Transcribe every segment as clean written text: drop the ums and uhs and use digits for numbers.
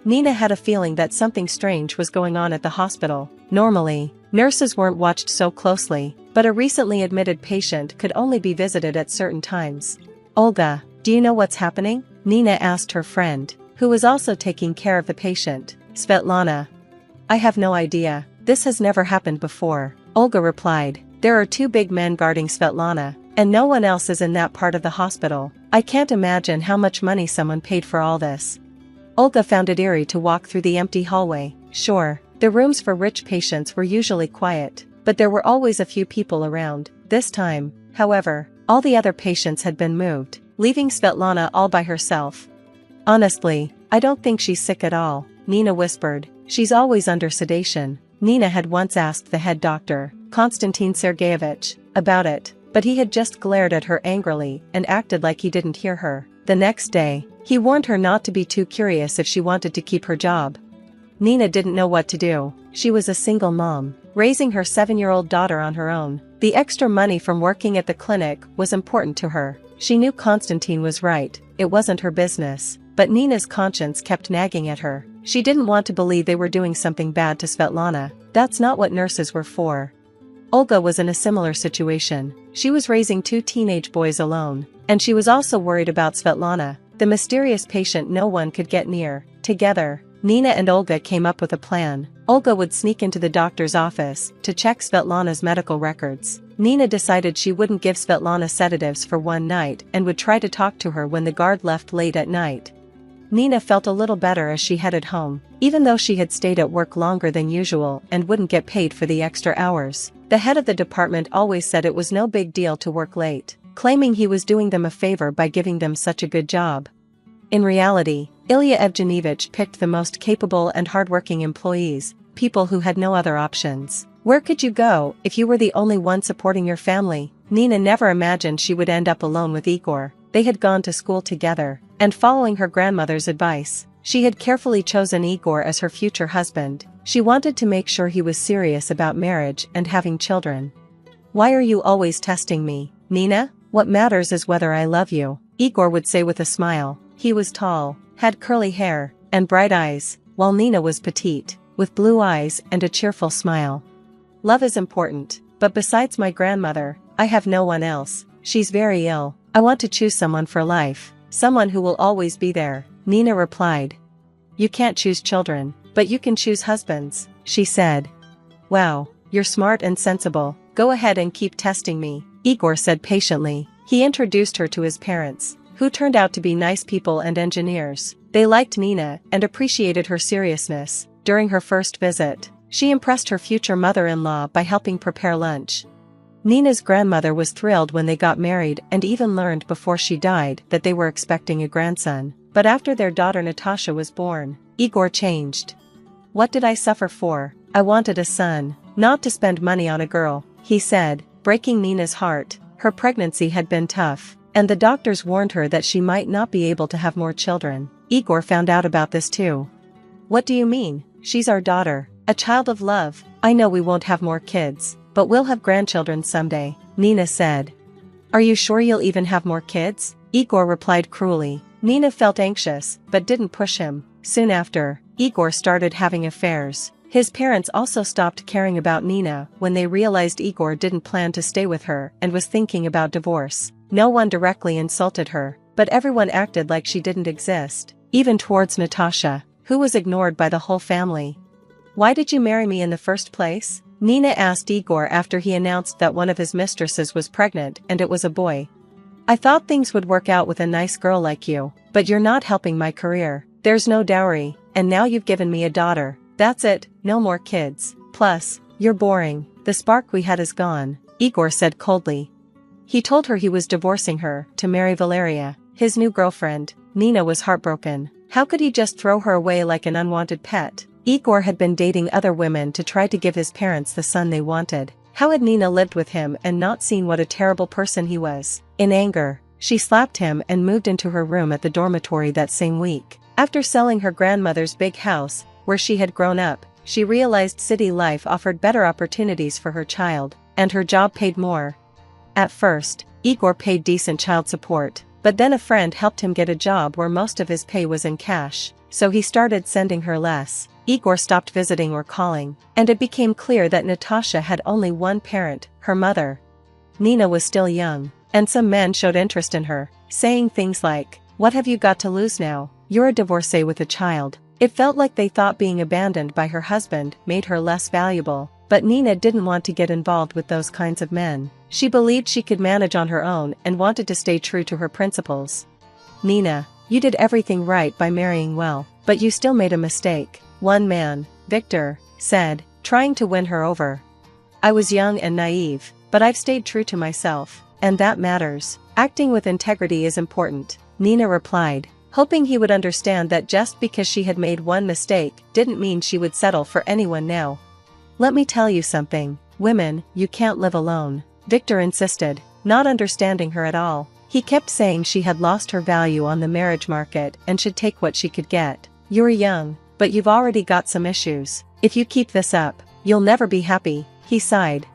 Nina had a feeling that something strange was going on at the hospital. Normally, nurses weren't watched so closely, but a recently admitted patient could only be visited at certain times. "Olga, do you know what's happening?" Nina asked her friend, who was also taking care of the patient, Svetlana. "I have no idea. This has never happened before," Olga replied. "There are two big men guarding Svetlana, and no one else is in that part of the hospital. I can't imagine how much money someone paid for all this." Olga found it eerie to walk through the empty hallway. Sure, the rooms for rich patients were usually quiet, but there were always a few people around. This time, however, all the other patients had been moved, leaving Svetlana all by herself. "Honestly, I don't think she's sick at all," Nina whispered. "She's always under sedation." Nina had once asked the head doctor, Konstantin Sergeyevich, about it, but he had just glared at her angrily and acted like he didn't hear her. The next day, he warned her not to be too curious if she wanted to keep her job. Nina didn't know what to do. She was a single mom, raising her 7-year-old daughter on her own. The extra money from working at the clinic was important to her. She knew Konstantin was right, it wasn't her business, but Nina's conscience kept nagging at her. She didn't want to believe they were doing something bad to Svetlana. That's not what nurses were for. Olga was in a similar situation. She was raising 2 teenage boys alone, and she was also worried about Svetlana, the mysterious patient no one could get near. Together, Nina and Olga came up with a plan. Olga would sneak into the doctor's office to check Svetlana's medical records. Nina decided she wouldn't give Svetlana sedatives for one night and would try to talk to her when the guard left late at night. Nina felt a little better as she headed home, even though she had stayed at work longer than usual and wouldn't get paid for the extra hours. The head of the department always said it was no big deal to work late, claiming he was doing them a favor by giving them such a good job. In reality, Ilya Evgenievich picked the most capable and hardworking employees, people who had no other options. Where could you go if you were the only one supporting your family? Nina never imagined she would end up alone with Igor. They had gone to school together, and following her grandmother's advice, she had carefully chosen Igor as her future husband. She wanted to make sure he was serious about marriage and having children. "Why are you always testing me, Nina? What matters is whether I love you," Igor would say with a smile. He was tall, had curly hair, and bright eyes, while Nina was petite, with blue eyes and a cheerful smile. "Love is important, but besides my grandmother, I have no one else. She's very ill. I want to choose someone for life, someone who will always be there," Nina replied. "You can't choose children, but you can choose husbands," she said. "Wow, you're smart and sensible. Go ahead and keep testing me," Igor said patiently. He introduced her to his parents, who turned out to be nice people and engineers. They liked Nina and appreciated her seriousness. During her first visit, she impressed her future mother-in-law by helping prepare lunch. Nina's grandmother was thrilled when they got married and even learned before she died that they were expecting a grandson. But after their daughter Natasha was born, Igor changed. "What did I suffer for? I wanted a son, not to spend money on a girl," he said, breaking Nina's heart. Her pregnancy had been tough, and the doctors warned her that she might not be able to have more children. Igor found out about this too. "What do you mean? She's our daughter, a child of love. I know we won't have more kids, but we'll have grandchildren someday," Nina said. "Are you sure you'll even have more kids?" Igor replied cruelly. Nina felt anxious, but didn't push him. Soon after, Igor started having affairs. His parents also stopped caring about Nina when they realized Igor didn't plan to stay with her and was thinking about divorce. No one directly insulted her, but everyone acted like she didn't exist, even towards Natasha, who was ignored by the whole family. "Why did you marry me in the first place?" Nina asked Igor after he announced that one of his mistresses was pregnant and it was a boy. "I thought things would work out with a nice girl like you, but you're not helping my career. There's no dowry, and now you've given me a daughter. That's it, no more kids. Plus, you're boring. The spark we had is gone," Igor said coldly. He told her he was divorcing her to marry Valeria, his new girlfriend. Nina was heartbroken. How could he just throw her away like an unwanted pet? Igor had been dating other women to try to give his parents the son they wanted. How had Nina lived with him and not seen what a terrible person he was? In anger, she slapped him and moved into her room at the dormitory that same week. After selling her grandmother's big house, where she had grown up, she realized city life offered better opportunities for her child, and her job paid more. At first, Igor paid decent child support, but then a friend helped him get a job where most of his pay was in cash. so he started sending her less. Igor stopped visiting or calling, and it became clear that Natasha had only one parent, her mother. Nina was still young, and some men showed interest in her, saying things like, "What have you got to lose now? You're a divorcee with a child." It felt like they thought being abandoned by her husband made her less valuable, but Nina didn't want to get involved with those kinds of men. She believed she could manage on her own and wanted to stay true to her principles. "Nina, you did everything right by marrying well, but you still made a mistake," one man, Victor, said, trying to win her over. "I was young and naive, but I've stayed true to myself, and that matters. Acting with integrity is important," Nina replied, hoping he would understand that just because she had made one mistake didn't mean she would settle for anyone now. "Let me tell you something, women, you can't live alone," Victor insisted, not understanding her at all. He kept saying she had lost her value on the marriage market and should take what she could get. "You're young, but you've already got some issues. If you keep this up, you'll never be happy," he sighed.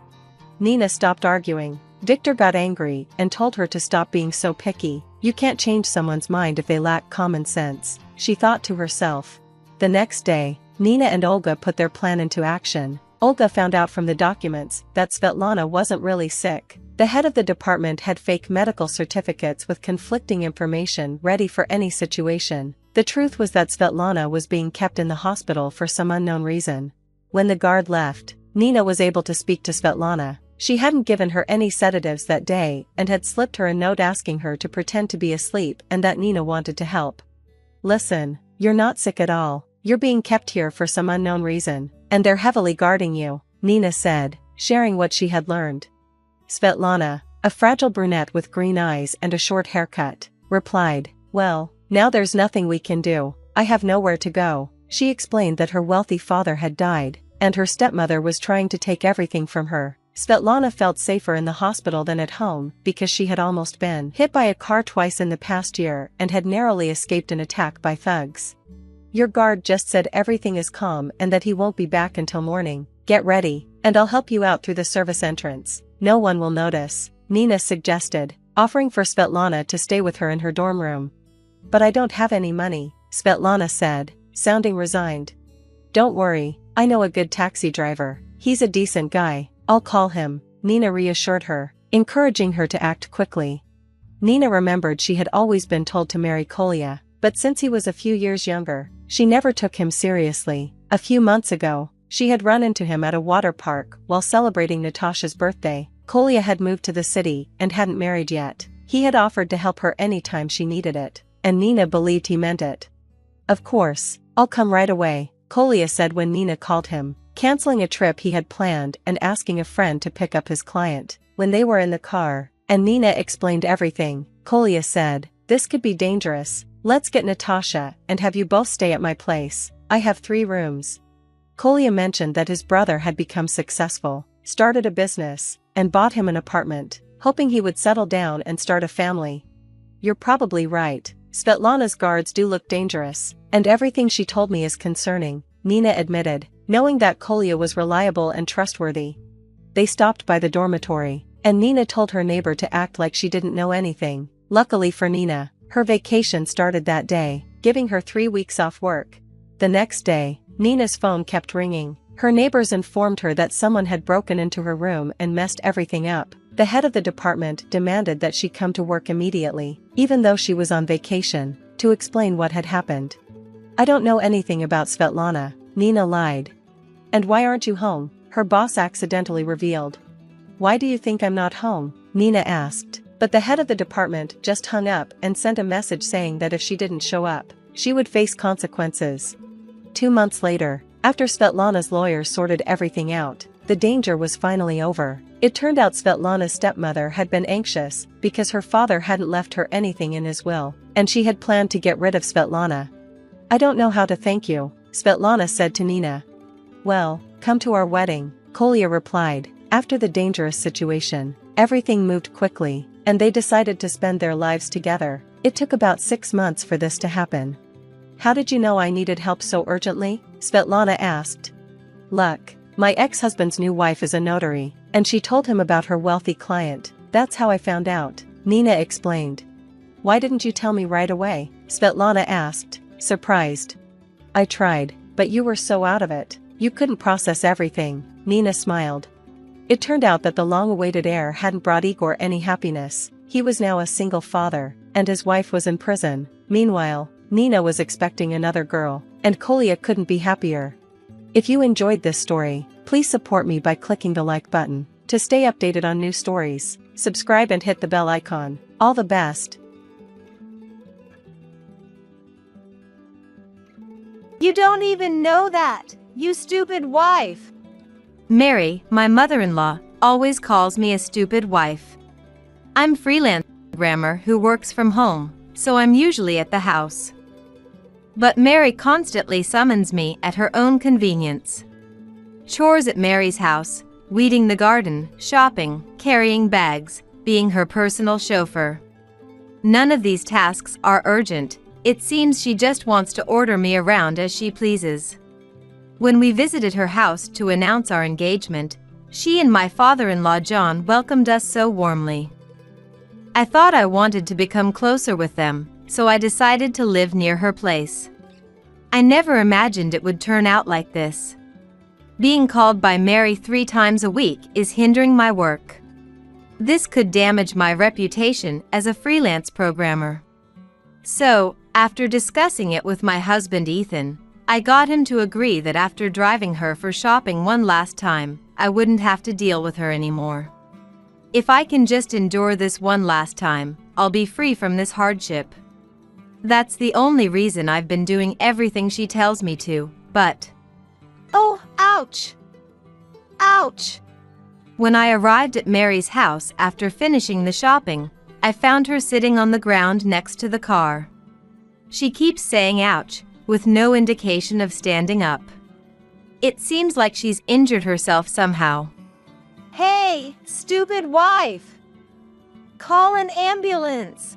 Nina stopped arguing. Victor got angry and told her to stop being so picky. "You can't change someone's mind if they lack common sense," she thought to herself. The next day, Nina and Olga put their plan into action. Olga found out from the documents that Svetlana wasn't really sick. The head of the department had fake medical certificates with conflicting information ready for any situation. The truth was that Svetlana was being kept in the hospital for some unknown reason. When the guard left, Nina was able to speak to Svetlana. She hadn't given her any sedatives that day and had slipped her a note asking her to pretend to be asleep and that Nina wanted to help. "Listen, you're not sick at all. You're being kept here for some unknown reason, and they're heavily guarding you," Nina said, sharing what she had learned. Svetlana, a fragile brunette with green eyes and a short haircut, replied, "Well, now there's nothing we can do. I have nowhere to go." She explained that her wealthy father had died, and her stepmother was trying to take everything from her. Svetlana felt safer in the hospital than at home because she had almost been hit by a car twice in the past year and had narrowly escaped an attack by thugs. "Your guard just said everything is calm and that he won't be back until morning. Get ready, and I'll help you out through the service entrance. No one will notice," Nina suggested, offering for Svetlana to stay with her in her dorm room. "But I don't have any money," Svetlana said, sounding resigned. "Don't worry, I know a good taxi driver. He's a decent guy. I'll call him," Nina reassured her, encouraging her to act quickly. Nina remembered she had always been told to marry Kolya, but since he was a few years younger, she never took him seriously. A few months ago, she had run into him at a water park while celebrating Natasha's birthday. Kolya had moved to the city and hadn't married yet. He had offered to help her anytime she needed it, and Nina believed he meant it. "Of course, I'll come right away," Kolya said when Nina called him, canceling a trip he had planned and asking a friend to pick up his client. When they were in the car, and Nina explained everything, Kolya said, "This could be dangerous. Let's get Natasha and have you both stay at my place. I have 3 rooms." Kolya mentioned that his brother had become successful, started a business, and bought him an apartment, hoping he would settle down and start a family. "You're probably right. Svetlana's guards do look dangerous, and everything she told me is concerning," Nina admitted, knowing that Kolya was reliable and trustworthy. They stopped by the dormitory, and Nina told her neighbor to act like she didn't know anything. Luckily for Nina, her vacation started that day, giving her 3 weeks off work. The next day, Nina's phone kept ringing. Her neighbors informed her that someone had broken into her room and messed everything up. The head of the department demanded that she come to work immediately, even though she was on vacation, to explain what had happened. "I don't know anything about Svetlana," Nina lied. "And why aren't you home?" her boss accidentally revealed. "Why do you think I'm not home?" Nina asked. But the head of the department just hung up and sent a message saying that if she didn't show up, she would face consequences. 2 months later, after Svetlana's lawyers sorted everything out, the danger was finally over. It turned out Svetlana's stepmother had been anxious because her father hadn't left her anything in his will, and she had planned to get rid of Svetlana. "I don't know how to thank you," Svetlana said to Nina. "Well, come to our wedding," Kolya replied. After the dangerous situation, everything moved quickly, and they decided to spend their lives together. It took about 6 months for this to happen. "How did you know I needed help so urgently?" Svetlana asked. "Luck. My ex-husband's new wife is a notary, and she told him about her wealthy client. That's how I found out," Nina explained. "Why didn't you tell me right away?" Svetlana asked, surprised. I tried, but you were so out of it, you couldn't process everything, Nina smiled. It turned out that the long-awaited heir hadn't brought Igor any happiness. He was now a single father, and his wife was in prison. Meanwhile, Nina was expecting another girl, and Kolya couldn't be happier. If you enjoyed this story, please support me by clicking the like button. To stay updated on new stories, subscribe and hit the bell icon. All the best. You don't even know that, you stupid wife. Mary, my mother-in-law, always calls me a stupid wife. I'm a freelance programmer who works from home, so I'm usually at the house. But Mary constantly summons me at her own convenience. Chores at Mary's house, weeding the garden, shopping, carrying bags, being her personal chauffeur. None of these tasks are urgent. It seems she just wants to order me around as she pleases. When we visited her house to announce our engagement, she and my father-in-law John welcomed us so warmly. I thought I wanted to become closer with them, so I decided to live near her place. I never imagined it would turn out like this. Being called by Mary 3 times a week is hindering my work. This could damage my reputation as a freelance programmer. So, after discussing it with my husband Ethan, I got him to agree that after driving her for shopping one last time, I wouldn't have to deal with her anymore. If I can just endure this one last time, I'll be free from this hardship. That's the only reason I've been doing everything she tells me to, but... Oh, ouch! Ouch! When I arrived at Mary's house after finishing the shopping, I found her sitting on the ground next to the car. She keeps saying ouch, with no indication of standing up. It seems like she's injured herself somehow. Hey, stupid wife! Call an ambulance!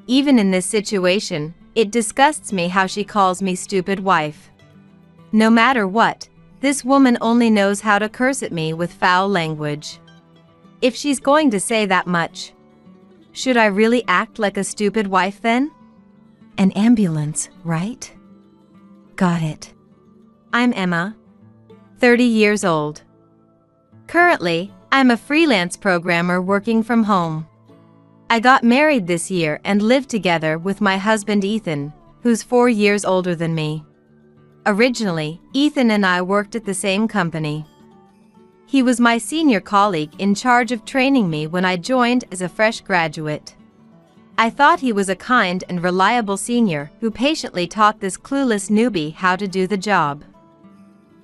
Even in this situation, it disgusts me how she calls me stupid wife. No matter what, this woman only knows how to curse at me with foul language. If she's going to say that much, should I really act like a stupid wife then? An ambulance, right? Got it. I'm Emma, 30 years old. Currently, I'm a freelance programmer working from home. I got married this year and live together with my husband Ethan, who's 4 years older than me. Originally, Ethan and I worked at the same company. He was my senior colleague in charge of training me when I joined as a fresh graduate. I thought he was a kind and reliable senior who patiently taught this clueless newbie how to do the job.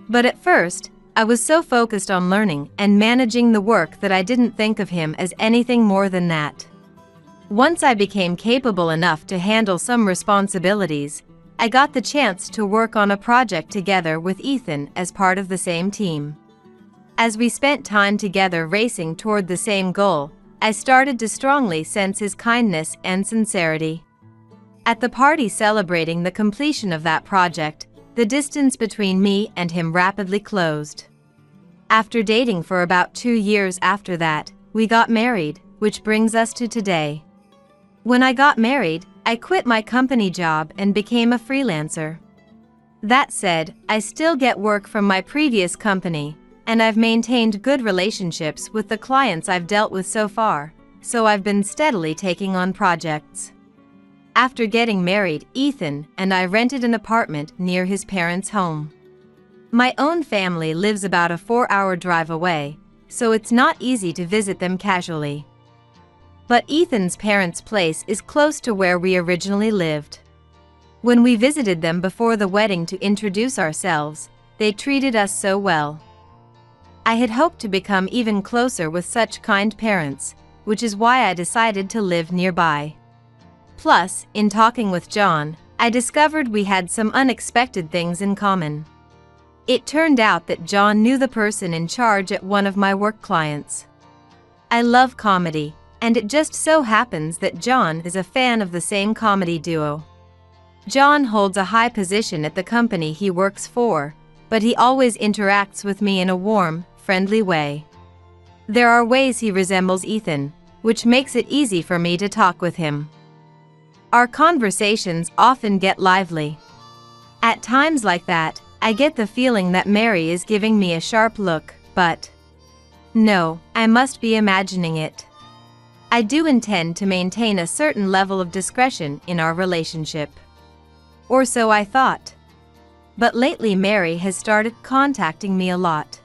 But at first, I was so focused on learning and managing the work that I didn't think of him as anything more than that. Once I became capable enough to handle some responsibilities, I got the chance to work on a project together with Ethan as part of the same team. As we spent time together racing toward the same goal, I started to strongly sense his kindness and sincerity. At the party celebrating the completion of that project, the distance between me and him rapidly closed. After dating for about 2 years after that, we got married, which brings us to today. When I got married, I quit my company job and became a freelancer. That said, I still get work from my previous company, and I've maintained good relationships with the clients I've dealt with so far, so I've been steadily taking on projects. After getting married, Ethan and I rented an apartment near his parents' home. My own family lives about a 4-hour drive away, so it's not easy to visit them casually. But Ethan's parents' place is close to where we originally lived. When we visited them before the wedding to introduce ourselves, they treated us so well. I had hoped to become even closer with such kind parents, which is why I decided to live nearby. Plus, in talking with John, I discovered we had some unexpected things in common. It turned out that John knew the person in charge at one of my work clients. I love comedy, and it just so happens that John is a fan of the same comedy duo. John holds a high position at the company he works for, but he always interacts with me in a warm, friendly way. There are ways he resembles Ethan, which makes it easy for me to talk with him. Our conversations often get lively. At times like that, I get the feeling that Mary is giving me a sharp look, but no, I must be imagining it. I do intend to maintain a certain level of discretion in our relationship. Or so I thought. But lately Mary has started contacting me a lot.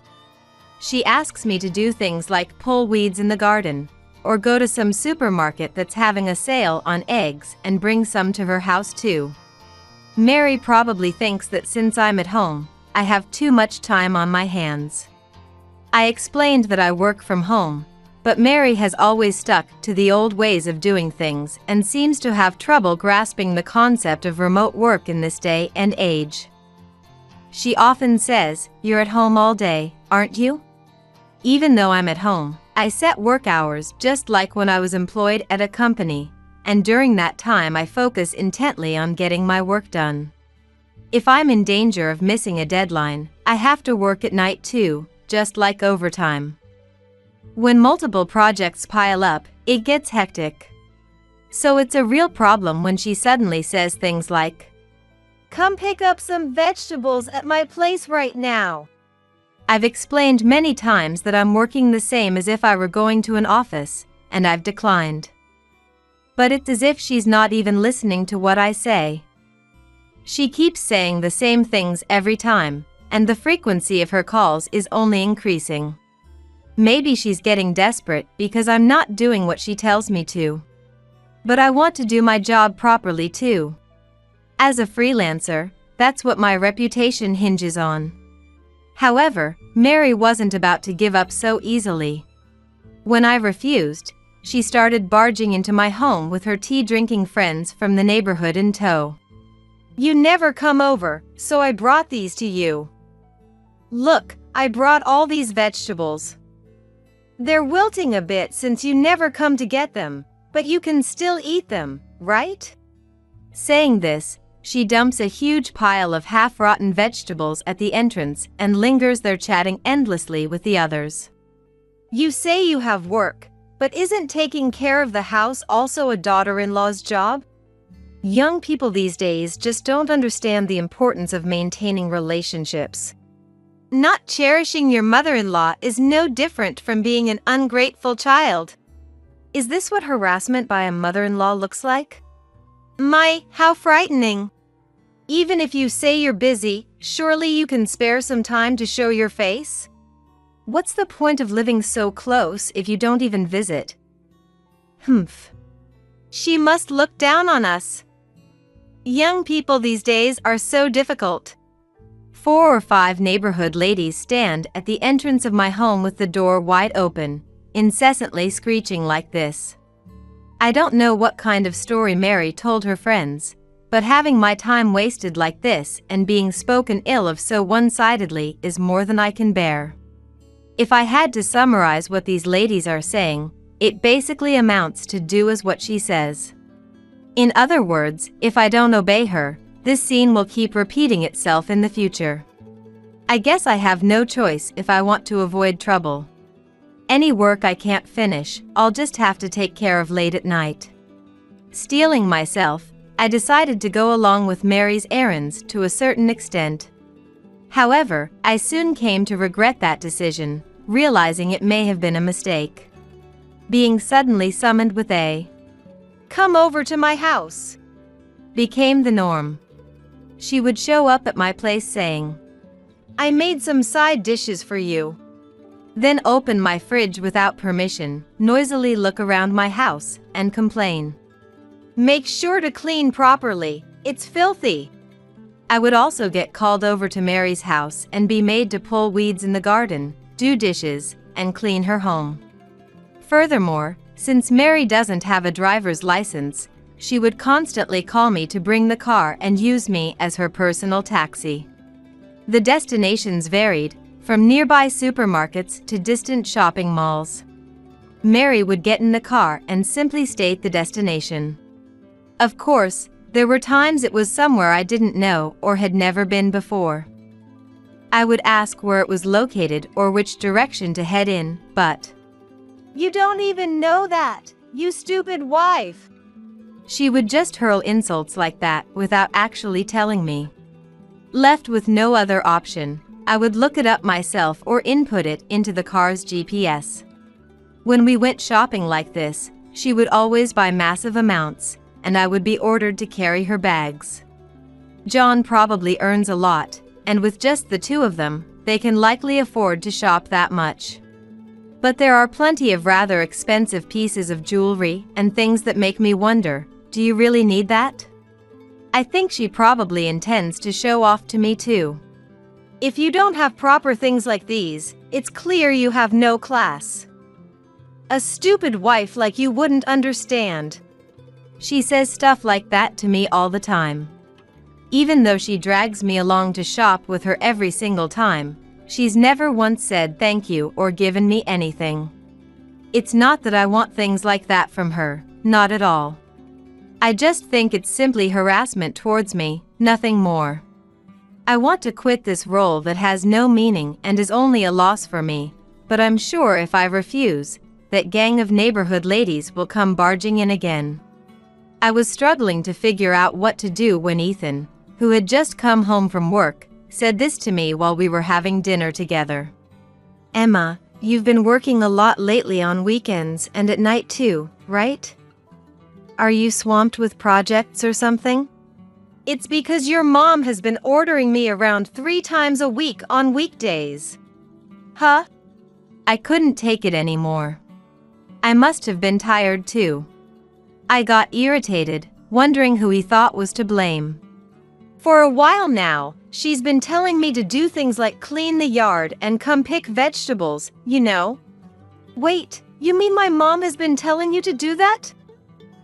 She asks me to do things like pull weeds in the garden, or go to some supermarket that's having a sale on eggs and bring some to her house too. Mary probably thinks that since I'm at home, I have too much time on my hands. I explained that I work from home, but Mary has always stuck to the old ways of doing things and seems to have trouble grasping the concept of remote work in this day and age. She often says, "You're at home all day, aren't you?" Even though I'm at home, I set work hours just like when I was employed at a company, and during that time I focus intently on getting my work done. If I'm in danger of missing a deadline, I have to work at night too, just like overtime. When multiple projects pile up, it gets hectic. So it's a real problem when she suddenly says things like, "Come pick up some vegetables at my place right now." I've explained many times that I'm working the same as if I were going to an office, and I've declined. But it's as if she's not even listening to what I say. She keeps saying the same things every time, and the frequency of her calls is only increasing. Maybe she's getting desperate because I'm not doing what she tells me to. But I want to do my job properly too. As a freelancer, that's what my reputation hinges on. However, Mary wasn't about to give up so easily. When I refused, she started barging into my home with her tea-drinking friends from the neighborhood in tow. "You never come over, so I brought these to you. Look, I brought all these vegetables. They're wilting a bit since you never come to get them, but you can still eat them, right?" Saying this, she dumps a huge pile of half-rotten vegetables at the entrance and lingers there chatting endlessly with the others. "You say you have work, but isn't taking care of the house also a daughter-in-law's job?" Young people these days just don't understand the importance of maintaining relationships. Not cherishing your mother-in-law is no different from being an ungrateful child. Is this what harassment by a mother-in-law looks like? How frightening. Even if you say you're busy, surely you can spare some time to show your face? What's the point of living so close if you don't even visit? She must look down on us. Young people these days are so difficult. 4 or 5 neighborhood ladies stand at the entrance of my home with the door wide open, incessantly screeching like this. I don't know what kind of story Mary told her friends, but having my time wasted like this and being spoken ill of so one-sidedly is more than I can bear. If I had to summarize what these ladies are saying, it basically amounts to do as what she says. In other words, if I don't obey her, this scene will keep repeating itself in the future. I guess I have no choice if I want to avoid trouble. Any work I can't finish, I'll just have to take care of late at night. Steeling myself, I decided to go along with Mary's errands to a certain extent. However, I soon came to regret that decision, realizing it may have been a mistake. Being suddenly summoned with a "Come over to my house" became the norm. She would show up at my place saying, "I made some side dishes for you." Then open my fridge without permission, noisily look around my house, and complain, "Make sure to clean properly, it's filthy." I would also get called over to Mary's house and be made to pull weeds in the garden, do dishes, and clean her home. Furthermore, since Mary doesn't have a driver's license, she would constantly call me to bring the car and use me as her personal taxi. The destinations varied, from nearby supermarkets to distant shopping malls. Mary would get in the car and simply state the destination. Of course, there were times it was somewhere I didn't know or had never been before. I would ask where it was located or which direction to head in, but "You don't even know that, you stupid wife." She would just hurl insults like that without actually telling me. Left with no other option, I would look it up myself or input it into the car's GPS. When we went shopping like this, she would always buy massive amounts, and I would be ordered to carry her bags. John probably earns a lot, and with just the two of them, they can likely afford to shop that much. But there are plenty of rather expensive pieces of jewelry and things that make me wonder, do you really need that? I think she probably intends to show off to me too. If you don't have proper things like these, it's clear you have no class. A stupid wife like you wouldn't understand. She says stuff like that to me all the time. Even though she drags me along to shop with her every single time, she's never once said thank you or given me anything. It's not that I want things like that from her, not at all. I just think it's simply harassment towards me, nothing more. I want to quit this role that has no meaning and is only a loss for me, but I'm sure if I refuse, that gang of neighborhood ladies will come barging in again. I was struggling to figure out what to do when Ethan, who had just come home from work, said this to me while we were having dinner together. "Emma, you've been working a lot lately on weekends and at night too, right? Are you swamped with projects or something?" "It's because your mom has been ordering me around 3 times a week on weekdays." "Huh?" I couldn't take it anymore. I must have been tired too. I got irritated, wondering who he thought was to blame. "For a while now, she's been telling me to do things like clean the yard and come pick vegetables, you know." "Wait, you mean my mom has been telling you to do that?"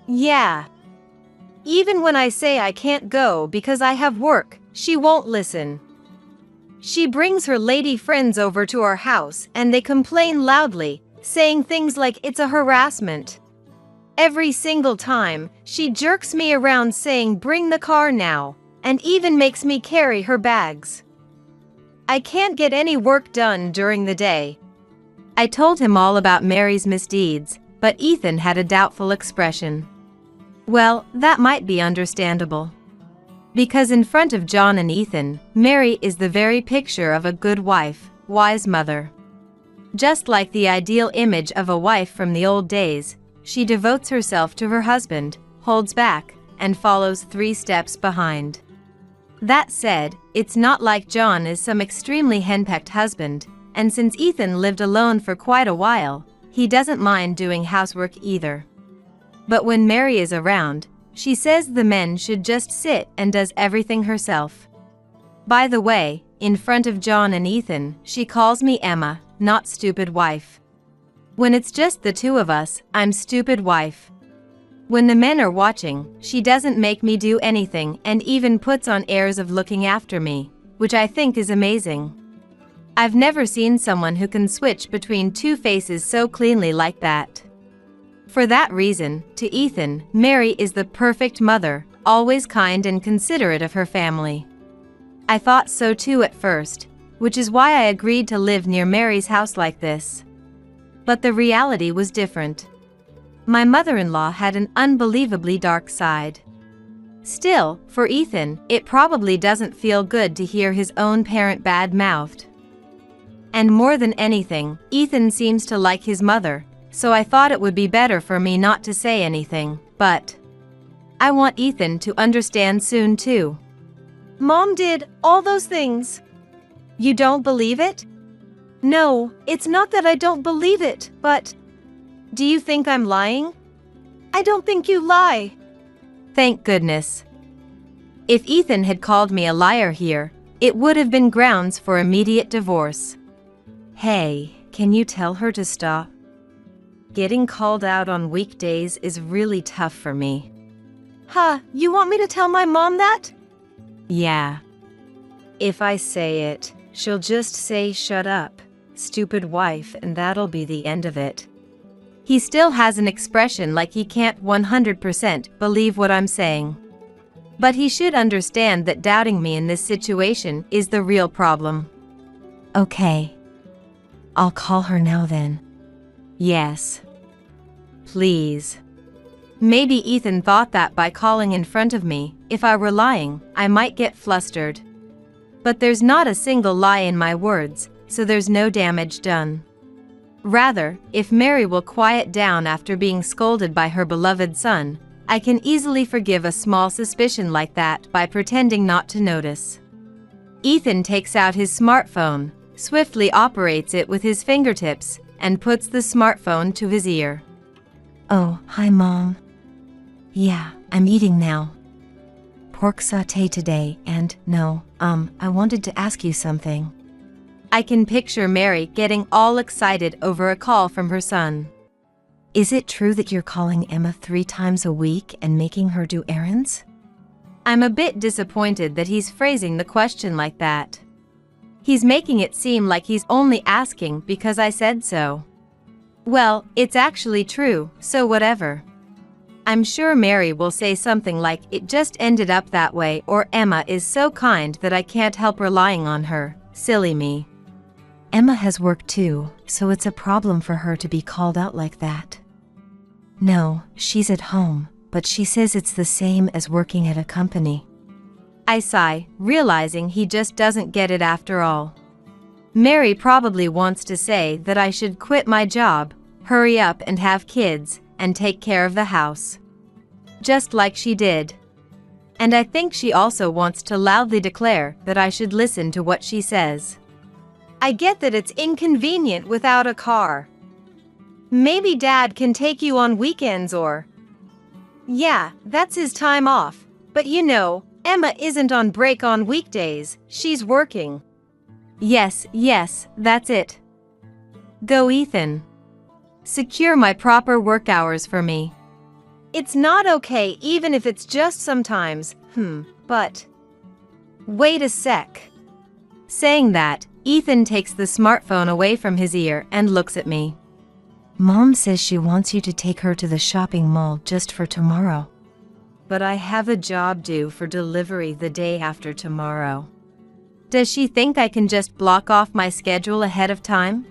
"Yeah. Even when I say I can't go because I have work, she won't listen. She brings her lady friends over to our house and they complain loudly, saying things like it's a harassment. Every single time, she jerks me around saying bring the car now, and even makes me carry her bags. I can't get any work done during the day." I told him all about Mary's misdeeds, but Ethan had a doubtful expression. Well, that might be understandable. Because in front of John and Ethan, Mary is the very picture of a good wife, wise mother. Just like the ideal image of a wife from the old days, she devotes herself to her husband, holds back, and follows 3 steps behind. That said, it's not like John is some extremely henpecked husband, and since Ethan lived alone for quite a while, he doesn't mind doing housework either. But when Mary is around, she says the men should just sit and does everything herself. By the way, in front of John and Ethan, she calls me Emma, not stupid wife. When it's just the two of us, I'm stupid wife. When the men are watching, she doesn't make me do anything and even puts on airs of looking after me, which I think is amazing. I've never seen someone who can switch between 2 faces so cleanly like that. For that reason, to Ethan, Mary is the perfect mother, always kind and considerate of her family. I thought so too at first, which is why I agreed to live near Mary's house like this. But the reality was different. My mother-in-law had an unbelievably dark side. Still, for Ethan, it probably doesn't feel good to hear his own parent bad-mouthed. And more than anything, Ethan seems to like his mother, so I thought it would be better for me not to say anything, but I want Ethan to understand soon too. "Mom did all those things. You don't believe it?" "No, it's not that I don't believe it, but do you think I'm lying?" "I don't think you lie." Thank goodness. If Ethan had called me a liar here, it would have been grounds for immediate divorce. "Hey, can you tell her to stop? Getting called out on weekdays is really tough for me." "Huh, you want me to tell my mom that?" "Yeah. If I say it, she'll just say shut up, stupid wife, and that'll be the end of it." He still has an expression like he can't 100% believe what I'm saying. But he should understand that doubting me in this situation is the real problem. "Okay. I'll call her now then." "Yes. Please." Maybe Ethan thought that by calling in front of me, if I were lying, I might get flustered. But there's not a single lie in my words, so there's no damage done. Rather, if Mary will quiet down after being scolded by her beloved son, I can easily forgive a small suspicion like that by pretending not to notice. Ethan takes out his smartphone, swiftly operates it with his fingertips, and puts the smartphone to his ear. Oh, hi Mom. Yeah, I'm eating now. Pork sauté today, and no, I wanted to ask you something. I can picture Mary getting all excited over a call from her son. Is it true that you're calling Emma 3 times a week and making her do errands? I'm a bit disappointed that he's phrasing the question like that. He's making it seem like he's only asking because I said so. Well, it's actually true, so whatever. I'm sure Mary will say something like it just ended up that way, or Emma is so kind that I can't help relying on her. Silly me. Emma has work too, so it's a problem for her to be called out like that. No, she's at home, but she says it's the same as working at a company. I sigh, realizing he just doesn't get it after all. Mary probably wants to say that I should quit my job, hurry up and have kids, and take care of the house. Just like she did. And I think she also wants to loudly declare that I should listen to what she says. I get that it's inconvenient without a car. Maybe Dad can take you on weekends or... Yeah, that's his time off. But you know, Emma isn't on break on weekdays, she's working. Yes, that's it. Go Ethan. Secure my proper work hours for me. It's not okay even if it's just sometimes, but... Wait a sec. Saying that, Ethan takes the smartphone away from his ear and looks at me. Mom says she wants you to take her to the shopping mall just for tomorrow. But I have a job due for delivery the day after tomorrow. Does she think I can just block off my schedule ahead of time?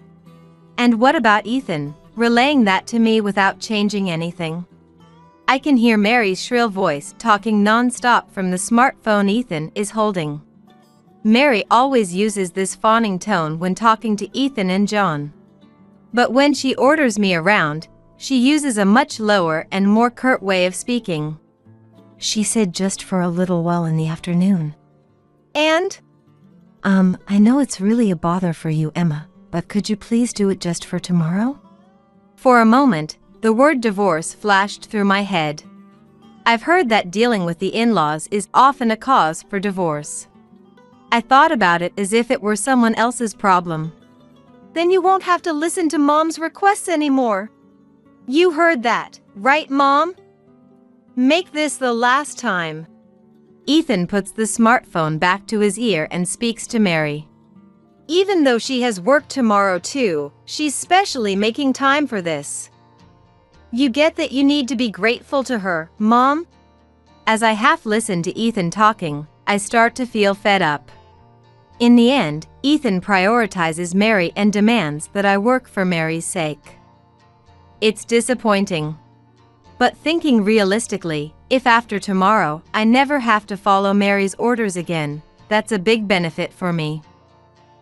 And what about Ethan, relaying that to me without changing anything? I can hear Mary's shrill voice talking non-stop from the smartphone Ethan is holding. Mary always uses this fawning tone when talking to Ethan and John. But when she orders me around, she uses a much lower and more curt way of speaking. She said just for a little while in the afternoon. And? I know it's really a bother for you, Emma, but could you please do it just for tomorrow? For a moment, the word divorce flashed through my head. I've heard that dealing with the in-laws is often a cause for divorce. I thought about it as if it were someone else's problem. Then you won't have to listen to Mom's requests anymore. You heard that, right, Mom? Make this the last time. Ethan puts the smartphone back to his ear and speaks to Mary. Even though she has work tomorrow too, she's specially making time for this. You get that you need to be grateful to her, Mom? As I half listen to Ethan talking, I start to feel fed up. In the end, Ethan prioritizes Mary and demands that I work for Mary's sake. It's disappointing. But thinking realistically, if after tomorrow I never have to follow Mary's orders again, that's a big benefit for me.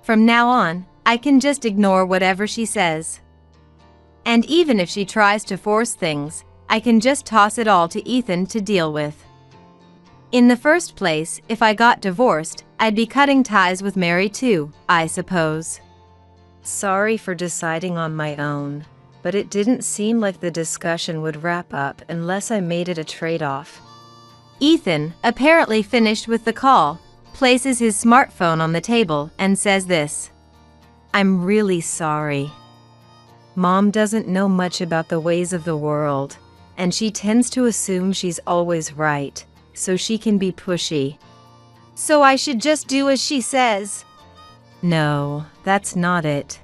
From now on, I can just ignore whatever she says. And even if she tries to force things, I can just toss it all to Ethan to deal with. In the first place, if I got divorced, I'd be cutting ties with Mary too, I suppose. Sorry for deciding on my own, but it didn't seem like the discussion would wrap up unless I made it a trade-off. Ethan, apparently finished with the call, places his smartphone on the table and says this. I'm really sorry. Mom doesn't know much about the ways of the world, and she tends to assume she's always right, so she can be pushy. So I should just do as she says? No, that's not it.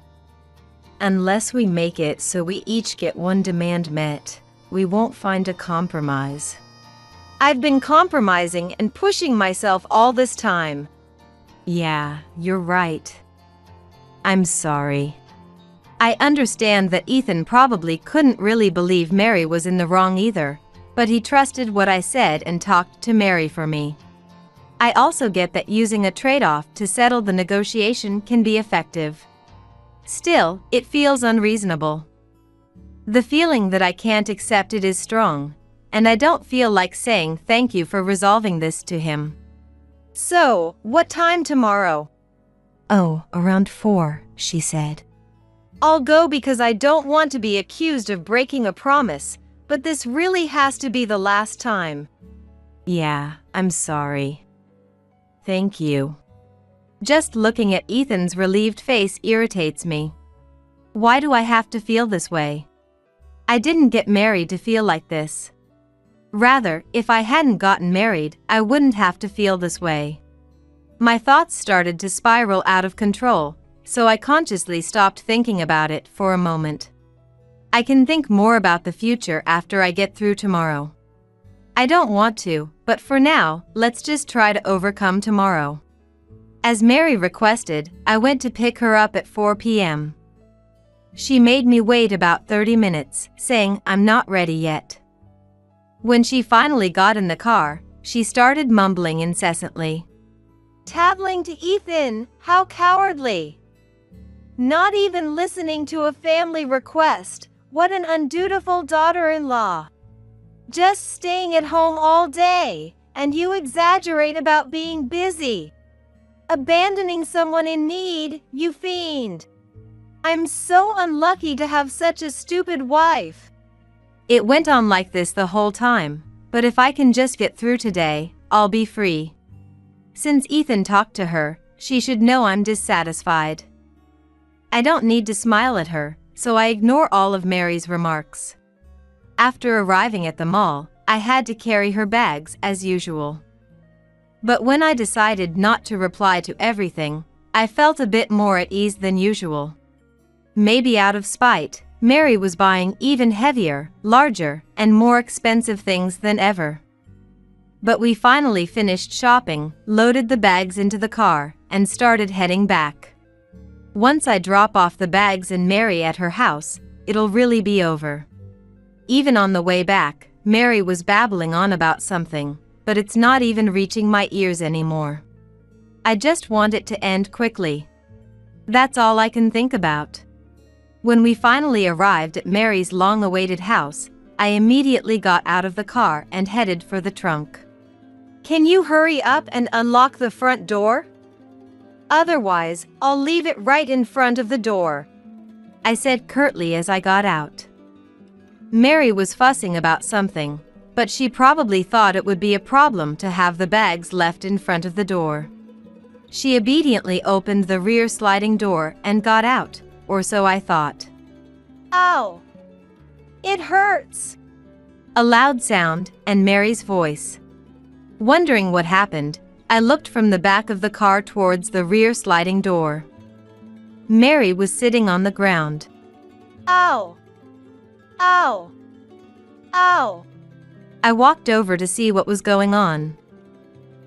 Unless we make it so we each get one demand met, we won't find a compromise. I've been compromising and pushing myself all this time. Yeah, you're right. I'm sorry. I understand that Ethan probably couldn't really believe Mary was in the wrong either, but he trusted what I said and talked to Mary for me. I also get that using a trade-off to settle the negotiation can be effective. Still, it feels unreasonable. The feeling that I can't accept it is strong, and I don't feel like saying thank you for resolving this to him. So, what time tomorrow? Oh, around 4, she said. I'll go because I don't want to be accused of breaking a promise, but this really has to be the last time. Yeah, I'm sorry. Thank you. Just looking at Ethan's relieved face irritates me. Why do I have to feel this way? I didn't get married to feel like this. Rather, if I hadn't gotten married, I wouldn't have to feel this way. My thoughts started to spiral out of control, so I consciously stopped thinking about it for a moment. I can think more about the future after I get through tomorrow. I don't want to, but for now, let's just try to overcome tomorrow. As Mary requested, I went to pick her up at 4 p.m. She made me wait about 30 minutes, saying I'm not ready yet. When she finally got in the car, she started mumbling incessantly. Tattling to Ethan, how cowardly! Not even listening to a family request, what an undutiful daughter-in-law! Just staying at home all day, and you exaggerate about being busy. Abandoning someone in need, you fiend! I'm so unlucky to have such a stupid wife. It went on like this the whole time, but if I can just get through today, I'll be free. Since Ethan talked to her, she should know I'm dissatisfied. I don't need to smile at her, so I ignore all of Mary's remarks. After arriving at the mall, I had to carry her bags as usual. But when I decided not to reply to everything, I felt a bit more at ease than usual. Maybe out of spite, Mary was buying even heavier, larger, and more expensive things than ever. But we finally finished shopping, loaded the bags into the car, and started heading back. Once I drop off the bags and Mary at her house, it'll really be over. Even on the way back, Mary was babbling on about something, but it's not even reaching my ears anymore. I just want it to end quickly. That's all I can think about. When we finally arrived at Mary's long-awaited house, I immediately got out of the car and headed for the trunk. Can you hurry up and unlock the front door? Otherwise, I'll leave it right in front of the door, I said curtly as I got out. Mary was fussing about something, but she probably thought it would be a problem to have the bags left in front of the door. She obediently opened the rear sliding door and got out, or so I thought. Ow! It hurts! A loud sound, and Mary's voice. Wondering what happened, I looked from the back of the car towards the rear sliding door. Mary was sitting on the ground. Ow! Ow! Ow! I walked over to see what was going on.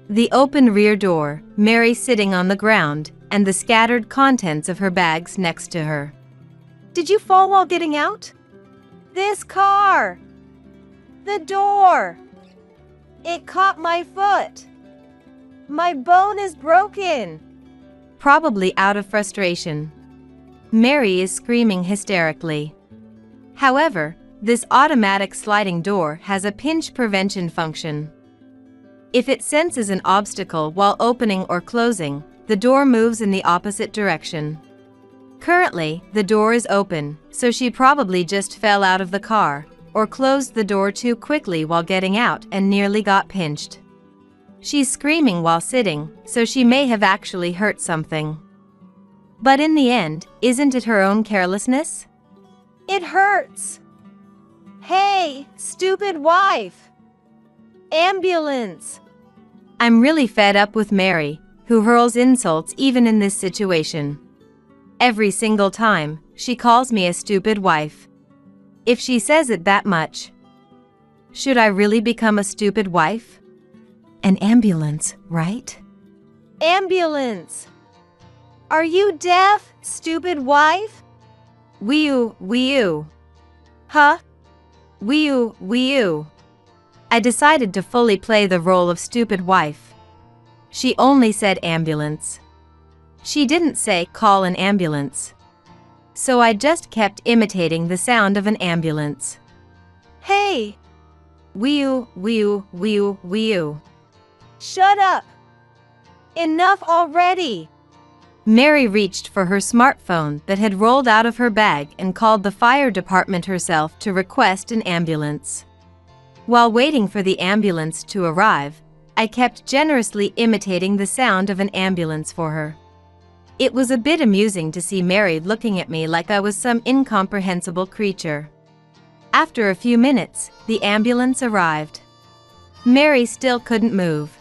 The open rear door, Mary sitting on the ground, and the scattered contents of her bags next to her. Did you fall while getting out? This car! The door! It caught my foot! My bone is broken! Probably out of frustration. Mary is screaming hysterically. However, this automatic sliding door has a pinch prevention function. If it senses an obstacle while opening or closing, the door moves in the opposite direction. Currently, the door is open, so she probably just fell out of the car, or closed the door too quickly while getting out and nearly got pinched. She's screaming while sitting, so she may have actually hurt something. But in the end, isn't it her own carelessness? It hurts! Hey, stupid wife! Ambulance! I'm really fed up with Mary, who hurls insults even in this situation. Every single time, she calls me a stupid wife. If she says it that much, should I really become a stupid wife? An ambulance, right? Ambulance! Are you deaf, stupid wife? Wee-oo. Huh? Wee-oo. I decided to fully play the role of stupid wife. She only said ambulance. She didn't say call an ambulance. So I just kept imitating the sound of an ambulance. Hey! Wee-oo, wee-oo, wee-oo, wee-oo. Shut up! Enough already! Mary reached for her smartphone that had rolled out of her bag and called the fire department herself to request an ambulance. While waiting for the ambulance to arrive, I kept generously imitating the sound of an ambulance for her. It was a bit amusing to see Mary looking at me like I was some incomprehensible creature. After a few minutes, the ambulance arrived. Mary still couldn't move.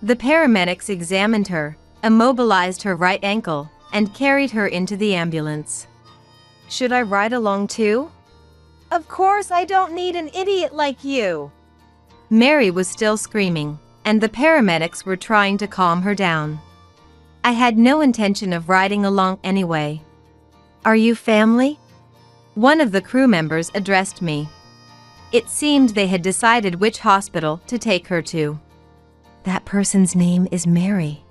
The paramedics examined her, immobilized her right ankle, and carried her into the ambulance. Should I ride along too? Of course I don't need an idiot like you. Mary was still screaming, and the paramedics were trying to calm her down. I had no intention of riding along anyway. Are you family? One of the crew members addressed me. It seemed they had decided which hospital to take her to. That person's name is Mary.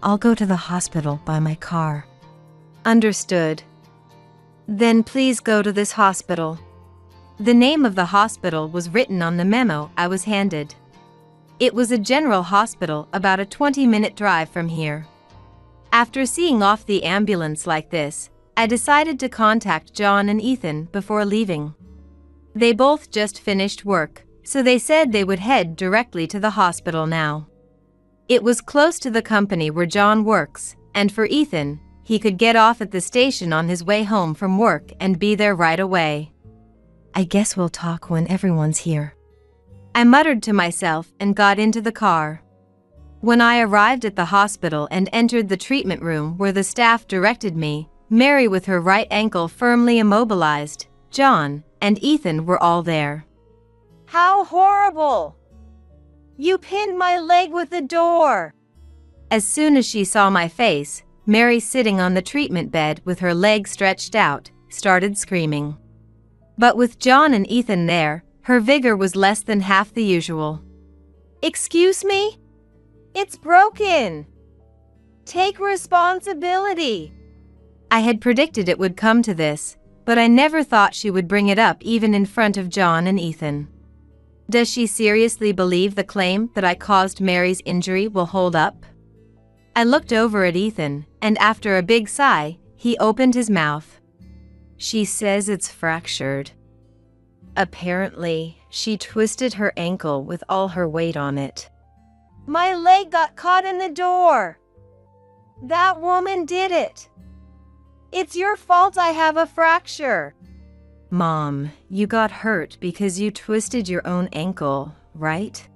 I'll go to the hospital by my car. Understood. Then please go to this hospital. The name of the hospital was written on the memo I was handed. It was a general hospital about a 20-minute drive from here. After seeing off the ambulance like this, I decided to contact John and Ethan before leaving. They both just finished work, so they said they would head directly to the hospital now. It was close to the company where John works, and for Ethan, he could get off at the station on his way home from work and be there right away. I guess we'll talk when everyone's here. I muttered to myself and got into the car. When I arrived at the hospital and entered the treatment room where the staff directed me, Mary with her right ankle firmly immobilized, John, and Ethan were all there. How horrible! You pinned my leg with the door! As soon as she saw my face, Mary, sitting on the treatment bed with her legs stretched out, started screaming. But with John and Ethan there, her vigor was less than half the usual. Excuse me? It's broken! Take responsibility! I had predicted it would come to this, but I never thought she would bring it up even in front of John and Ethan. Does she seriously believe the claim that I caused Mary's injury will hold up? I looked over at Ethan, and after a big sigh, he opened his mouth. She says it's fractured. Apparently, she twisted her ankle with all her weight on it. My leg got caught in the door. That woman did it. It's your fault I have a fracture. Mom, you got hurt because you twisted your own ankle, right?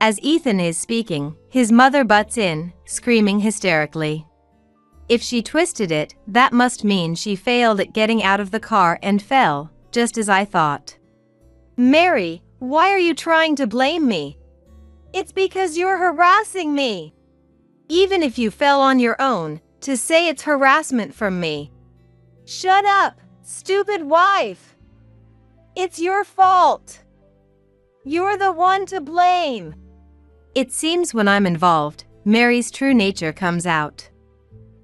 As Ethan is speaking, his mother butts in, screaming hysterically. If she twisted it, that must mean she failed at getting out of the car and fell, just as I thought. Mary, why are you trying to blame me? It's because you're harassing me. Even if you fell on your own, to say it's harassment from me. Shut up, stupid wife. It's your fault. You're the one to blame. It seems when I'm involved, Mary's true nature comes out.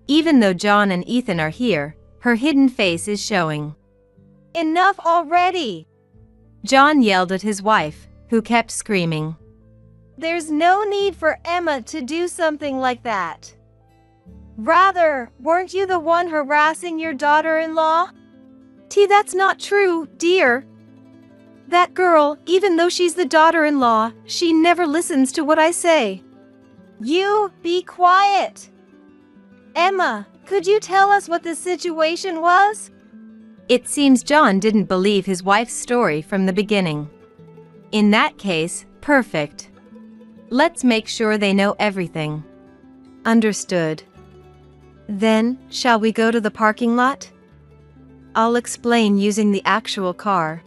Even though John and Ethan are here, her hidden face is showing. Enough already! John yelled at his wife, who kept screaming. There's no need for Emma to do something like that. Rather, weren't you the one harassing your daughter-in-law? That's not true, dear. That girl, even though she's the daughter-in-law, she never listens to what I say. You, be quiet! Emma, could you tell us what the situation was? It seems John didn't believe his wife's story from the beginning. In that case, perfect. Let's make sure they know everything. Understood. Then, shall we go to the parking lot? I'll explain using the actual car.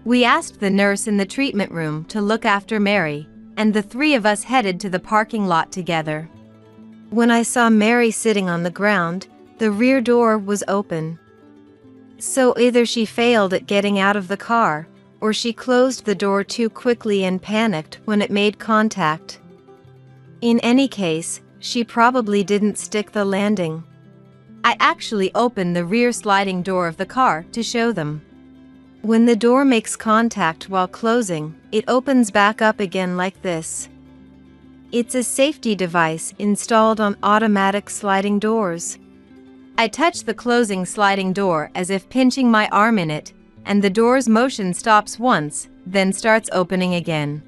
We asked the nurse in the treatment room to look after Mary, and the three of us headed to the parking lot together. When I saw Mary sitting on the ground, the rear door was open. So either she failed at getting out of the car, or she closed the door too quickly and panicked when it made contact. In any case, she probably didn't stick the landing. I actually opened the rear sliding door of the car to show them. When the door makes contact while closing, it opens back up again like this. It's a safety device installed on automatic sliding doors. I touch the closing sliding door as if pinching my arm in it, and the door's motion stops once, then starts opening again.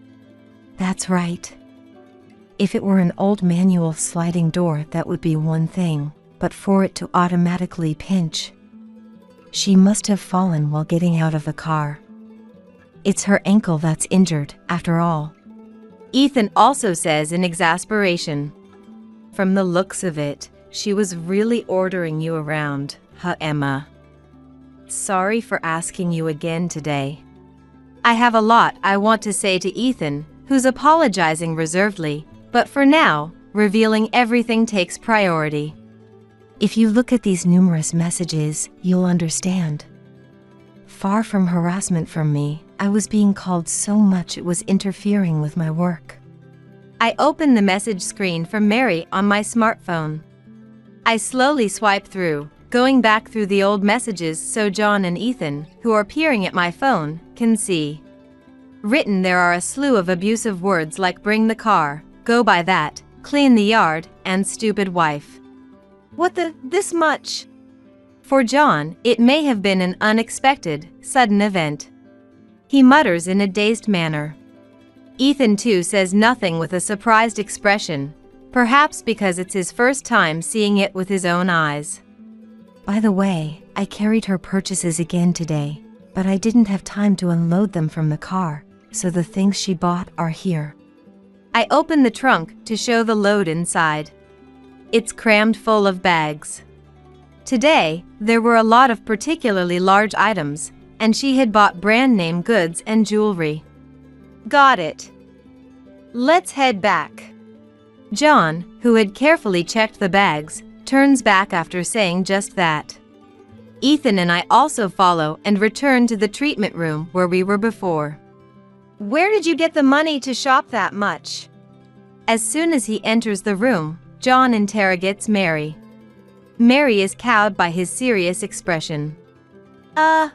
That's right. If it were an old manual sliding door, that would be one thing, but for it to automatically pinch. She must have fallen while getting out of the car. It's her ankle that's injured, after all. Ethan also says in exasperation. From the looks of it, she was really ordering you around, huh, Emma? Sorry for asking you again today. I have a lot I want to say to Ethan, who's apologizing reservedly, but for now, revealing everything takes priority. If you look at these numerous messages, you'll understand. Far from harassment from me, I was being called so much it was interfering with my work. I open the message screen from Mary on my smartphone. I slowly swipe through, going back through the old messages so John and Ethan, who are peering at my phone, can see. Written there are a slew of abusive words like bring the car, go by that, clean the yard, and stupid wife. What this much? For John, it may have been an unexpected, sudden event. He mutters in a dazed manner. Ethan too says nothing with a surprised expression, perhaps because it's his first time seeing it with his own eyes. By the way, I carried her purchases again today, but I didn't have time to unload them from the car, so the things she bought are here. I open the trunk to show the load inside. It's crammed full of bags. Today, there were a lot of particularly large items, and she had bought brand name goods and jewelry. Got it. Let's head back. John, who had carefully checked the bags, turns back after saying just that. Ethan and I also follow and return to the treatment room where we were before. Where did you get the money to shop that much? As soon as he enters the room, John interrogates Mary. Mary is cowed by his serious expression. A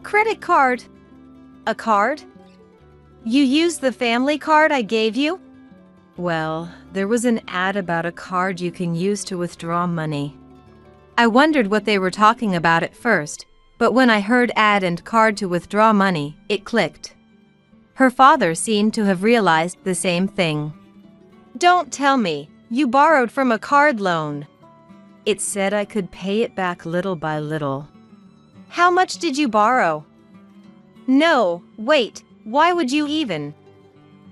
credit card. A card? You used the family card I gave you? Well, there was an ad about a card you can use to withdraw money. I wondered what they were talking about at first, but when I heard ad and card to withdraw money, it clicked. Her father seemed to have realized the same thing. Don't tell me, you borrowed from a card loan. It said I could pay it back little by little. How much did you borrow? No, wait, why would you even?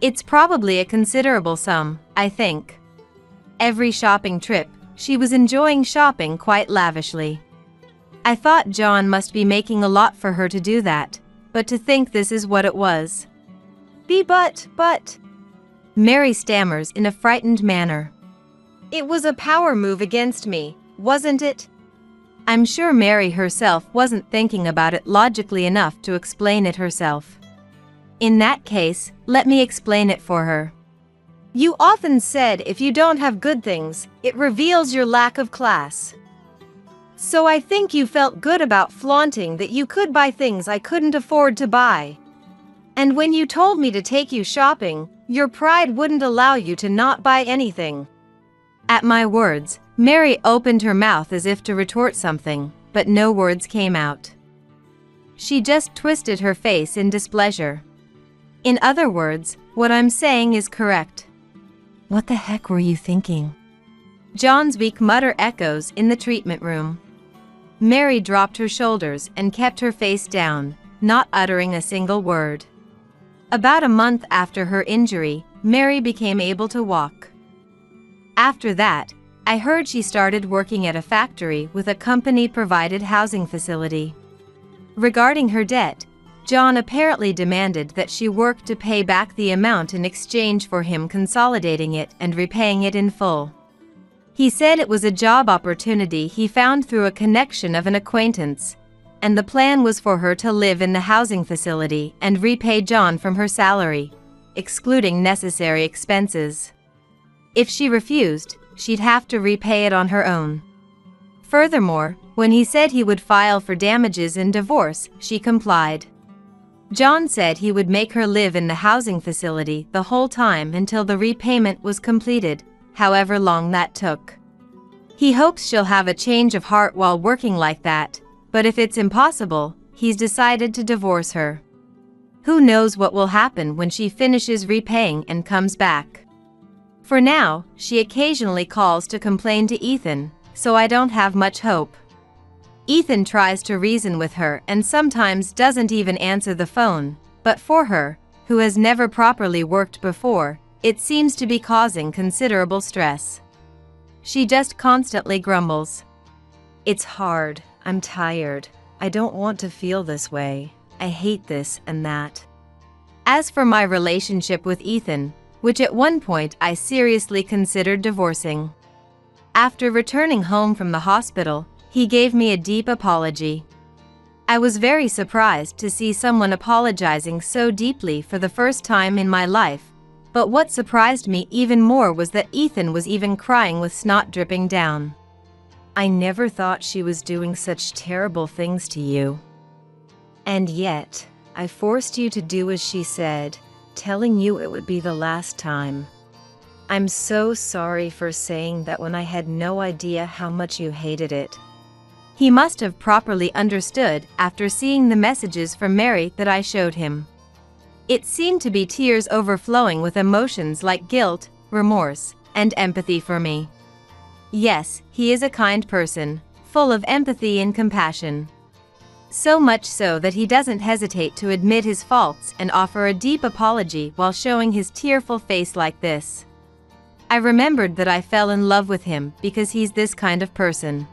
It's probably a considerable sum, I think. Every shopping trip, she was enjoying shopping quite lavishly. I thought John must be making a lot for her to do that, but to think this is what it was. But... Mary stammers in a frightened manner. It was a power move against me, wasn't it? I'm sure Mary herself wasn't thinking about it logically enough to explain it herself. In that case, let me explain it for her. You often said if you don't have good things, it reveals your lack of class. So I think you felt good about flaunting that you could buy things I couldn't afford to buy. And when you told me to take you shopping, your pride wouldn't allow you to not buy anything. At my words, Mary opened her mouth as if to retort something, but no words came out. She just twisted her face in displeasure. In other words, what I'm saying is correct. What the heck were you thinking? John's weak mutter echoes in the treatment room. Mary dropped her shoulders and kept her face down, not uttering a single word. About a month after her injury, Mary became able to walk. After that, I heard she started working at a factory with a company-provided housing facility. Regarding her debt, John apparently demanded that she work to pay back the amount in exchange for him consolidating it and repaying it in full. He said it was a job opportunity he found through a connection of an acquaintance, and the plan was for her to live in the housing facility and repay John from her salary, excluding necessary expenses. If she refused, she'd have to repay it on her own. Furthermore, when he said he would file for damages in divorce, she complied. John said he would make her live in the housing facility the whole time until the repayment was completed, however long that took. He hopes she'll have a change of heart while working like that, but if it's impossible, he's decided to divorce her. Who knows what will happen when she finishes repaying and comes back. For now, she occasionally calls to complain to Ethan, so I don't have much hope. Ethan tries to reason with her and sometimes doesn't even answer the phone, but for her, who has never properly worked before, it seems to be causing considerable stress. She just constantly grumbles. "It's hard, I'm tired, I don't want to feel this way, I hate this and that." As for my relationship with Ethan, which at one point I seriously considered divorcing. After returning home from the hospital, he gave me a deep apology. I was very surprised to see someone apologizing so deeply for the first time in my life, but what surprised me even more was that Ethan was even crying with snot dripping down. "I never thought she was doing such terrible things to you. And yet, I forced you to do as she said, telling you it would be the last time. I'm so sorry for saying that when I had no idea how much you hated it." He must have properly understood after seeing the messages from Mary that I showed him. It seemed to be tears overflowing with emotions like guilt, remorse, and empathy for me. Yes, he is a kind person, full of empathy and compassion. So much so that he doesn't hesitate to admit his faults and offer a deep apology while showing his tearful face like this. I remembered that I fell in love with him because he's this kind of person.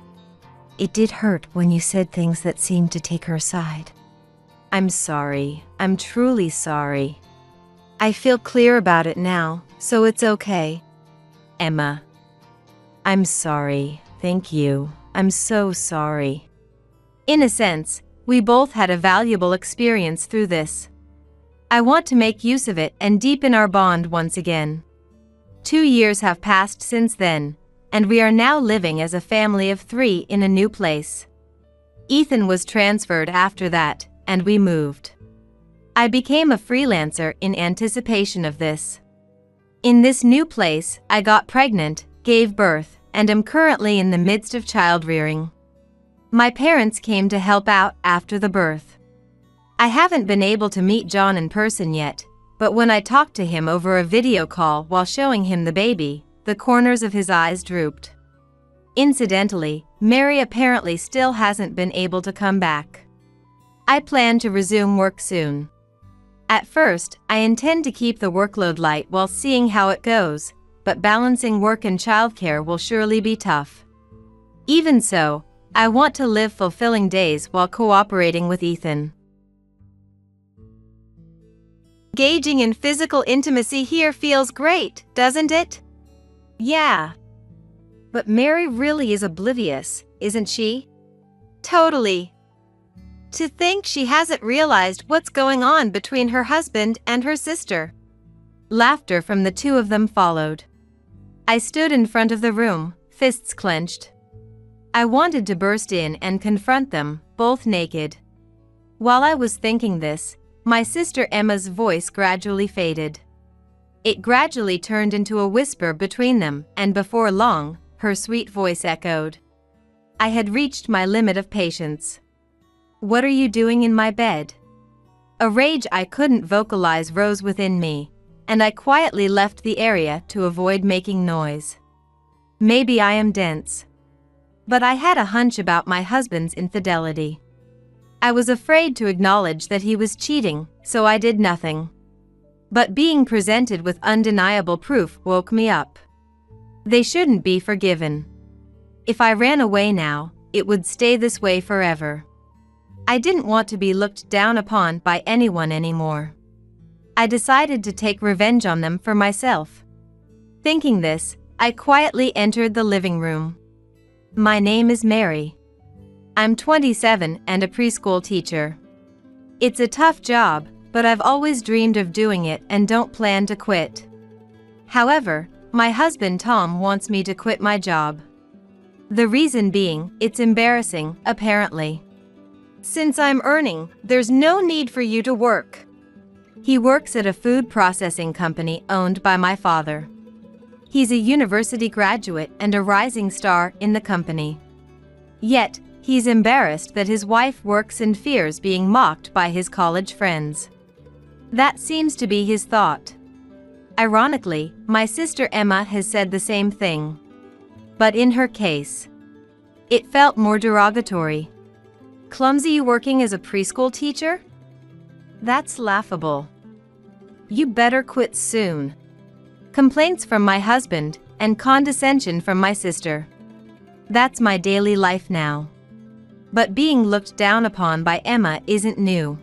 "It did hurt when you said things that seemed to take her side. I'm sorry, I'm truly sorry. I feel clear about it now, so it's okay. Emma. I'm sorry, thank you, I'm so sorry." In a sense, we both had a valuable experience through this. I want to make use of it and deepen our bond once again. 2 years have passed since then, and we are now living as a family of 3 in a new place. Ethan was transferred after that, and we moved. I became a freelancer in anticipation of this. In this new place, I got pregnant, gave birth, and am currently in the midst of child rearing. My parents came to help out after the birth. I haven't been able to meet John in person yet, but when I talked to him over a video call while showing him the baby, the corners of his eyes drooped. Incidentally, Mary apparently still hasn't been able to come back. I plan to resume work soon. At first, I intend to keep the workload light while seeing how it goes, but balancing work and childcare will surely be tough. Even so, I want to live fulfilling days while cooperating with Ethan. Engaging in physical intimacy here feels great, doesn't it? Yeah. But Mary really is oblivious, isn't she? Totally. To think she hasn't realized what's going on between her husband and her sister. Laughter from the two of them followed. I stood in front of the room, fists clenched. I wanted to burst in and confront them, both naked. While I was thinking this, my sister Emma's voice gradually faded. It gradually turned into a whisper between them, and before long, her sweet voice echoed. I had reached my limit of patience. "What are you doing in my bed?" A rage I couldn't vocalize rose within me, and I quietly left the area to avoid making noise. Maybe I am dense. But I had a hunch about my husband's infidelity. I was afraid to acknowledge that he was cheating, so I did nothing. But being presented with undeniable proof woke me up. They shouldn't be forgiven. If I ran away now, it would stay this way forever. I didn't want to be looked down upon by anyone anymore. I decided to take revenge on them for myself. Thinking this, I quietly entered the living room. My name is Mary. I'm 27 and a preschool teacher. It's a tough job, but I've always dreamed of doing it and don't plan to quit. However, my husband Tom wants me to quit my job. The reason being, it's embarrassing, apparently. Since I'm earning, there's no need for you to work. He works at a food processing company owned by my father. He's a university graduate and a rising star in the company. Yet, he's embarrassed that his wife works and fears being mocked by his college friends. That seems to be his thought. Ironically, my sister Emma has said the same thing. But in her case, it felt more derogatory. Clumsy working as a preschool teacher? That's laughable. You better quit soon. Complaints from my husband and condescension from my sister. That's my daily life now. But being looked down upon by Emma isn't new.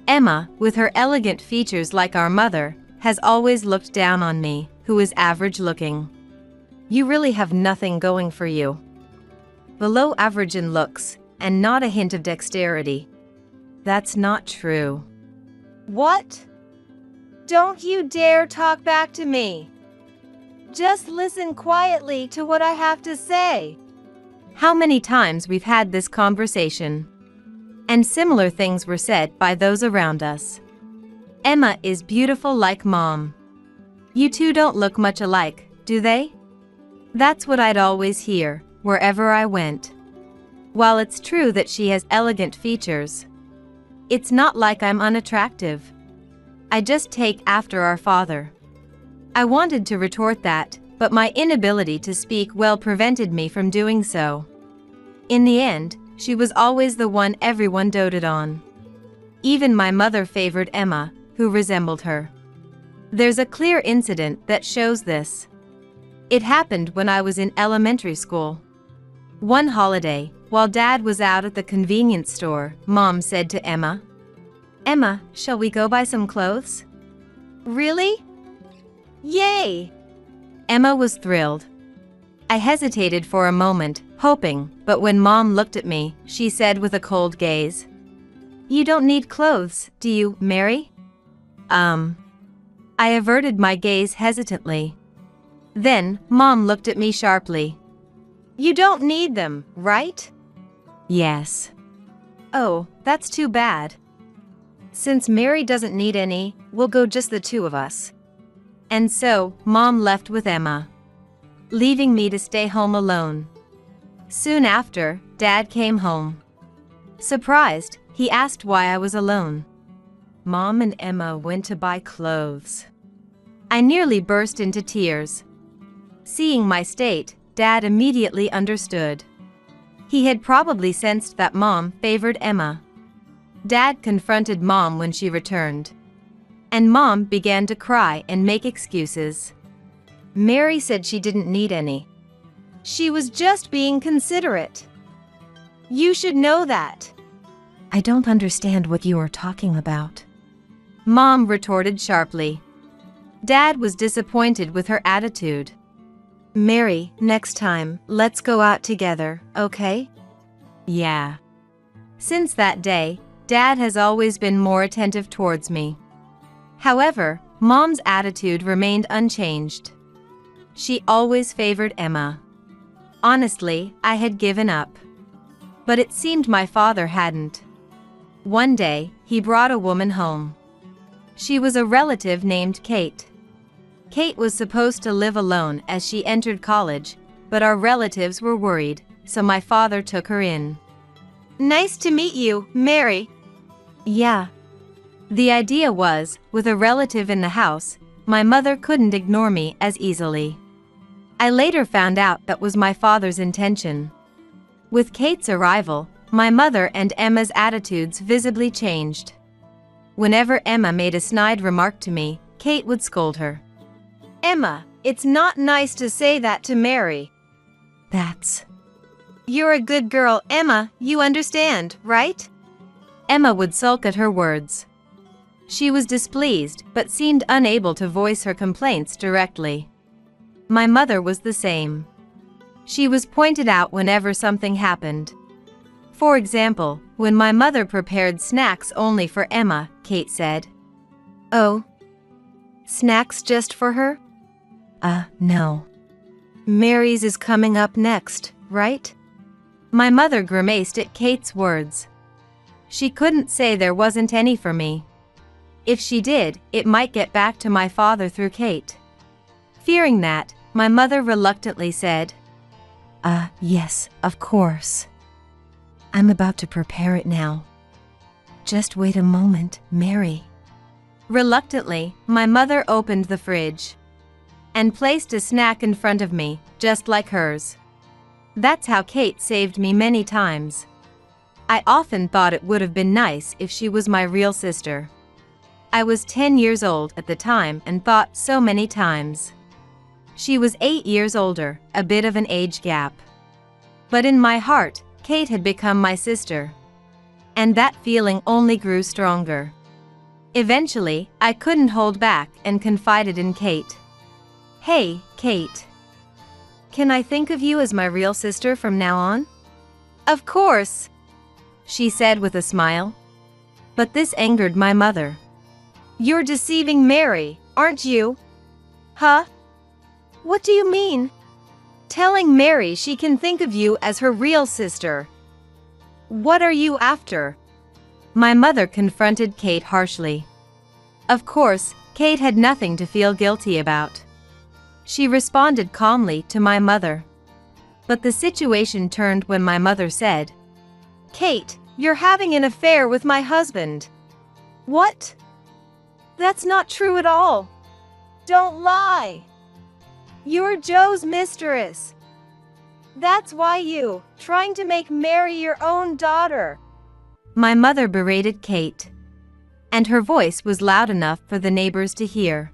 Emma, with her elegant features like our mother, has always looked down on me, who is average looking. You really have nothing going for you. Below average in looks, and not a hint of dexterity. That's not true. What? Don't you dare talk back to me. Just listen quietly to what I have to say. How many times we've had this conversation. And similar things were said by those around us. Emma is beautiful like Mom. You two don't look much alike, do they? That's what I'd always hear, wherever I went. While it's true that she has elegant features, it's not like I'm unattractive. I just take after our father. I wanted to retort that, but my inability to speak well prevented me from doing so. In the end, she was always the one everyone doted on. Even my mother favored Emma, who resembled her. There's a clear incident that shows this. It happened when I was in elementary school. One holiday, while Dad was out at the convenience store, Mom said to Emma, "Emma, shall we go buy some clothes?" "Really? Yay!" Emma was thrilled. I hesitated for a moment, hoping, but when Mom looked at me, she said with a cold gaze, "You don't need clothes, do you, Mary?" I averted my gaze hesitantly. Then, Mom looked at me sharply. "You don't need them, right?" "Yes." "Oh, that's too bad. Since Mary doesn't need any, we'll go just the two of us." And so, Mom left with Emma, leaving me to stay home alone. Soon after, Dad came home. Surprised, he asked why I was alone. Mom and Emma went to buy clothes. I nearly burst into tears. Seeing my state, Dad immediately understood. He had probably sensed that Mom favored Emma. Dad confronted Mom when she returned. And Mom began to cry and make excuses. Mary said she didn't need any. She was just being considerate. You should know that. I don't understand what you are talking about, Mom retorted sharply. Dad was disappointed with her attitude. Mary, next time, let's go out together, okay? Yeah. Since that day, Dad has always been more attentive towards me. However, Mom's attitude remained unchanged. She always favored Emma. Honestly, I had given up. But it seemed my father hadn't. One day, he brought a woman home. She was a relative named Kate. Kate was supposed to live alone as she entered college, but our relatives were worried, so my father took her in. Nice to meet you, Mary. Yeah. The idea was, with a relative in the house, my mother couldn't ignore me as easily. I later found out that was my father's intention. With Kate's arrival, my mother and Emma's attitudes visibly changed. Whenever Emma made a snide remark to me, Kate would scold her. Emma, it's not nice to say that to Mary. That's... You're a good girl, Emma, you understand, right? Emma would sulk at her words. She was displeased but seemed unable to voice her complaints directly. My mother was the same. She was pointed out whenever something happened. For example, when my mother prepared snacks only for Emma, Kate said, "Oh, snacks just for her? No. Mary's is coming up next, right? My mother grimaced at Kate's words. She couldn't say there wasn't any for me. If she did, it might get back to my father through Kate. Fearing that, my mother reluctantly said, Yes, of course. I'm about to prepare it now. Just wait a moment, Mary. Reluctantly, my mother opened the fridge and placed a snack in front of me, just like hers. That's how Kate saved me many times. I often thought it would have been nice if she was my real sister. I was 10 years old at the time and thought so many times. She was 8 years older, a bit of an age gap. But in my heart, Kate had become my sister. And that feeling only grew stronger. Eventually, I couldn't hold back and confided in Kate. Hey, Kate. Can I think of you as my real sister from now on? Of course, she said with a smile. But this angered my mother. You're deceiving Mary, aren't you? Huh? What do you mean? Telling Mary she can think of you as her real sister. What are you after? My mother confronted Kate harshly. Of course, Kate had nothing to feel guilty about. She responded calmly to my mother. But the situation turned when my mother said, Kate, you're having an affair with my husband. What? That's not true at all. Don't lie. You're Joe's mistress. That's why you, trying to make Mary your own daughter. My mother berated Kate. And her voice was loud enough for the neighbors to hear.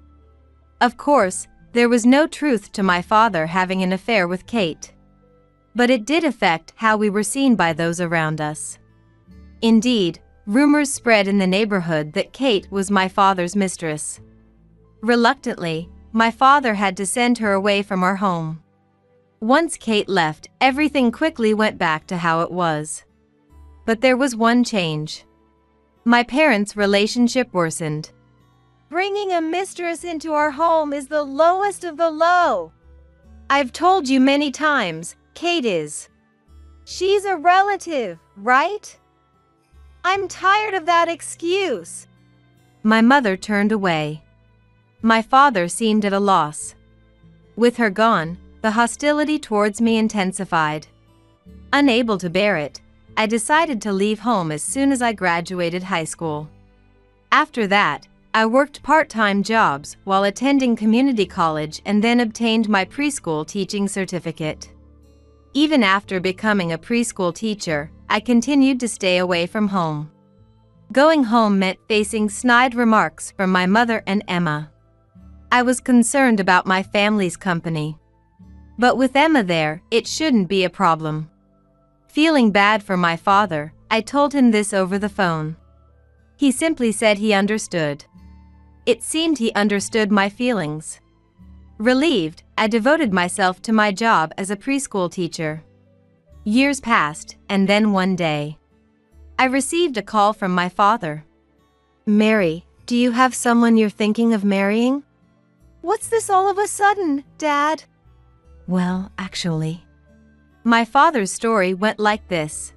Of course, there was no truth to my father having an affair with Kate. But it did affect how we were seen by those around us. Indeed, rumors spread in the neighborhood that Kate was my father's mistress. Reluctantly, my father had to send her away from our home. Once Kate left, everything quickly went back to how it was. But there was one change. My parents' relationship worsened. Bringing a mistress into our home is the lowest of the low. I've told you many times, Kate is. She's a relative, right? I'm tired of that excuse. My mother turned away. My father seemed at a loss. With her gone, the hostility towards me intensified. Unable to bear it, I decided to leave home as soon as I graduated high school. After that, I worked part-time jobs while attending community college and then obtained my preschool teaching certificate. Even after becoming a preschool teacher, I continued to stay away from home. Going home meant facing snide remarks from my mother and Emma. I was concerned about my family's company. But with Emma there, it shouldn't be a problem. Feeling bad for my father, I told him this over the phone. He simply said he understood. It seemed he understood my feelings. Relieved, I devoted myself to my job as a preschool teacher. Years passed, and then one day, I received a call from my father. Mary, do you have someone you're thinking of marrying? What's this all of a sudden, Dad? Well, actually, my father's story went like this.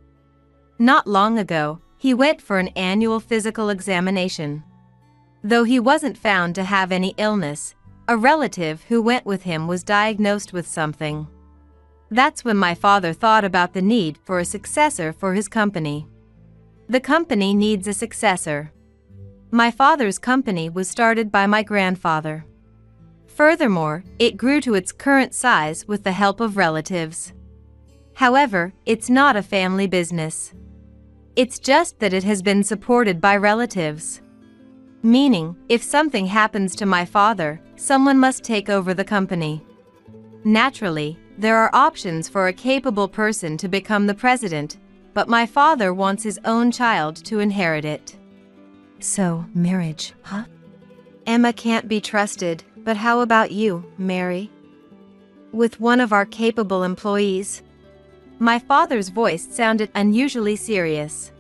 Not long ago, he went for an annual physical examination. Though he wasn't found to have any illness, a relative who went with him was diagnosed with something. That's when my father thought about the need for a successor for his company. The company needs a successor. My father's company was started by my grandfather. Furthermore, it grew to its current size with the help of relatives. However, it's not a family business. It's just that it has been supported by relatives. Meaning, if something happens to my father, someone must take over the company. Naturally, there are options for a capable person to become the president, but my father wants his own child to inherit it. So, marriage, huh? Emma can't be trusted, but how about you, Mary? With one of our capable employees? My father's voice sounded unusually serious.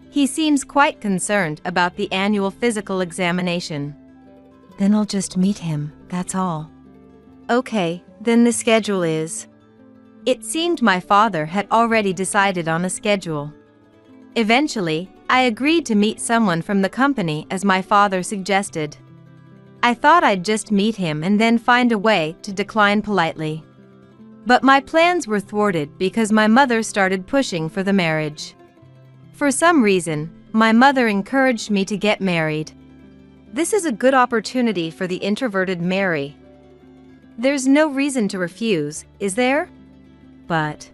He seems quite concerned about the annual physical examination. Then I'll just meet him, that's all. Okay, then the schedule is. It seemed my father had already decided on a schedule. Eventually, I agreed to meet someone from the company as my father suggested. I thought I'd just meet him and then find a way to decline politely. But my plans were thwarted because my mother started pushing for the marriage. For some reason, my mother encouraged me to get married. This is a good opportunity for the introverted Mary. There's no reason to refuse, is there? But,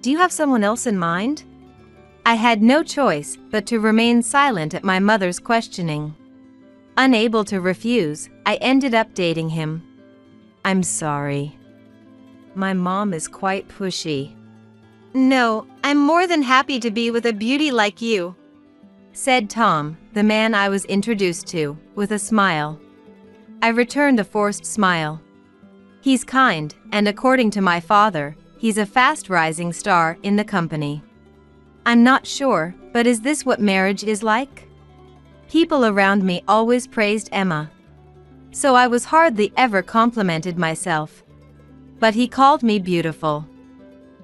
do you have someone else in mind? I had no choice but to remain silent at my mother's questioning. Unable to refuse, I ended up dating him. I'm sorry. My mom is quite pushy. No, I'm more than happy to be with a beauty like you, said Tom, the man I was introduced to, with a smile. I returned a forced smile. He's kind, and according to my father, he's a fast-rising star in the company. I'm not sure, but is this what marriage is like? People around me always praised Emma, so I was hardly ever complimented myself. But he called me beautiful.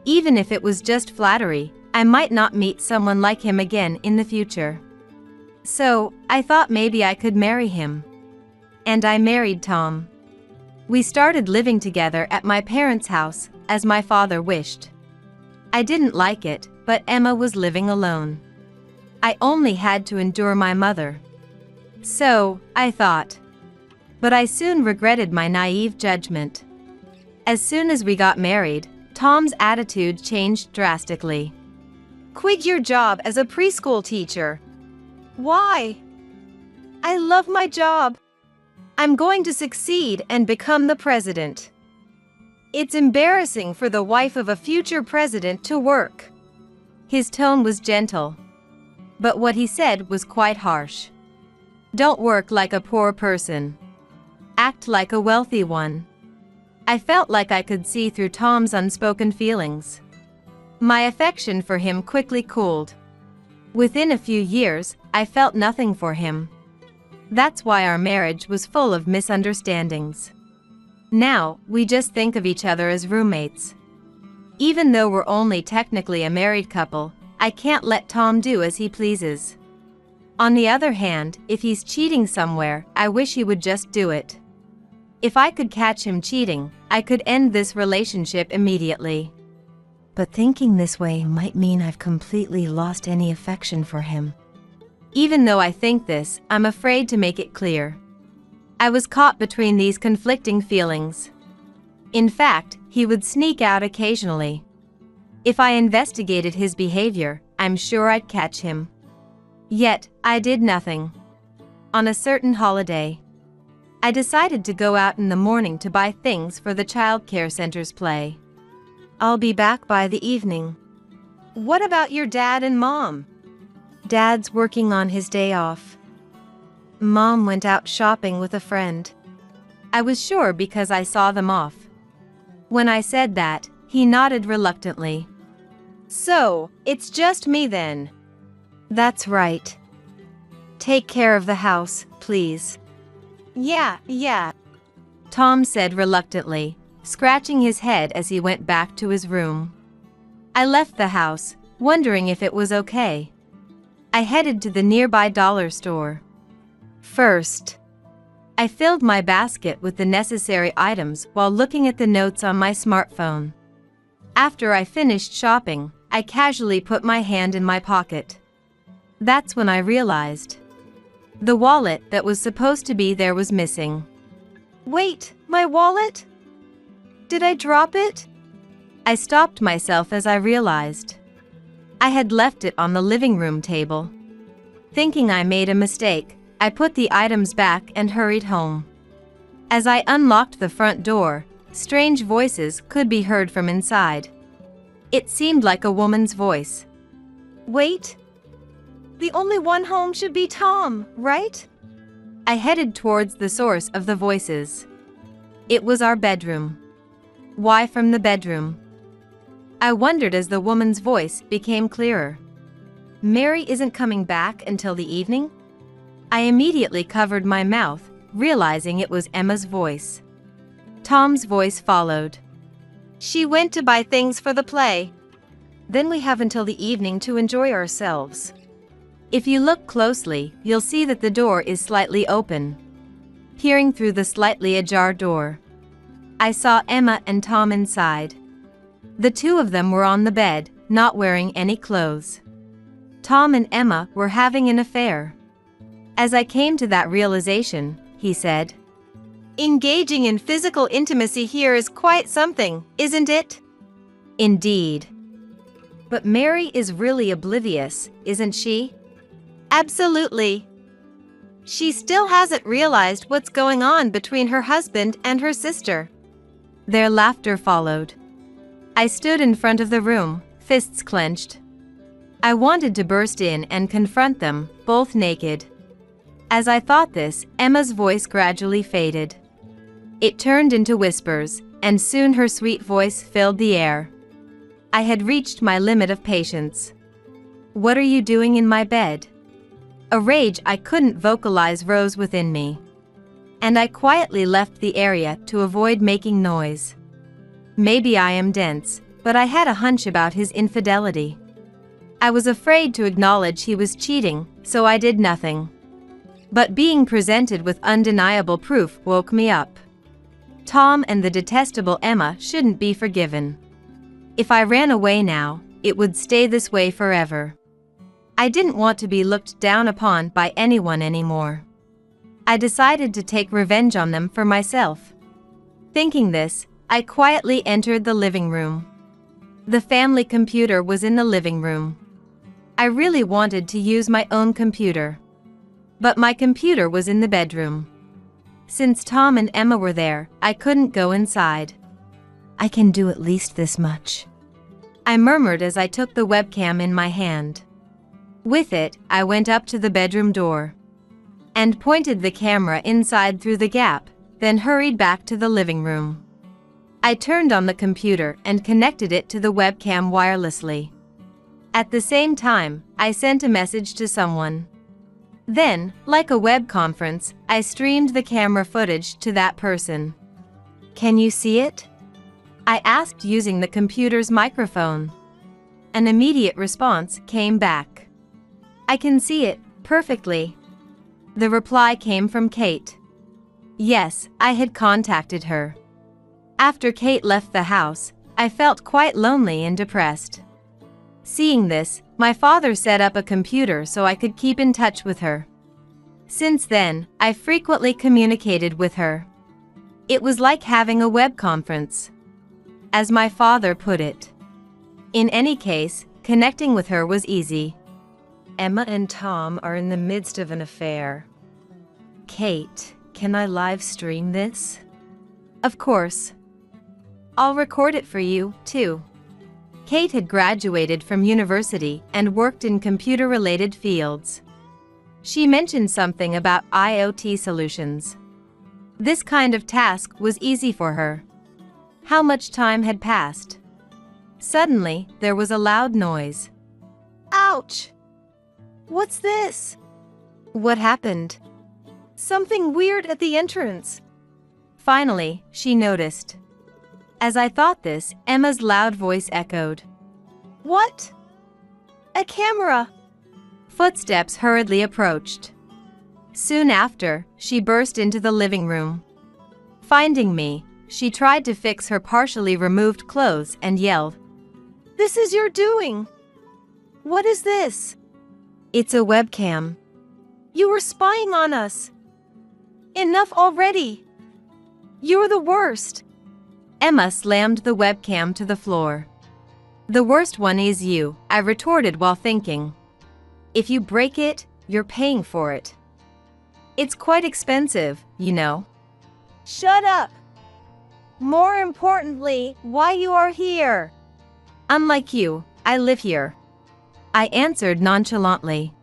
Even if it was just flattery, I might not meet someone like him again in the future. So, I thought maybe I could marry him. And I married Tom. We started living together at my parents' house, as my father wished. I didn't like it, but Emma was living alone. I only had to endure my mother. So, I thought. But I soon regretted my naive judgment. As soon as we got married, Tom's attitude changed drastically. Quit your job as a preschool teacher. Why? I love my job. I'm going to succeed and become the president. It's embarrassing for the wife of a future president to work. His tone was gentle, but what he said was quite harsh. Don't work like a poor person. Act like a wealthy one. I felt like I could see through Tom's unspoken feelings. My affection for him quickly cooled. Within a few years, I felt nothing for him. That's why our marriage was full of misunderstandings. Now, we just think of each other as roommates. Even though we're only technically a married couple, I can't let Tom do as he pleases. On the other hand, if he's cheating somewhere, I wish he would just do it. If I could catch him cheating, I could end this relationship immediately. But thinking this way might mean I've completely lost any affection for him. Even though I think this, I'm afraid to make it clear. I was caught between these conflicting feelings. In fact, he would sneak out occasionally. If I investigated his behavior, I'm sure I'd catch him. Yet, I did nothing. On a certain holiday, I decided to go out in the morning to buy things for the childcare center's play. I'll be back by the evening. What about your dad and mom? Dad's working on his day off. Mom went out shopping with a friend. I was sure because I saw them off. When I said that, he nodded reluctantly. So, it's just me then. That's right. Take care of the house, please. Yeah. Tom said reluctantly, scratching his head as he went back to his room. I left the house, wondering if it was okay. I headed to the nearby dollar store. First, I filled my basket with the necessary items while looking at the notes on my smartphone. After I finished shopping, I casually put my hand in my pocket. That's when I realized the wallet that was supposed to be there was missing. Wait, my wallet? Did I drop it? I stopped myself as I realized I had left it on the living room table. Thinking I made a mistake, I put the items back and hurried home. As I unlocked the front door, strange voices could be heard from inside. It seemed like a woman's voice. Wait. The only one home should be Tom, right? I headed towards the source of the voices. It was our bedroom. Why from the bedroom? I wondered as the woman's voice became clearer. Mary isn't coming back until the evening? I immediately covered my mouth, realizing it was Emma's voice. Tom's voice followed. She went to buy things for the play. Then we have until the evening to enjoy ourselves. If you look closely, you'll see that the door is slightly open. Peering through the slightly ajar door, I saw Emma and Tom inside. The two of them were on the bed, not wearing any clothes. Tom and Emma were having an affair. As I came to that realization, he said, Engaging in physical intimacy here is quite something, isn't it? Indeed. But Mary is really oblivious, isn't she? Absolutely. She still hasn't realized what's going on between her husband and her sister. Their laughter followed. I stood in front of the room, fists clenched. I wanted to burst in and confront them, both naked. As I thought this, Emma's voice gradually faded. It turned into whispers, and soon her sweet voice filled the air. I had reached my limit of patience. What are you doing in my bed? A rage I couldn't vocalize rose within me. And I quietly left the area to avoid making noise. Maybe I am dense, but I had a hunch about his infidelity. I was afraid to acknowledge he was cheating, so I did nothing. But being presented with undeniable proof woke me up. Tom and the detestable Emma shouldn't be forgiven. If I ran away now, it would stay this way forever. I didn't want to be looked down upon by anyone anymore. I decided to take revenge on them for myself. Thinking this, I quietly entered the living room. The family computer was in the living room. I really wanted to use my own computer. But my computer was in the bedroom. Since Tom and Emma were there, I couldn't go inside. I can do at least this much, I murmured as I took the webcam in my hand. With it, I went up to the bedroom door and pointed the camera inside through the gap, then hurried back to the living room. I turned on the computer and connected it to the webcam wirelessly. At the same time, I sent a message to someone. Then, like a web conference, I streamed the camera footage to that person. Can you see it? I asked using the computer's microphone. An immediate response came back. I can see it, perfectly. The reply came from Kate. Yes, I had contacted her. After Kate left the house, I felt quite lonely and depressed. Seeing this, my father set up a computer so I could keep in touch with her. Since then, I frequently communicated with her. It was like having a web conference, as my father put it. In any case, connecting with her was easy. Emma and Tom are in the midst of an affair. Kate, can I live stream this? Of course. I'll record it for you, too. Kate had graduated from university and worked in computer-related fields. She mentioned something about IoT solutions. This kind of task was easy for her. How much time had passed? Suddenly, there was a loud noise. Ouch! What's this? What happened? Something weird at the entrance. Finally, she noticed. As I thought this, Emma's loud voice echoed. What? A camera! Footsteps hurriedly approached. Soon after, she burst into the living room. Finding me, she tried to fix her partially removed clothes and yelled, This is your doing! What is this? It's a webcam. You were spying on us. Enough already. You're the worst. Emma slammed the webcam to the floor. The worst one is you, I retorted while thinking. If you break it, you're paying for it. It's quite expensive, you know. Shut up. More importantly, why you are here. Unlike you, I live here, I answered nonchalantly.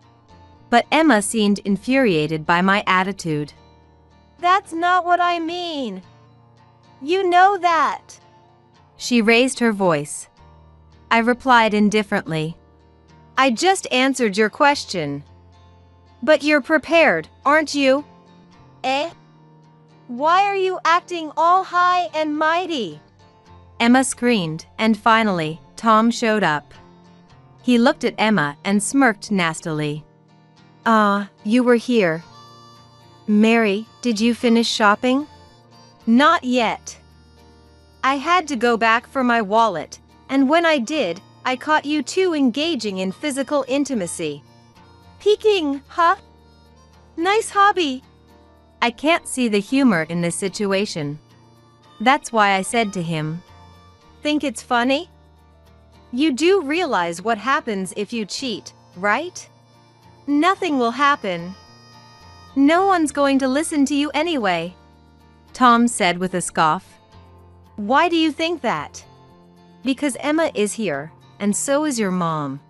But Emma seemed infuriated by my attitude. That's not what I mean. You know that. She raised her voice. I replied indifferently. I just answered your question. But you're prepared, aren't you? Eh? Why are you acting all high and mighty? Emma screamed, and finally, Tom showed up. He looked at Emma and smirked nastily. Ah, you were here. Mary, did you finish shopping? Not yet. I had to go back for my wallet, and when I did, I caught you two engaging in physical intimacy. Peeking, huh? Nice hobby. I can't see the humor in this situation. That's why I said to him, Think it's funny? You do realize what happens if you cheat, right? nothing will happen. No one's going to listen to you anyway, Tom said with a scoff. Why do you think that? Because Emma is here, and so is your mom.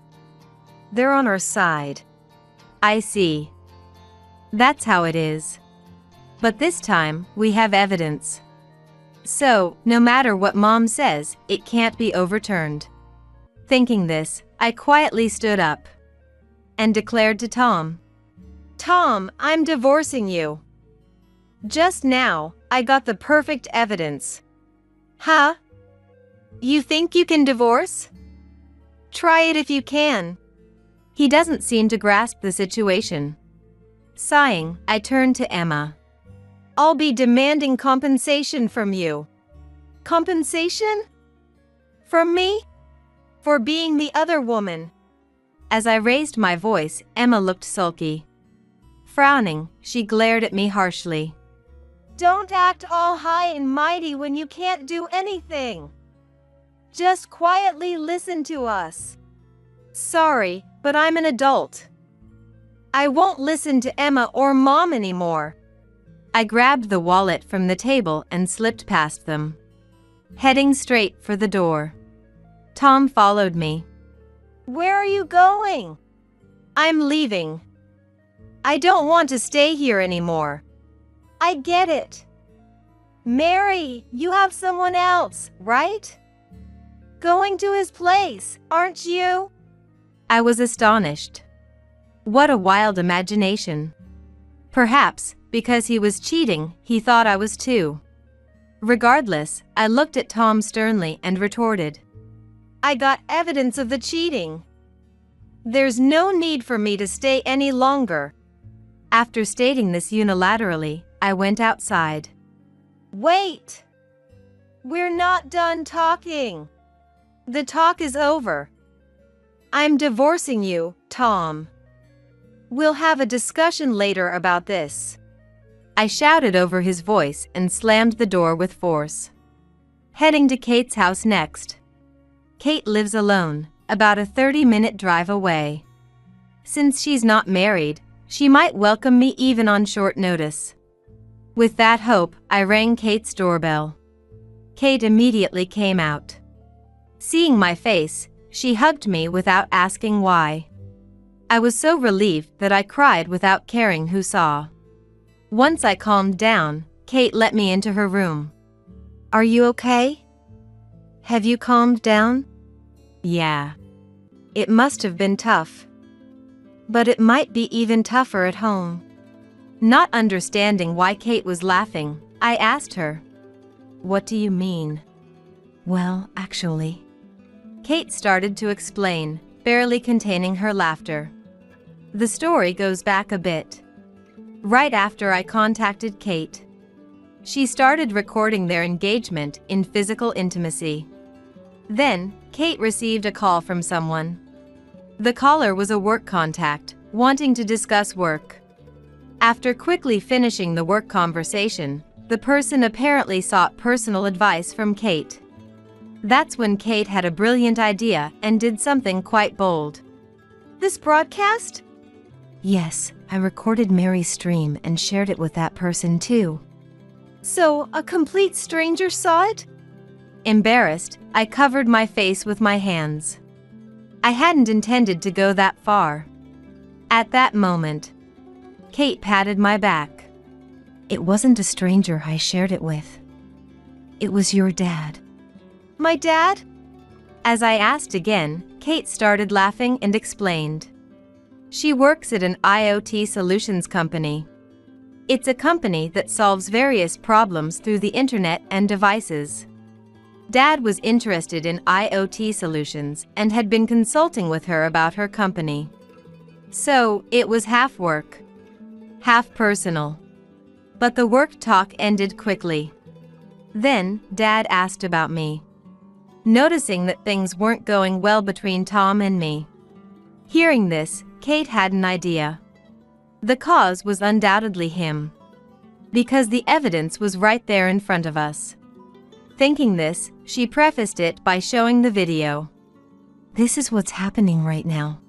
They're on our side. I see. That's how it is. But this time, we have evidence. So, no matter what Mom says, it can't be overturned. Thinking this, I quietly stood up and declared to Tom, Tom, I'm divorcing you. Just now, I got the perfect evidence. Huh? You think you can divorce? Try it if you can. He doesn't seem to grasp the situation. Sighing, I turned to Emma. I'll be demanding compensation from you. Compensation? From me? For being the other woman. As I raised my voice, Emma looked sulky. Frowning, she glared at me harshly. Don't act all high and mighty when you can't do anything. Just quietly listen to us. Sorry, but I'm an adult. I won't listen to Emma or Mom anymore. I grabbed the wallet from the table and slipped past them, heading straight for the door. Tom followed me. Where are you going? I'm leaving. I don't want to stay here anymore. I get it. Mary, you have someone else, right? Going to his place, aren't you? I was astonished. What a wild imagination. Perhaps, because he was cheating, he thought I was too. Regardless, I looked at Tom sternly and retorted, I got evidence of the cheating. There's no need for me to stay any longer. After stating this unilaterally, I went outside. Wait! We're not done talking. The talk is over. I'm divorcing you, Tom. We'll have a discussion later about this. I shouted over his voice and slammed the door with force. Heading to Kate's house next. Kate lives alone, about a 30-minute drive away. Since she's not married, she might welcome me even on short notice. With that hope, I rang Kate's doorbell. Kate immediately came out. Seeing my face, she hugged me without asking why. I was so relieved that I cried without caring who saw. Once I calmed down, Kate let me into her room. Are you okay? Have you calmed down? Yeah. It must have been tough. But it might be even tougher at home. Not understanding why Kate was laughing, I asked her, What do you mean? Well, actually. Kate started to explain, barely containing her laughter. The story goes back a bit. Right after I contacted Kate, she started recording their engagement in physical intimacy. Then, Kate received a call from someone. The caller was a work contact, wanting to discuss work. After quickly finishing the work conversation, the person apparently sought personal advice from Kate. That's when Kate had a brilliant idea and did something quite bold. This broadcast? Yes, I recorded Mary's stream and shared it with that person too. So, a complete stranger saw it? Embarrassed, I covered my face with my hands. I hadn't intended to go that far. At that moment, Kate patted my back. It wasn't a stranger I shared it with. It was your dad. My dad? As I asked again, Kate started laughing and explained. She works at an IoT solutions company. It's a company that solves various problems through the internet and devices. Dad was interested in IoT solutions and had been consulting with her about her company. So, it was half work, half personal. But the work talk ended quickly. Then, Dad asked about me, noticing that things weren't going well between Tom and me. Hearing this, Kate had an idea. The cause was undoubtedly him, because the evidence was right there in front of us. Thinking this, she prefaced it by showing the video. "This is what's happening right now."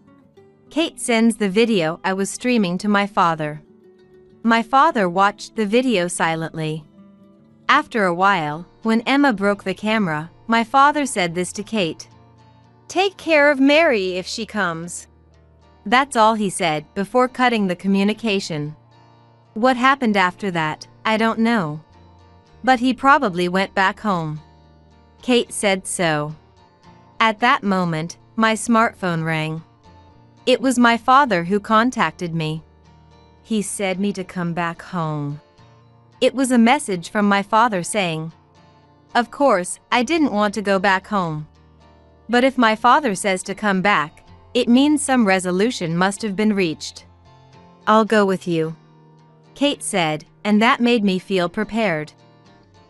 Kate sends the video I was streaming to my father. My father watched the video silently. After a while, when Emma broke the camera, my father said this to Kate. "Take care of Mary if she comes." That's all he said before cutting the communication. What happened after that, I don't know. But he probably went back home. Kate said so. At that moment, my smartphone rang. It was my father who contacted me. He said me to come back home. It was a message from my father saying, of course, I didn't want to go back home. But if my father says to come back, it means some resolution must have been reached. "I'll go with you," Kate said, and that made me feel prepared.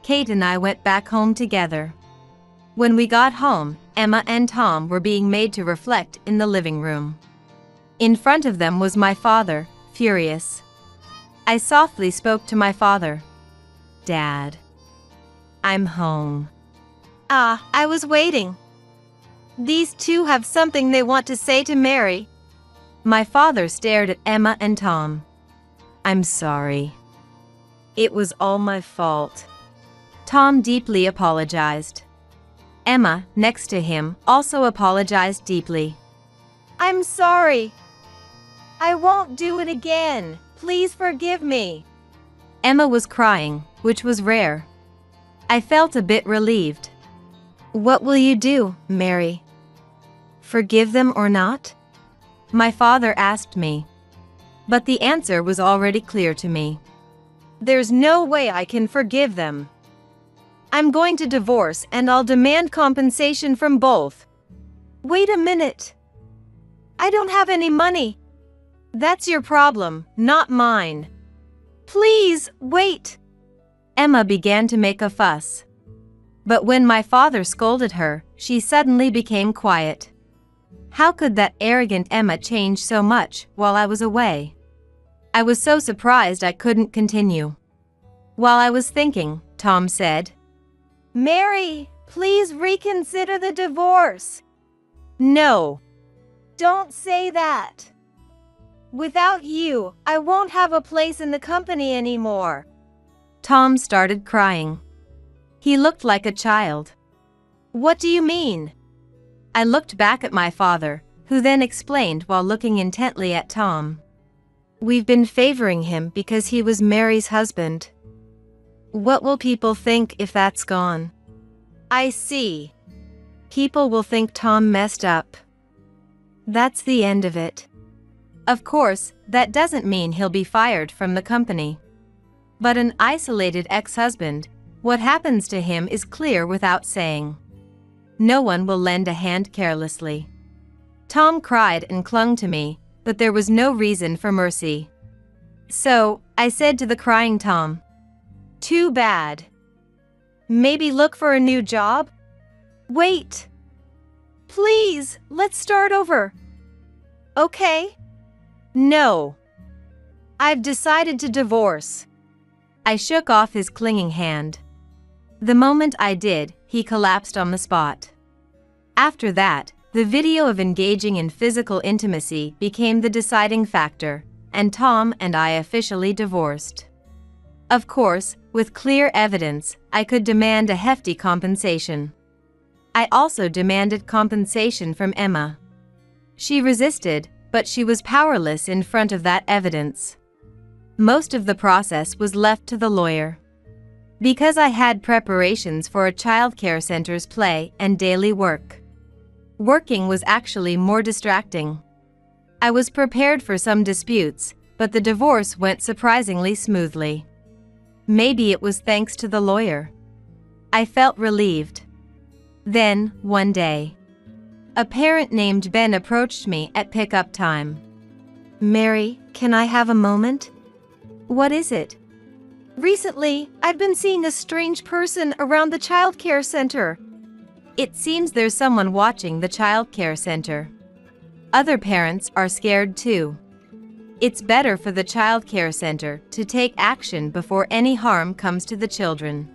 Kate and I went back home together. When we got home, Emma and Tom were being made to reflect in the living room. In front of them was my father, furious. I softly spoke to my father. "Dad, I'm home." "Ah, I was waiting. These two have something they want to say to Mary." My father stared at Emma and Tom. "I'm sorry. It was all my fault." Tom deeply apologized. Emma, next to him, also apologized deeply. "I'm sorry. I won't do it again. Please forgive me." Emma was crying, which was rare. I felt a bit relieved. "What will you do, Mary? Forgive them or not?" My father asked me. But the answer was already clear to me. "There's no way I can forgive them. I'm going to divorce and I'll demand compensation from both." "Wait a minute. I don't have any money." "That's your problem, not mine. Please, wait." Emma began to make a fuss. But when my father scolded her, she suddenly became quiet. How could that arrogant Emma change so much while I was away? I was so surprised I couldn't continue. While I was thinking, Tom said, "Mary, please reconsider the divorce." "No. Don't say that. Without you, I won't have a place in the company anymore." Tom started crying. He looked like a child. "What do you mean?" I looked back at my father, who then explained while looking intently at Tom. "We've been favoring him because he was Mary's husband. What will people think if that's gone?" "I see. People will think Tom messed up. That's the end of it. Of course, that doesn't mean he'll be fired from the company. But an isolated ex-husband, what happens to him is clear without saying. No one will lend a hand carelessly." Tom cried and clung to me, but there was no reason for mercy. So, I said to the crying Tom, "Too bad. Maybe look for a new job?" "Wait. Please, let's start over." "Okay." "No. I've decided to divorce." I shook off his clinging hand. The moment I did, he collapsed on the spot. After that, the video of engaging in physical intimacy became the deciding factor, and Tom and I officially divorced. Of course, with clear evidence, I could demand a hefty compensation. I also demanded compensation from Emma. She resisted, but she was powerless in front of that evidence. Most of the process was left to the lawyer. Because I had preparations for a childcare center's play and daily work. Working was actually more distracting. I was prepared for some disputes, but the divorce went surprisingly smoothly. Maybe it was thanks to the lawyer. I felt relieved. Then, one day, a parent named Ben approached me at pickup time. Mary, can I have a moment? What is it? Recently, I've been seeing a strange person around the childcare center. It seems there's someone watching the childcare center. Other parents are scared too. It's better for the childcare center to take action before any harm comes to the children.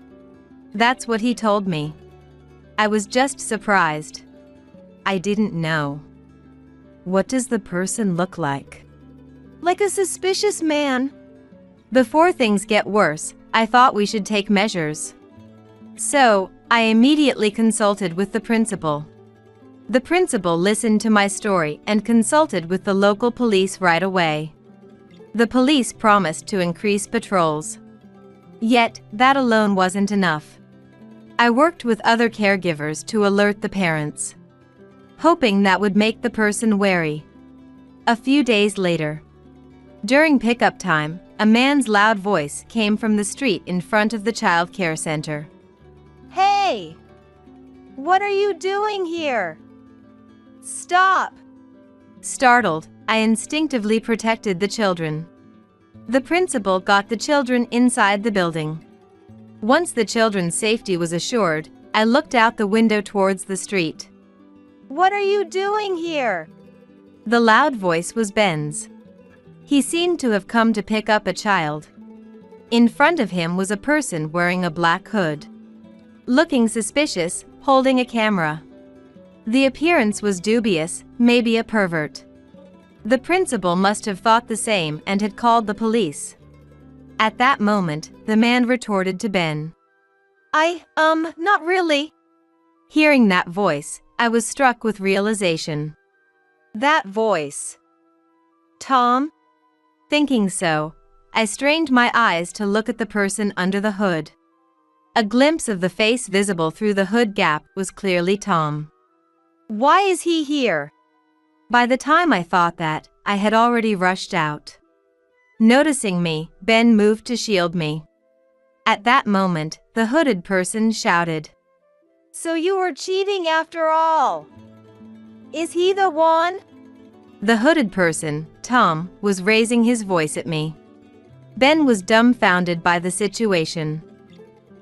That's what he told me. I was just surprised. I didn't know. What does the person look like? Like a suspicious man. Before things get worse, I thought we should take measures. So, I immediately consulted with the principal. The principal listened to my story and consulted with the local police right away. The police promised to increase patrols. Yet, that alone wasn't enough. I worked with other caregivers to alert the parents, hoping that would make the person wary. A few days later, during pickup time, a man's loud voice came from the street in front of the child care center. Hey! What are you doing here? Stop! Startled, I instinctively protected the children. The principal got the children inside the building. Once the children's safety was assured, I looked out the window towards the street. What are you doing here? The loud voice was Ben's. He seemed to have come to pick up a child. In front of him was a person wearing a black hood, looking suspicious, holding a camera. The appearance was dubious, maybe a pervert. The principal must have thought the same and had called the police. At that moment, the man retorted to Ben. Not really. Hearing that voice, I was struck with realization. That voice. Tom? Thinking so, I strained my eyes to look at the person under the hood. A glimpse of the face visible through the hood gap was clearly Tom. Why is he here? By the time I thought that, I had already rushed out. Noticing me, Ben moved to shield me. At that moment, the hooded person shouted, So you were cheating after all? Is he the one? The hooded person, Tom, was raising his voice at me. Ben was dumbfounded by the situation.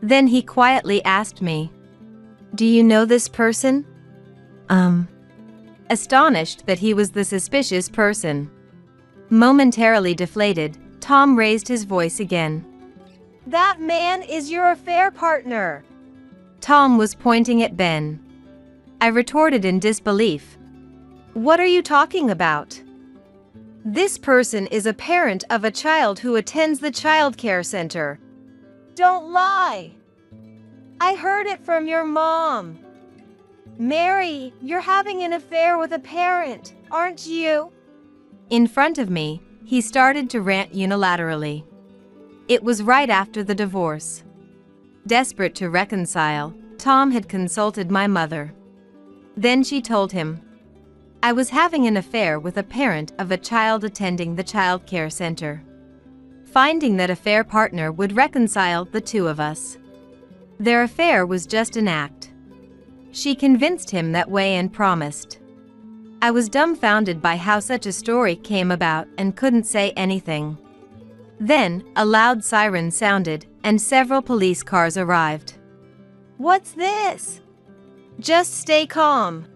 Then he quietly asked me, Do you know this person? Astonished that he was the suspicious person. Momentarily deflated, Tom raised his voice again. That man is your affair partner. Tom was pointing at Ben. I retorted in disbelief. What are you talking about? This person is a parent of a child who attends the child care center. Don't lie. I heard it from your mom. Mary, you're having an affair with a parent, aren't you? In front of me, he started to rant unilaterally. It was right after the divorce. Desperate to reconcile, Tom had consulted my mother. Then she told him I was having an affair with a parent of a child attending the child care center. Finding that affair partner would reconcile the two of us. Their affair was just an act. She convinced him that way and promised. I was dumbfounded by how such a story came about and couldn't say anything. Then, a loud siren sounded, and several police cars arrived. What's this? Just stay calm.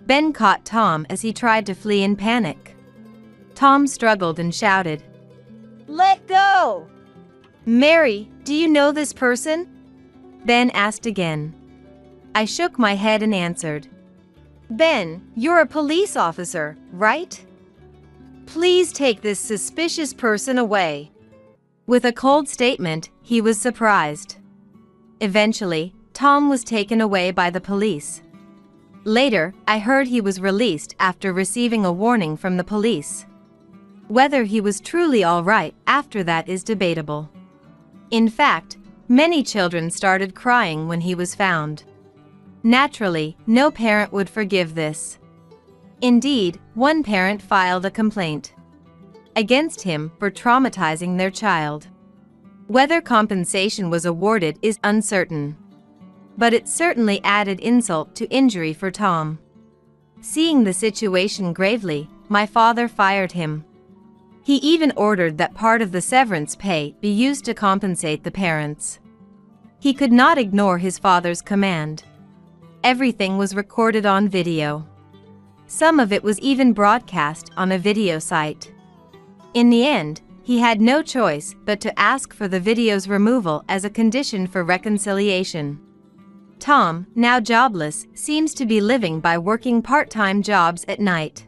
Ben caught Tom as he tried to flee in panic. Tom struggled and shouted, Let go! Mary, do you know this person? Ben asked again. I shook my head and answered, Ben, you're a police officer, right? Please take this suspicious person away. With a cold statement, he was surprised. Eventually, Tom was taken away by the police. Later, I heard he was released after receiving a warning from the police. Whether he was truly all right after that is debatable. In fact, many children started crying when he was found. Naturally, no parent would forgive this. Indeed, one parent filed a complaint. against him for traumatizing their child. Whether compensation was awarded is uncertain, but it certainly added insult to injury for Tom. Seeing the situation gravely, my father fired him. He even ordered that part of the severance pay be used to compensate the parents. He could not ignore his father's command. Everything was recorded on video. Some of it was even broadcast on a video site. In the end, he had no choice but to ask for the video's removal as a condition for reconciliation. Tom, now jobless, seems to be living by working part-time jobs at night.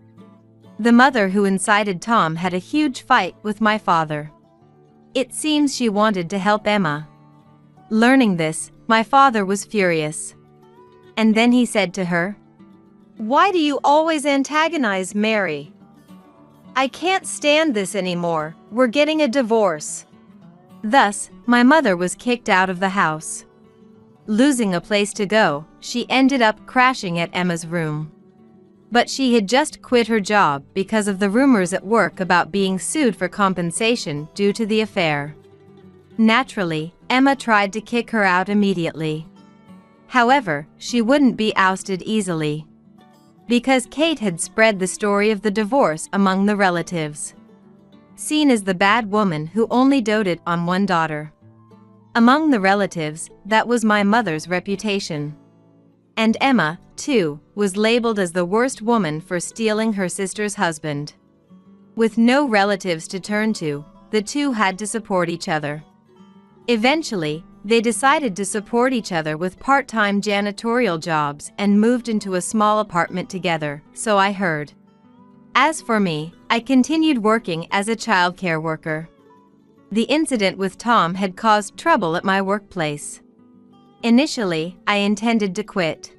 The mother who incited Tom had a huge fight with my father. It seems she wanted to help Emma. Learning this, my father was furious. And then he said to her, "Why do you always antagonize Mary? I can't stand this anymore. We're getting a divorce." Thus, my mother was kicked out of the house. Losing a place to go, she ended up crashing at Emma's room. But she had just quit her job because of the rumors at work about being sued for compensation due to the affair. Naturally, Emma tried to kick her out immediately. However, she wouldn't be ousted easily, because Kate had spread the story of the divorce among the relatives. Seen as the bad woman who only doted on one daughter. Among the relatives, that was my mother's reputation. And Emma, too, was labeled as the worst woman for stealing her sister's husband. With no relatives to turn to, the two had to support each other. Eventually, they decided to support each other with part-time janitorial jobs and moved into a small apartment together, so I heard. As for me, I continued working as a childcare worker. The incident with Tom had caused trouble at my workplace. Initially, I intended to quit,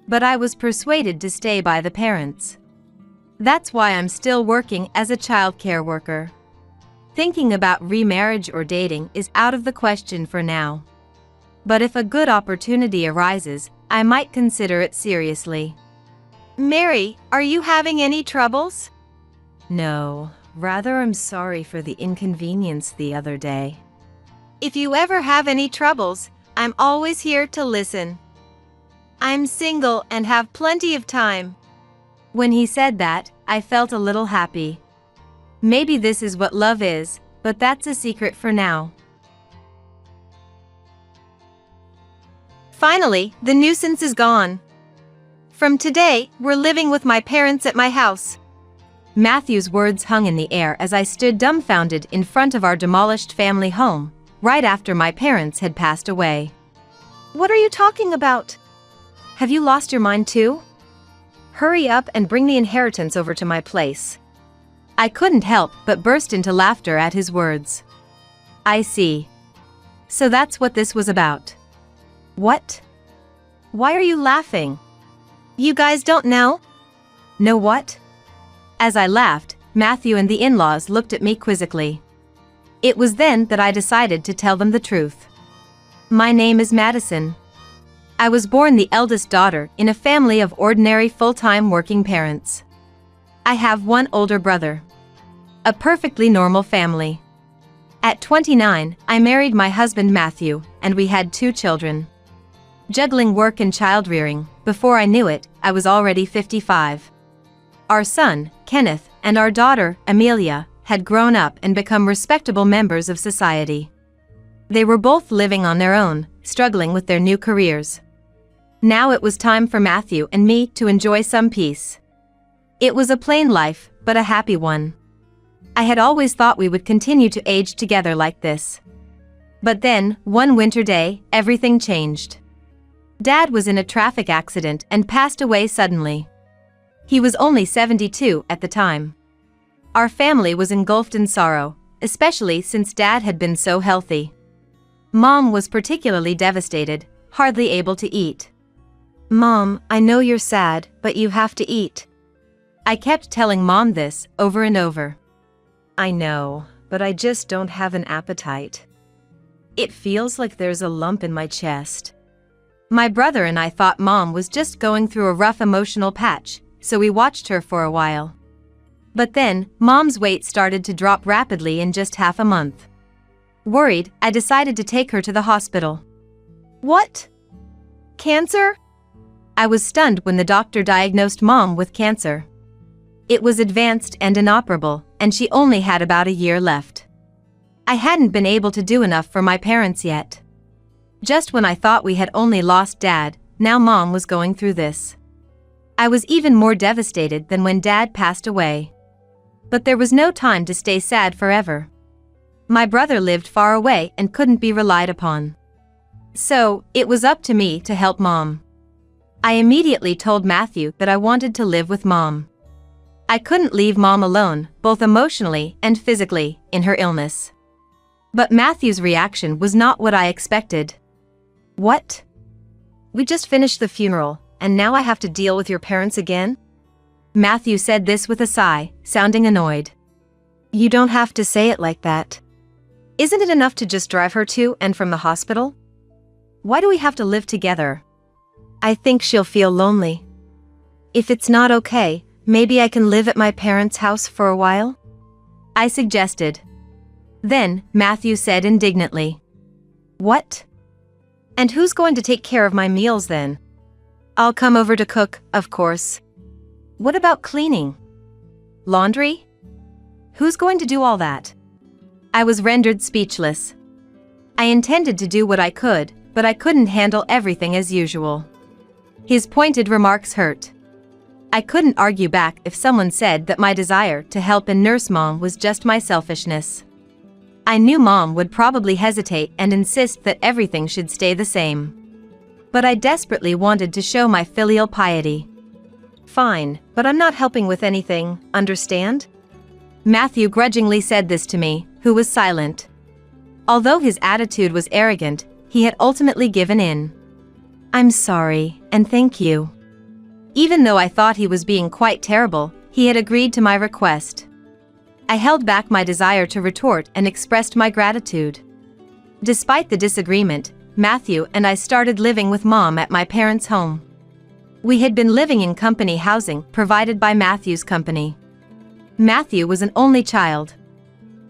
but I was persuaded to stay by the parents. That's why I'm still working as a childcare worker. Thinking about remarriage or dating is out of the question for now. But if a good opportunity arises, I might consider it seriously. "Mary, are you having any troubles?" No, rather I'm sorry for the inconvenience the other day. "If you ever have any troubles, I'm always here to listen. I'm single and have plenty of time." When he said that, I felt a little happy. Maybe this is what love is, but that's a secret for now. Finally, the nuisance is gone. From today, we're living with my parents at my house. Matthew's words hung in the air as I stood dumbfounded in front of our demolished family home, right after my parents had passed away. "What are you talking about?" Have you lost your mind too? Hurry up and bring the inheritance over to my place. I couldn't help but burst into laughter at his words. I see. So that's what this was about. What? Why are you laughing? You guys don't know? Know what? As I laughed, Matthew and the in-laws looked at me quizzically. It was then that I decided to tell them the truth. My name is Madison. I was born the eldest daughter in a family of ordinary full-time working parents. I have one older brother. A perfectly normal family. At 29, I married my husband Matthew, and we had 2 children. Juggling work and child-rearing, before I knew it, I was already 55. Our son, Kenneth, and our daughter, Amelia, had grown up and become respectable members of society. They were both living on their own, struggling with their new careers. Now it was time for Matthew and me to enjoy some peace. It was a plain life, but a happy one. I had always thought we would continue to age together like this. But then, one winter day, everything changed. Dad was in a traffic accident and passed away suddenly. He was only 72 at the time. Our family was engulfed in sorrow, especially since Dad had been so healthy. Mom was particularly devastated, hardly able to eat. "Mom, I know you're sad, but you have to eat." I kept telling Mom this over and over. "I know, but I just don't have an appetite. It feels like there's a lump in my chest." My brother and I thought Mom was just going through a rough emotional patch, so we watched her for a while. But then, Mom's weight started to drop rapidly in just half a month. Worried, I decided to take her to the hospital. What? Cancer? I was stunned when the doctor diagnosed Mom with cancer. It was advanced and inoperable, and she only had about a year left. I hadn't been able to do enough for my parents yet. Just when I thought we had only lost Dad, now Mom was going through this. I was even more devastated than when Dad passed away. But there was no time to stay sad forever. My brother lived far away and couldn't be relied upon. So, it was up to me to help Mom. I immediately told Matthew that I wanted to live with Mom. I couldn't leave Mom alone, both emotionally and physically, in her illness. But Matthew's reaction was not what I expected. What? We just finished the funeral, and now I have to deal with your parents again? Matthew said this with a sigh, sounding annoyed. You don't have to say it like that. Isn't it enough to just drive her to and from the hospital? Why do we have to live together? I think she'll feel lonely. If it's not okay, maybe I can live at my parents' house for a while? I suggested. Then, Matthew said indignantly. What? And who's going to take care of my meals then? I'll come over to cook, of course. What about cleaning? Laundry? Who's going to do all that? I was rendered speechless. I intended to do what I could, but I couldn't handle everything as usual. His pointed remarks hurt. I couldn't argue back if someone said that my desire to help and nurse Mom was just my selfishness. I knew Mom would probably hesitate and insist that everything should stay the same. But I desperately wanted to show my filial piety. Fine, but I'm not helping with anything, understand? Matthew grudgingly said this to me, who was silent. Although his attitude was arrogant, he had ultimately given in. I'm sorry, and thank you. Even though I thought he was being quite terrible, he had agreed to my request. I held back my desire to retort and expressed my gratitude. Despite the disagreement, Matthew and I started living with Mom at my parents' home. We had been living in company housing provided by Matthew's company. Matthew was an only child.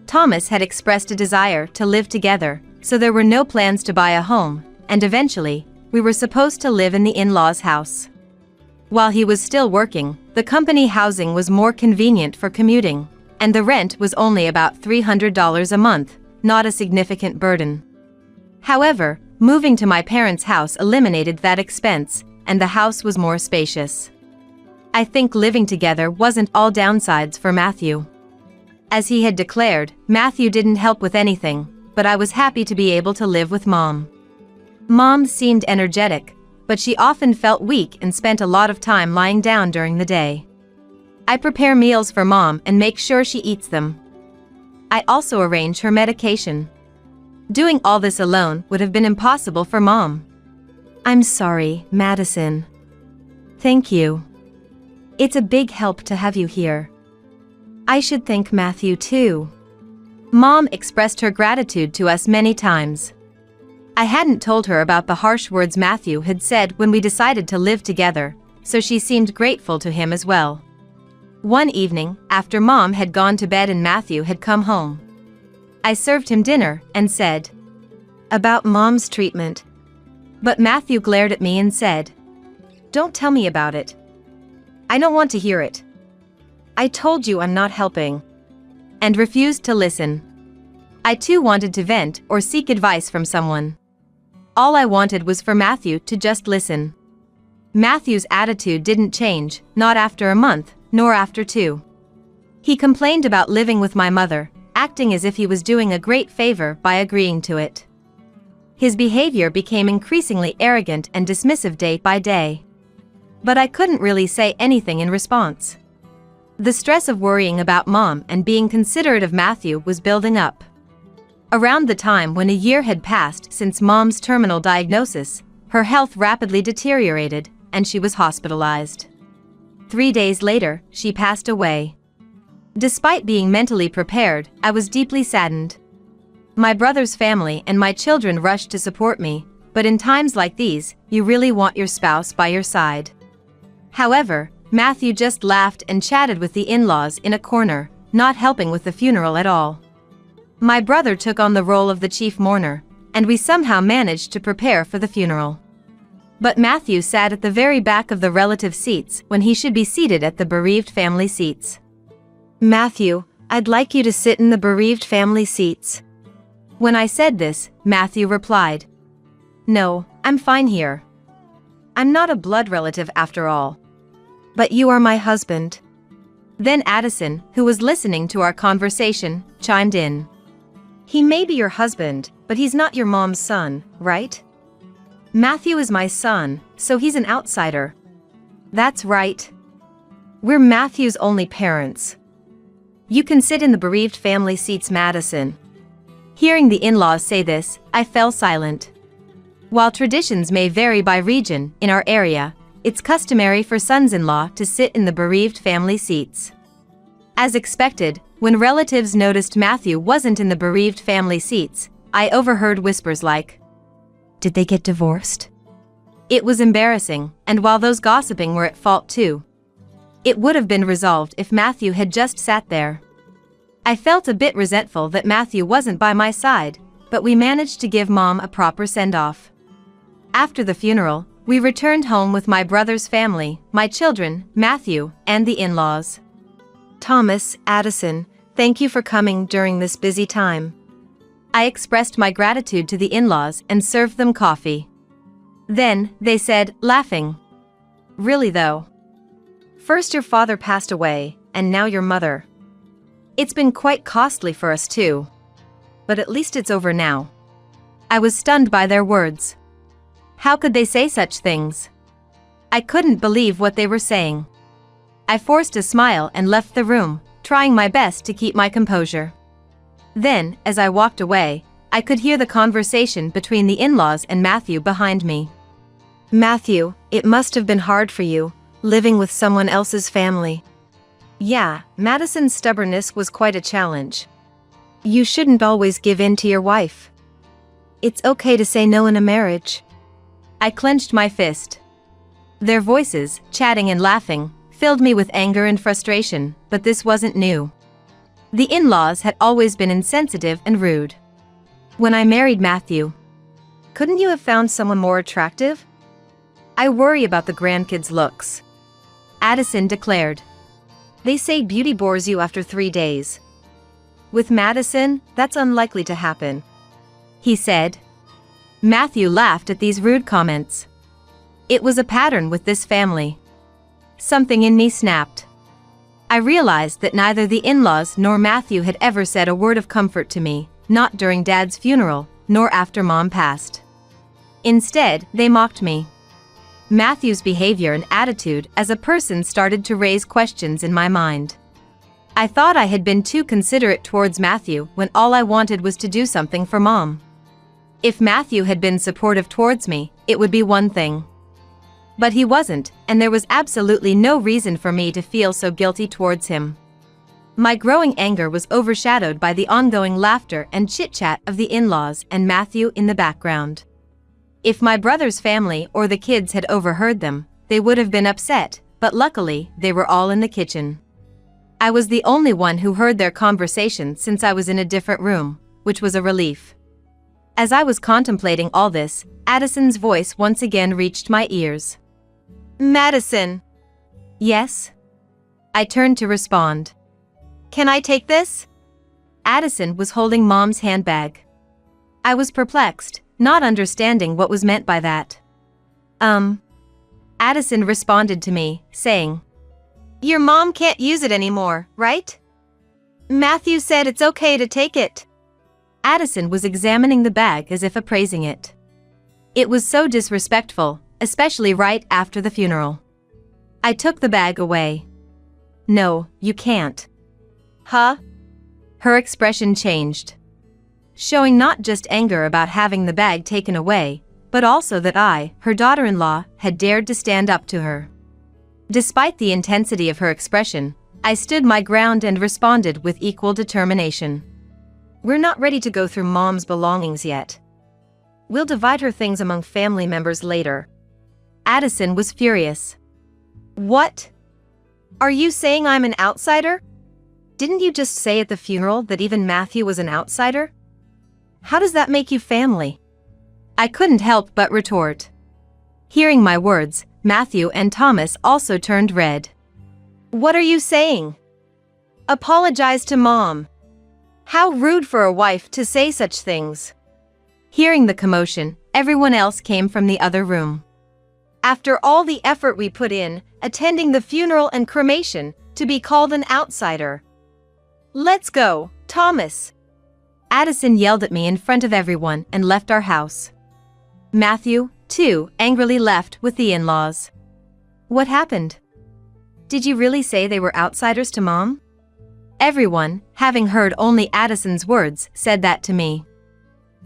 Thomas had expressed a desire to live together, so there were no plans to buy a home, and eventually, we were supposed to live in the in-laws' house. While he was still working, the company housing was more convenient for commuting, and the rent was only about $300 a month, not a significant burden. However, moving to my parents' house eliminated that expense, and the house was more spacious. I think living together wasn't all downsides for Matthew. As he had declared, Matthew didn't help with anything, but I was happy to be able to live with Mom. Mom seemed energetic, but she often felt weak and spent a lot of time lying down during the day. I prepare meals for Mom and make sure she eats them. I also arrange her medication. Doing all this alone would have been impossible for Mom. I'm sorry, Madison. Thank you. It's a big help to have you here. I should thank Matthew too. Mom expressed her gratitude to us many times. I hadn't told her about the harsh words Matthew had said when we decided to live together, so she seemed grateful to him as well. One evening, after Mom had gone to bed and Matthew had come home, I served him dinner and said, "About Mom's treatment." But Matthew glared at me and said, "Don't tell me about it. I don't want to hear it. I told you I'm not helping." And refused to listen. I too wanted to vent or seek advice from someone. All I wanted was for Matthew to just listen. Matthew's attitude didn't change, not after a month, nor after 2. He complained about living with my mother, acting as if he was doing a great favor by agreeing to it. His behavior became increasingly arrogant and dismissive day by day. But I couldn't really say anything in response. The stress of worrying about Mom and being considerate of Matthew was building up. Around the time when a year had passed since Mom's terminal diagnosis, her health rapidly deteriorated, and she was hospitalized. 3 days later, she passed away. Despite being mentally prepared, I was deeply saddened. My brother's family and my children rushed to support me, but in times like these, you really want your spouse by your side. However, Matthew just laughed and chatted with the in-laws in a corner, not helping with the funeral at all. My brother took on the role of the chief mourner, and we somehow managed to prepare for the funeral. But Matthew sat at the very back of the relative seats when he should be seated at the bereaved family seats. "Matthew, I'd like you to sit in the bereaved family seats." When I said this, Matthew replied, "No, I'm fine here. I'm not a blood relative after all." "But you are my husband." Then Addison, who was listening to our conversation, chimed in. "He may be your husband, but he's not your mom's son, right?" "Matthew is my son, so he's an outsider." "That's right. We're Matthew's only parents." "You can sit in the bereaved family seats, Madison." Hearing the in-laws say this, I fell silent. While traditions may vary by region, in our area, it's customary for sons-in-law to sit in the bereaved family seats. As expected, when relatives noticed Matthew wasn't in the bereaved family seats, I overheard whispers like, "Did they get divorced?" It was embarrassing, and while those gossiping were at fault too, it would have been resolved if Matthew had just sat there. I felt a bit resentful that Matthew wasn't by my side, but we managed to give Mom a proper send-off. After the funeral, we returned home with my brother's family, my children, Matthew, and the in-laws. "Thomas, Addison, thank you for coming during this busy time." I expressed my gratitude to the in-laws and served them coffee. Then, they said, laughing, "Really though? First your father passed away, and now your mother. It's been quite costly for us too. But at least it's over now." I was stunned by their words. How could they say such things? I couldn't believe what they were saying. I forced a smile and left the room, trying my best to keep my composure. Then, as I walked away, I could hear the conversation between the in-laws and Matthew behind me. "Matthew, it must have been hard for you, living with someone else's family." "Yeah, Madison's stubbornness was quite a challenge." "You shouldn't always give in to your wife. It's okay to say no in a marriage." I clenched my fist. Their voices, chatting and laughing, filled me with anger and frustration, but this wasn't new. The in-laws had always been insensitive and rude. "When I married Matthew, couldn't you have found someone more attractive? I worry about the grandkids' looks," Addison declared. "They say beauty bores you after 3 days. With Madison, that's unlikely to happen," he said. Matthew laughed at these rude comments. It was a pattern with this family. Something in me snapped. I realized that neither the in-laws nor Matthew had ever said a word of comfort to me, not during Dad's funeral, nor after Mom passed. Instead, they mocked me. Matthew's behavior and attitude as a person started to raise questions in my mind. I thought I had been too considerate towards Matthew when all I wanted was to do something for Mom. If Matthew had been supportive towards me, it would be one thing. But he wasn't, and there was absolutely no reason for me to feel so guilty towards him. My growing anger was overshadowed by the ongoing laughter and chit-chat of the in-laws and Matthew in the background. If my brother's family or the kids had overheard them, they would have been upset, but luckily, they were all in the kitchen. I was the only one who heard their conversation since I was in a different room, which was a relief. As I was contemplating all this, Addison's voice once again reached my ears. "Madison." "Yes?" I turned to respond. "Can I take this?" Addison was holding Mom's handbag. I was perplexed, not understanding what was meant by that. Addison responded to me, saying, "Your mom can't use it anymore, right? Matthew said it's okay to take it." Addison was examining the bag as if appraising it. It was so disrespectful, especially right after the funeral. I took the bag away. "No, you can't." "Huh?" Her expression changed, showing not just anger about having the bag taken away, but also that I, her daughter-in-law, had dared to stand up to her. Despite the intensity of her expression, I stood my ground and responded with equal determination. "We're not ready to go through Mom's belongings yet. We'll divide her things among family members later." Addison was furious. "What? Are you saying I'm an outsider? Didn't you just say at the funeral that even Matthew was an outsider? How does that make you family? I couldn't help but retort. Hearing my words, Matthew and Thomas also turned red. What are you saying? Apologize to Mom. How rude for a wife to say such things. Hearing the commotion, everyone else came from the other room. After all the effort we put in, attending the funeral and cremation, to be called an outsider. Let's go, Thomas. Addison yelled at me in front of everyone and left our house. Matthew, too, angrily left with the in-laws. What happened? Did you really say they were outsiders to Mom? Everyone, having heard only Addison's words, said that to me.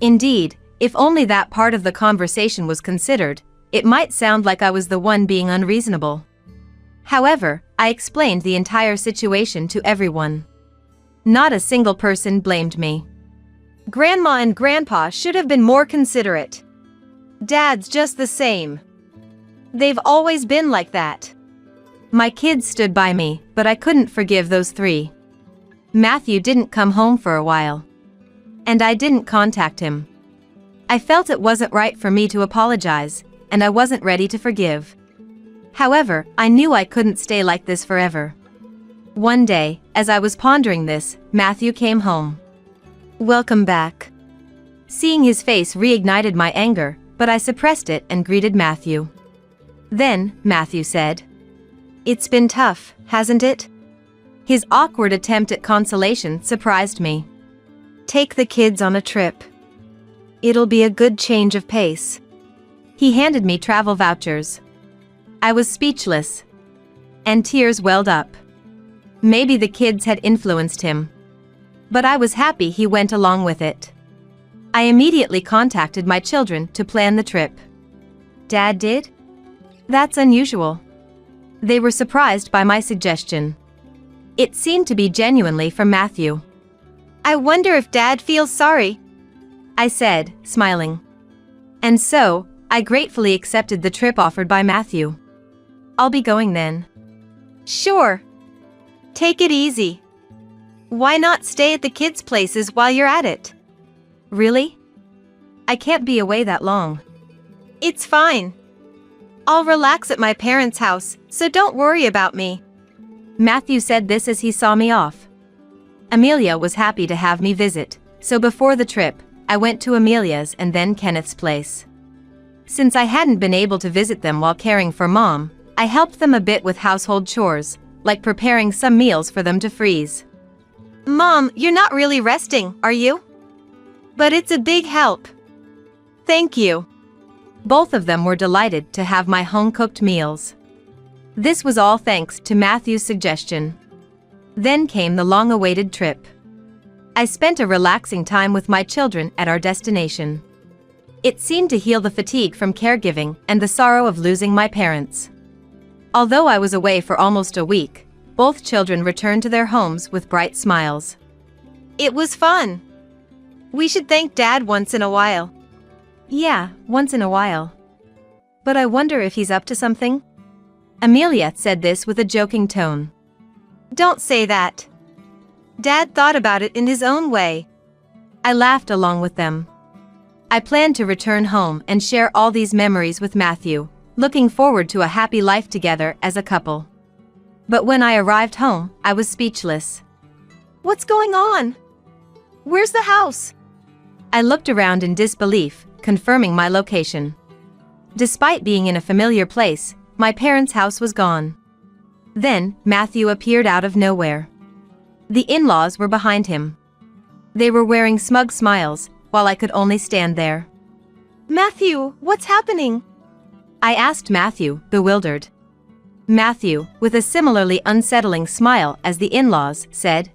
Indeed, if only that part of the conversation was considered, it might sound like I was the one being unreasonable. However, I explained the entire situation to everyone. Not a single person blamed me. Grandma and Grandpa should have been more considerate. Dad's just the same. They've always been like that. My kids stood by me, but I couldn't forgive those three. Matthew didn't come home for a while. And I didn't contact him. I felt it wasn't right for me to apologize, and I wasn't ready to forgive. However, I knew I couldn't stay like this forever. One day, as I was pondering this, Matthew came home. Welcome back. Seeing his face reignited my anger, but I suppressed it and greeted Matthew. Then, Matthew said, "It's been tough, hasn't it?" His awkward attempt at consolation surprised me. "Take the kids on a trip. It'll be a good change of pace." He handed me travel vouchers. I was speechless. And tears welled up. Maybe the kids had influenced him. But I was happy he went along with it. I immediately contacted my children to plan the trip. Dad did? That's unusual. They were surprised by my suggestion. It seemed to be genuinely from Matthew. I wonder if Dad feels sorry, I said, smiling. And so, I gratefully accepted the trip offered by Matthew. I'll be going then. Sure. Take it easy. Why not stay at the kids' places while you're at it? Really? I can't be away that long. It's fine. I'll relax at my parents' house, so don't worry about me. Matthew said this as he saw me off. Amelia was happy to have me visit, so before the trip, I went to Amelia's and then Kenneth's place. Since I hadn't been able to visit them while caring for Mom, I helped them a bit with household chores, like preparing some meals for them to freeze. Mom, you're not really resting, are you? But it's a big help. Thank you. Both of them were delighted to have my home-cooked meals. This was all thanks to Matthew's suggestion. Then came the long-awaited trip. I spent a relaxing time with my children at our destination. It seemed to heal the fatigue from caregiving and the sorrow of losing my parents. Although I was away for almost a week, both children returned to their homes with bright smiles. It was fun. We should thank Dad once in a while. Yeah, once in a while. But I wonder if he's up to something? Amelia said this with a joking tone. Don't say that. Dad thought about it in his own way. I laughed along with them. I planned to return home and share all these memories with Matthew, looking forward to a happy life together as a couple. But when I arrived home, I was speechless. What's going on? Where's the house? I looked around in disbelief, confirming my location. Despite being in a familiar place, my parents' house was gone. Then, Matthew appeared out of nowhere. The in-laws were behind him. They were wearing smug smiles, while I could only stand there. Matthew, what's happening? I asked Matthew, bewildered. Matthew, with a similarly unsettling smile as the in-laws, said,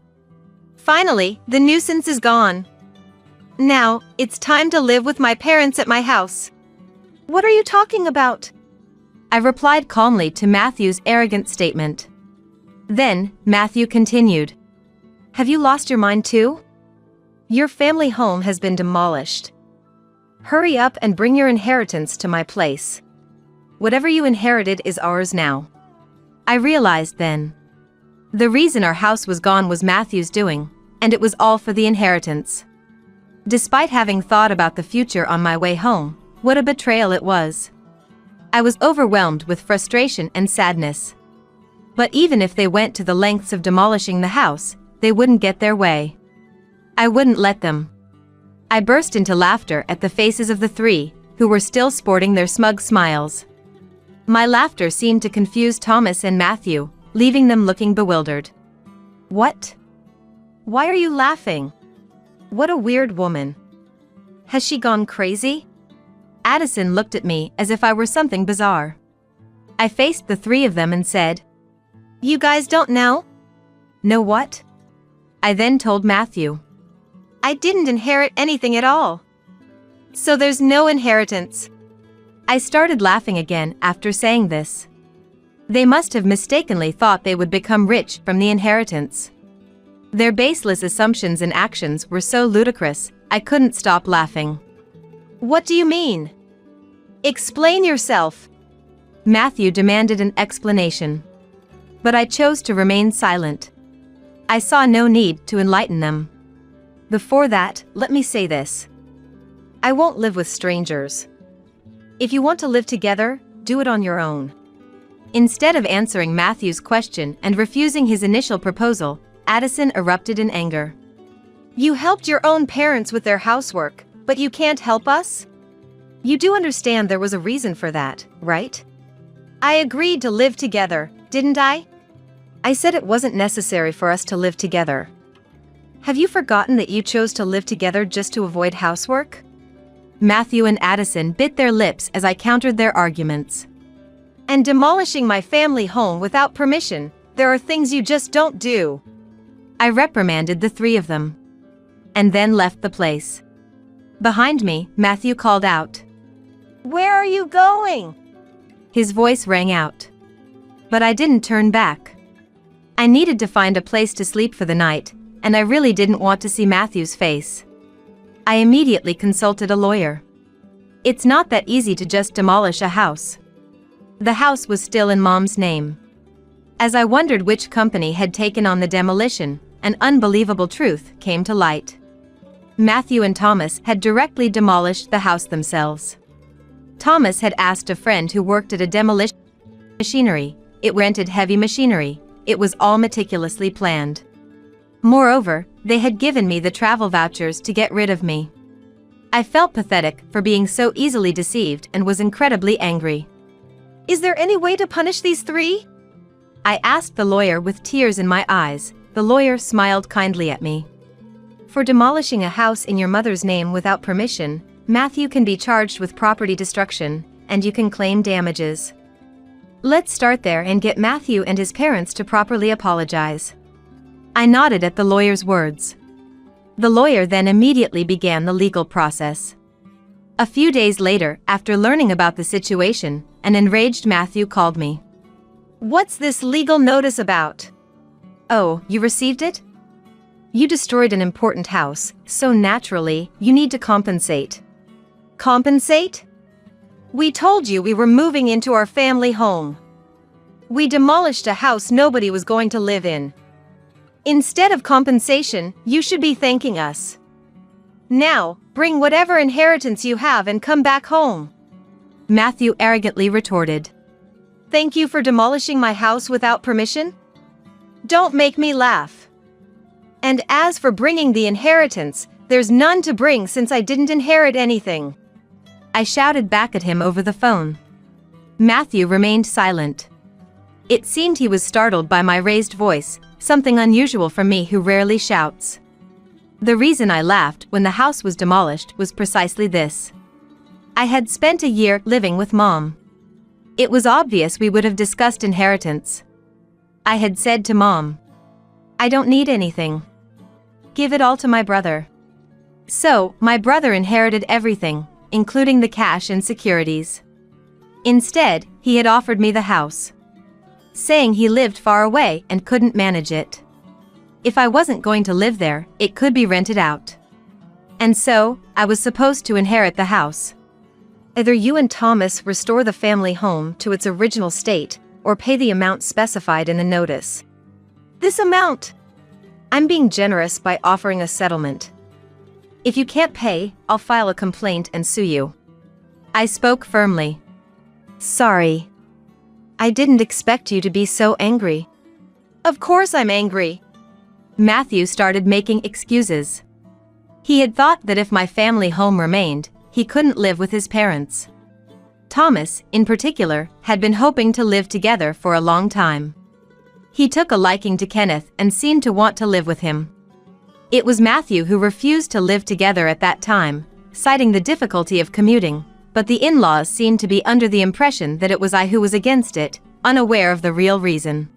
Finally, the nuisance is gone. Now, it's time to live with my parents at my house. What are you talking about? I replied calmly to Matthew's arrogant statement. Then, Matthew continued. Have you lost your mind too? Your family home has been demolished. Hurry up and bring your inheritance to my place. Whatever you inherited is ours now. I realized then. The reason our house was gone was Matthew's doing, and it was all for the inheritance. Despite having thought about the future on my way home, what a betrayal it was. I was overwhelmed with frustration and sadness. But even if they went to the lengths of demolishing the house, they wouldn't get their way. I wouldn't let them. I burst into laughter at the faces of the three, who were still sporting their smug smiles. My laughter seemed to confuse Thomas and Matthew, leaving them looking bewildered. What? Why are you laughing? What a weird woman. Has she gone crazy? Addison looked at me as if I were something bizarre. I faced the three of them and said, "You guys don't know?" "Know what?" I then told Matthew. "I didn't inherit anything at all. So there's no inheritance." I started laughing again after saying this. They must have mistakenly thought they would become rich from the inheritance. Their baseless assumptions and actions were so ludicrous, I couldn't stop laughing. "What do you mean? Explain yourself." Matthew demanded an explanation. But I chose to remain silent. I saw no need to enlighten them. Before that, let me say this. I won't live with strangers. If you want to live together, do it on your own. Instead of answering Matthew's question and refusing his initial proposal, Addison erupted in anger. "You helped your own parents with their housework, but you can't help us? You do understand there was a reason for that, right? I agreed to live together, didn't I? I said it wasn't necessary for us to live together. Have you forgotten that you chose to live together just to avoid housework?" Matthew and Addison bit their lips as I countered their arguments. "And demolishing my family home without permission, there are things you just don't do." I reprimanded the three of them. And then left the place. Behind me, Matthew called out, "Where are you going?" His voice rang out. But I didn't turn back. I needed to find a place to sleep for the night, and I really didn't want to see Matthew's face. I immediately consulted a lawyer. It's not that easy to just demolish a house. The house was still in Mom's name. As I wondered which company had taken on the demolition, an unbelievable truth came to light. Matthew and Thomas had directly demolished the house themselves. Thomas had asked a friend who worked at a demolition machinery. It rented heavy machinery. It was all meticulously planned. Moreover, they had given me the travel vouchers to get rid of me. I felt pathetic for being so easily deceived and was incredibly angry. "Is there any way to punish these three?" I asked the lawyer with tears in my eyes. The lawyer smiled kindly at me. "For demolishing a house in your mother's name without permission, Matthew can be charged with property destruction, and you can claim damages. Let's start there and get Matthew and his parents to properly apologize." I nodded at the lawyer's words. The lawyer then immediately began the legal process. A few days later, after learning about the situation, an enraged Matthew called me. "What's this legal notice about?" "Oh, you received it? You destroyed an important house, so naturally, you need to compensate." "Compensate? We told you we were moving into our family home. We demolished a house nobody was going to live in. Instead of compensation, you should be thanking us. Now, bring whatever inheritance you have and come back home." Matthew arrogantly retorted. "Thank you for demolishing my house without permission? Don't make me laugh. And as for bringing the inheritance, there's none to bring since I didn't inherit anything." I shouted back at him over the phone. Matthew remained silent. It seemed he was startled by my raised voice, something unusual for me who rarely shouts. The reason I laughed when the house was demolished was precisely this. I had spent a year living with Mom. It was obvious we would have discussed inheritance. I had said to Mom, "I don't need anything. Give it all to my brother." So, my brother inherited everything, including the cash and securities. Instead, he had offered me the house, saying he lived far away and couldn't manage it. If I wasn't going to live there, it could be rented out. And so, I was supposed to inherit the house. Either you and Thomas restore the family home to its original state, or pay the amount specified in the notice. This amount. I'm being generous by offering a settlement. If you can't pay, I'll file a complaint and sue you. I spoke firmly. Sorry. I didn't expect you to be so angry. Of course I'm angry. Matthew started making excuses. He had thought that if my family home remained, he couldn't live with his parents. Thomas, in particular, had been hoping to live together for a long time. He took a liking to Kenneth and seemed to want to live with him. It was Matthew who refused to live together at that time, citing the difficulty of commuting, but the in-laws seemed to be under the impression that it was I who was against it, unaware of the real reason.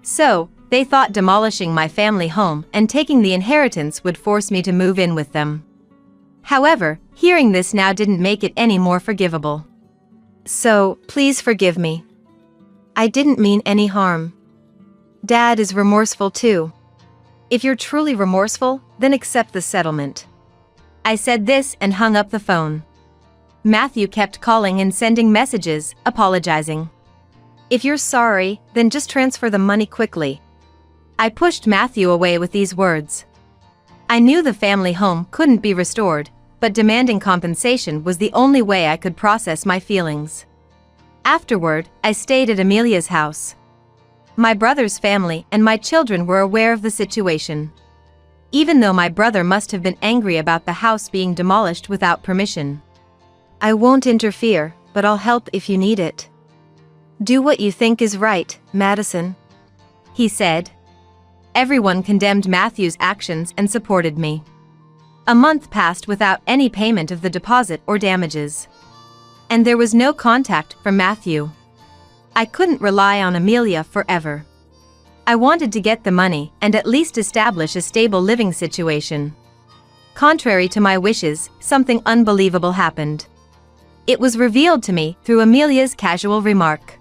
So, they thought demolishing my family home and taking the inheritance would force me to move in with them. However, hearing this now didn't make it any more forgivable. So, please forgive me. I didn't mean any harm. Dad is remorseful too. If you're truly remorseful, then accept the settlement. I said this and hung up the phone. Matthew kept calling and sending messages, apologizing. If you're sorry, then just transfer the money quickly. I pushed Matthew away with these words. I knew the family home couldn't be restored, but demanding compensation was the only way I could process my feelings. Afterward, I stayed at Amelia's house. My brother's family and my children were aware of the situation. Even though my brother must have been angry about the house being demolished without permission. I won't interfere, but I'll help if you need it. Do what you think is right, Madison. He said. Everyone condemned Matthew's actions and supported me. A month passed without any payment of the deposit or damages. And there was no contact from Matthew. I couldn't rely on Amelia forever. I wanted to get the money and at least establish a stable living situation. Contrary to my wishes, something unbelievable happened. It was revealed to me through Amelia's casual remark.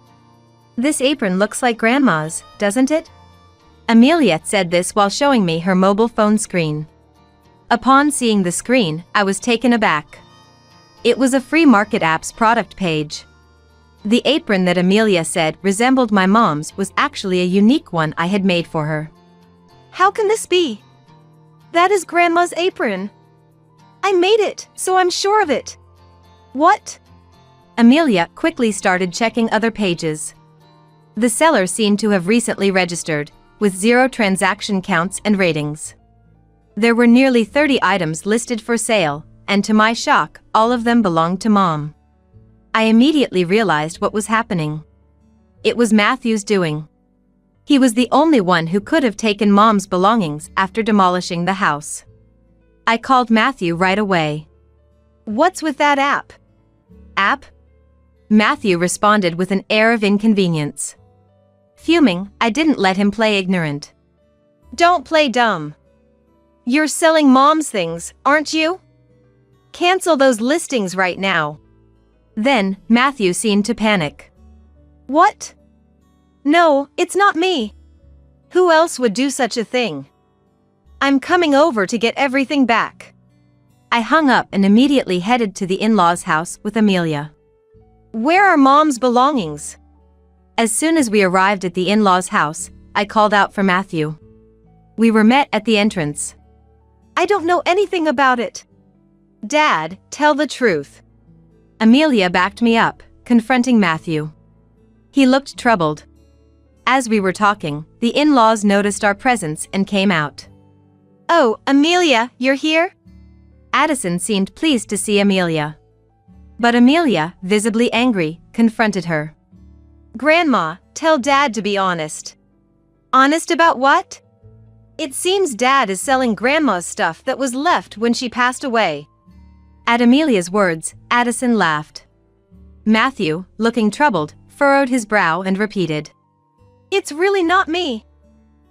This apron looks like Grandma's, doesn't it? Amelia said this while showing me her mobile phone screen. Upon seeing the screen, I was taken aback. It was a free market app's product page. The apron that Amelia said resembled my mom's was actually a unique one I had made for her. How can this be? That is Grandma's apron. I made it, so I'm sure of it. What? Amelia quickly started checking other pages. The seller seemed to have recently registered, with 0 transaction counts and ratings. There were nearly 30 items listed for sale, and to my shock, all of them belonged to Mom. I immediately realized what was happening. It was Matthew's doing. He was the only one who could have taken Mom's belongings after demolishing the house. I called Matthew right away. What's with that app? App? Matthew responded with an air of inconvenience. Fuming, I didn't let him play ignorant. Don't play dumb. You're selling Mom's things, aren't you? Cancel those listings right now. Then, Matthew seemed to panic. What? No, it's not me. Who else would do such a thing? I'm coming over to get everything back. I hung up and immediately headed to the in-laws' house with Amelia. Where are Mom's belongings? As soon as we arrived at the in-laws' house, I called out for Matthew. We were met at the entrance. I don't know anything about it. Dad, tell the truth. Amelia backed me up, confronting Matthew. He looked troubled. As we were talking, the in-laws noticed our presence and came out. Oh, Amelia, you're here? Addison seemed pleased to see Amelia. But Amelia, visibly angry, confronted her. Grandma, tell Dad to be honest. Honest about what? It seems Dad is selling Grandma's stuff that was left when she passed away. At Amelia's words, Addison laughed. Matthew, looking troubled, furrowed his brow and repeated. It's really not me.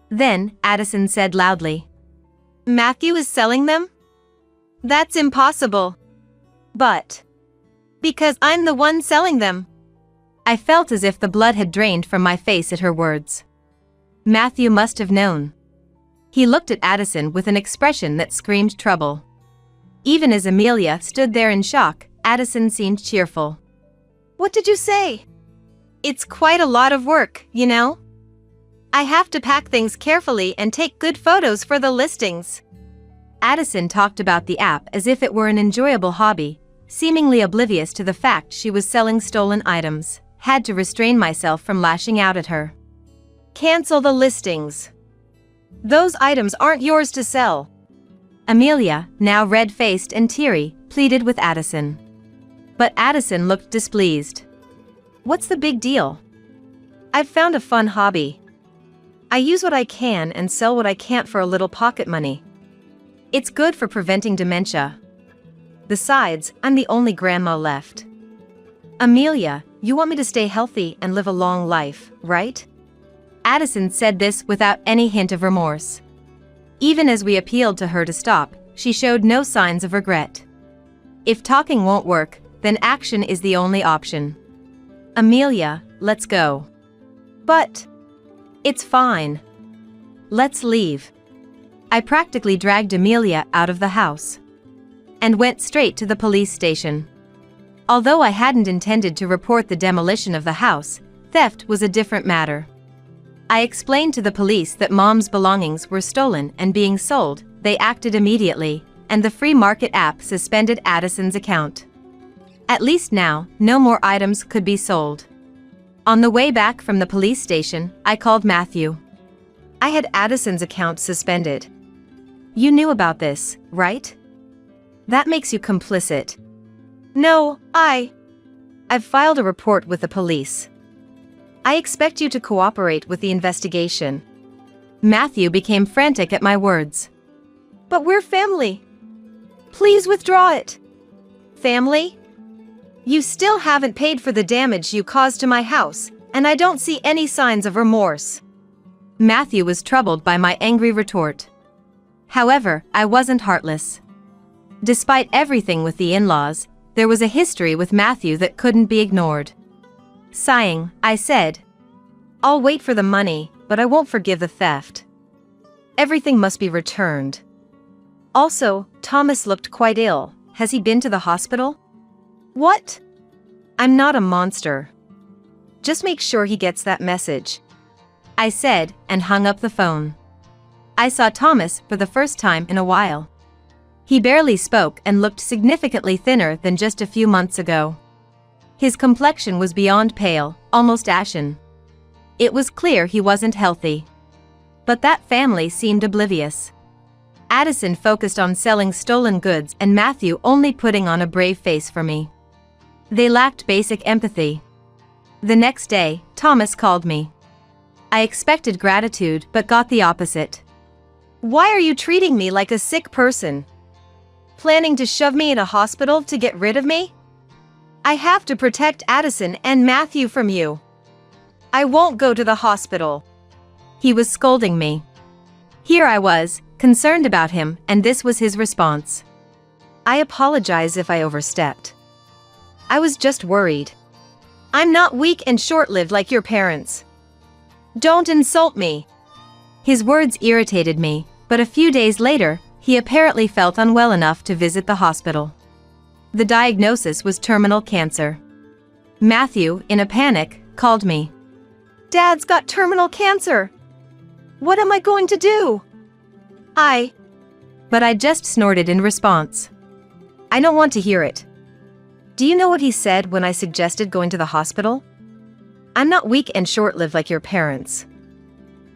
Then, Addison said loudly. Matthew is selling them? That's impossible. But. Because I'm the one selling them. I felt as if the blood had drained from my face at her words. Matthew must have known. He looked at Addison with an expression that screamed trouble. Even as Amelia stood there in shock, Addison seemed cheerful. What did you say? It's quite a lot of work, you know? I have to pack things carefully and take good photos for the listings. Addison talked about the app as if it were an enjoyable hobby, seemingly oblivious to the fact she was selling stolen items. Had to restrain myself from lashing out at her. Cancel the listings. Those items aren't yours to sell. Amelia, now red-faced and teary, pleaded with Addison. But Addison looked displeased. What's the big deal? I've found a fun hobby. I use what I can and sell what I can't for a little pocket money. It's good for preventing dementia. Besides, I'm the only grandma left. Amelia, you want me to stay healthy and live a long life, right? Addison said this without any hint of remorse. Even as we appealed to her to stop, she showed no signs of regret. If talking won't work, then action is the only option. Amelia, let's go. But it's fine. Let's leave. I practically dragged Amelia out of the house and went straight to the police station. Although I hadn't intended to report the demolition of the house, theft was a different matter. I explained to the police that Mom's belongings were stolen and being sold. They acted immediately, and the free market app suspended Addison's account. At least now, no more items could be sold. On the way back from the police station, I called Matthew. I had Addison's account suspended. You knew about this, right? That makes you complicit. No, I've filed a report with the police. I expect you to cooperate with the investigation. Matthew became frantic at my words. But we're family. Please withdraw it. Family? You still haven't paid for the damage you caused to my house, and I don't see any signs of remorse. Matthew was troubled by my angry retort. However, I wasn't heartless. Despite everything with the in-laws, there was a history with Matthew that couldn't be ignored. Sighing, I said, I'll wait for the money, but I won't forgive the theft. Everything must be returned. Also, Thomas looked quite ill. Has he been to the hospital? What? I'm not a monster. Just make sure he gets that message, I said, and hung up the phone. I saw Thomas for the first time in a while. He barely spoke and looked significantly thinner than just a few months ago. His complexion was beyond pale, almost ashen. It was clear he wasn't healthy. But that family seemed oblivious. Addison focused on selling stolen goods and Matthew only putting on a brave face for me. They lacked basic empathy. The next day, Thomas called me. I expected gratitude but got the opposite. Why are you treating me like a sick person? Planning to shove me in a hospital to get rid of me? I have to protect Addison and Matthew from you. I won't go to the hospital. He was scolding me. Here I was, concerned about him, and this was his response. I apologize if I overstepped. I was just worried. I'm not weak and short-lived like your parents. Don't insult me. His words irritated me, but a few days later, he apparently felt unwell enough to visit the hospital. The diagnosis was terminal cancer. Matthew, in a panic, called me. Dad's got terminal cancer. What am I going to do? But I just snorted in response. I don't want to hear it. Do you know what he said when I suggested going to the hospital? I'm not weak and short-lived like your parents.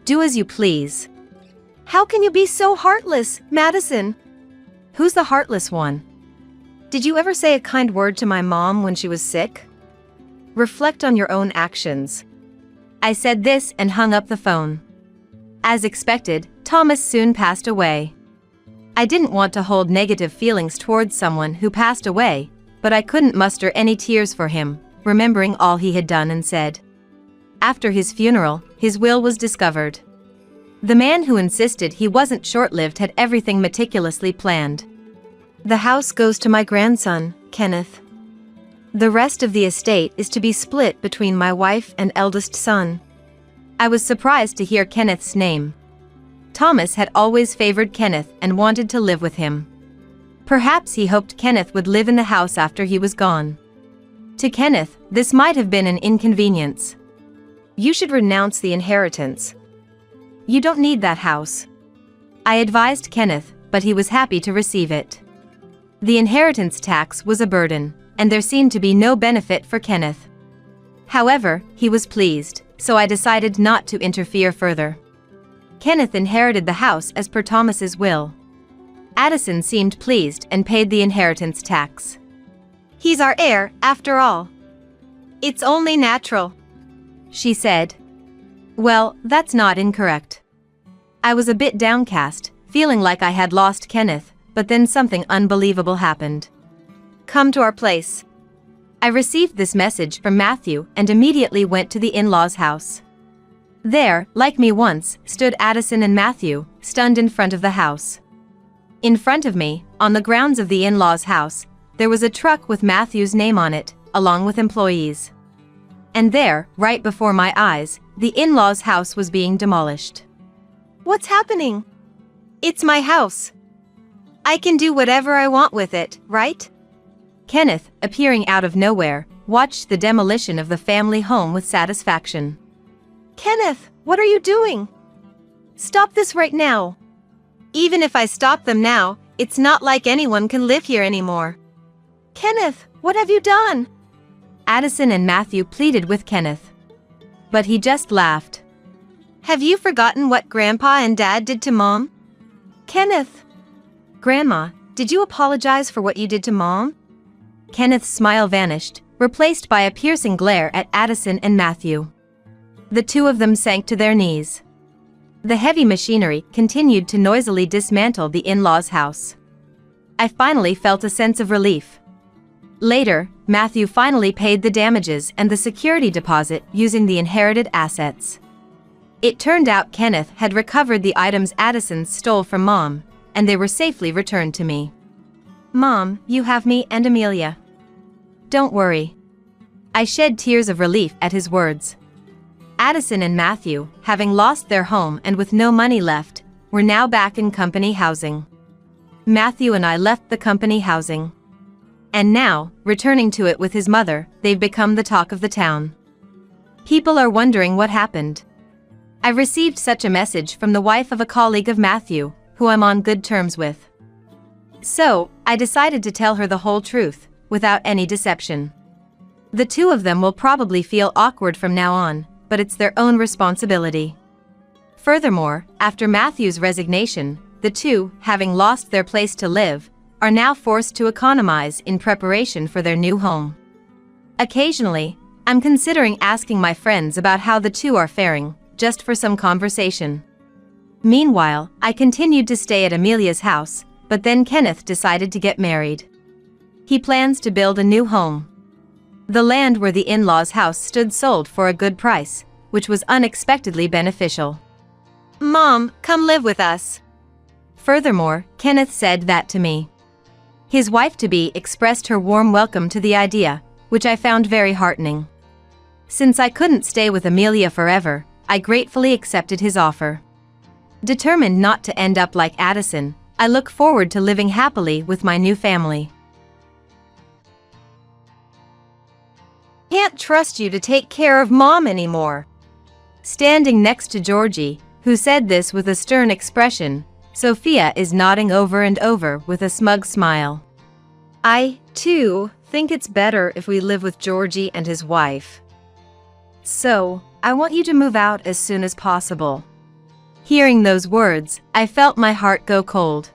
Do as you please. How can you be so heartless, Madison? Who's the heartless one? Did you ever say a kind word to my mom when she was sick? Reflect on your own actions. I said this and hung up the phone. As expected, Thomas soon passed away. I didn't want to hold negative feelings towards someone who passed away, but I couldn't muster any tears for him, remembering all he had done and said. After his funeral, his will was discovered. The man who insisted he wasn't short-lived had everything meticulously planned. The house goes to my grandson, Kenneth. The rest of the estate is to be split between my wife and eldest son. I was surprised to hear Kenneth's name. Thomas had always favored Kenneth and wanted to live with him. Perhaps he hoped Kenneth would live in the house after he was gone. To Kenneth, this might have been an inconvenience. You should renounce the inheritance. you don't need that house. I advised Kenneth, but he was happy to receive it. The inheritance tax was a burden, and there seemed to be no benefit for Kenneth. However, he was pleased, so I decided not to interfere further. Kenneth inherited the house as per Thomas's will. Addison seemed pleased and paid the inheritance tax. He's our heir, after all. It's only natural, she said. Well, that's not incorrect. I was a bit downcast, feeling like I had lost Kenneth, but then something unbelievable happened. Come to our place. I received this message from Matthew and immediately went to the in-laws' house. There, like me once, stood Addison and Matthew, stunned in front of the house. In front of me, on the grounds of the in-laws' house, there was a truck with Matthew's name on it, along with employees. And there, right before my eyes, the in-laws' house was being demolished. What's happening? It's my house. I can do whatever I want with it, right? Kenneth, appearing out of nowhere, watched the demolition of the family home with satisfaction. Kenneth, what are you doing? Stop this right now. Even if I stop them now, it's not like anyone can live here anymore. Kenneth, what have you done? Addison and Matthew pleaded with Kenneth. But he just laughed. Have you forgotten what Grandpa and Dad did to Mom? Kenneth! Grandma, did you apologize for what you did to Mom? Kenneth's smile vanished, replaced by a piercing glare at Addison and Matthew. The two of them sank to their knees. The heavy machinery continued to noisily dismantle the in-laws' house. I finally felt a sense of relief. Later, Matthew finally paid the damages and the security deposit using the inherited assets. It turned out Kenneth had recovered the items Addison stole from Mom, and they were safely returned to me. Mom, you have me and Amelia. Don't worry. I shed tears of relief at his words. Addison and Matthew, having lost their home and with no money left, were now back in company housing. Matthew and I left the company housing. And now, returning to it with his mother, they've become the talk of the town. People are wondering what happened. I received such a message from the wife of a colleague of Matthew, who I'm on good terms with. So, I decided to tell her the whole truth, without any deception. The two of them will probably feel awkward from now on, but it's their own responsibility. Furthermore, after Matthew's resignation, the two, having lost their place to live, are now forced to economize in preparation for their new home. Occasionally, I'm considering asking my friends about how the two are faring, just for some conversation. Meanwhile, I continued to stay at Amelia's house, but then Kenneth decided to get married. He plans to build a new home. The land where the in-laws' house stood sold for a good price, which was unexpectedly beneficial. Mom, come live with us. Furthermore, Kenneth said that to me. His wife-to-be expressed her warm welcome to the idea, which I found very heartening. Since I couldn't stay with Amelia forever, I gratefully accepted his offer. Determined not to end up like Addison, I look forward to living happily with my new family. Can't trust you to take care of Mom anymore. Standing next to Georgie, who said this with a stern expression, Sophia is nodding over and over with a smug smile. I, too, think it's better if we live with Georgie and his wife. So, I want you to move out as soon as possible. Hearing those words, I felt my heart go cold.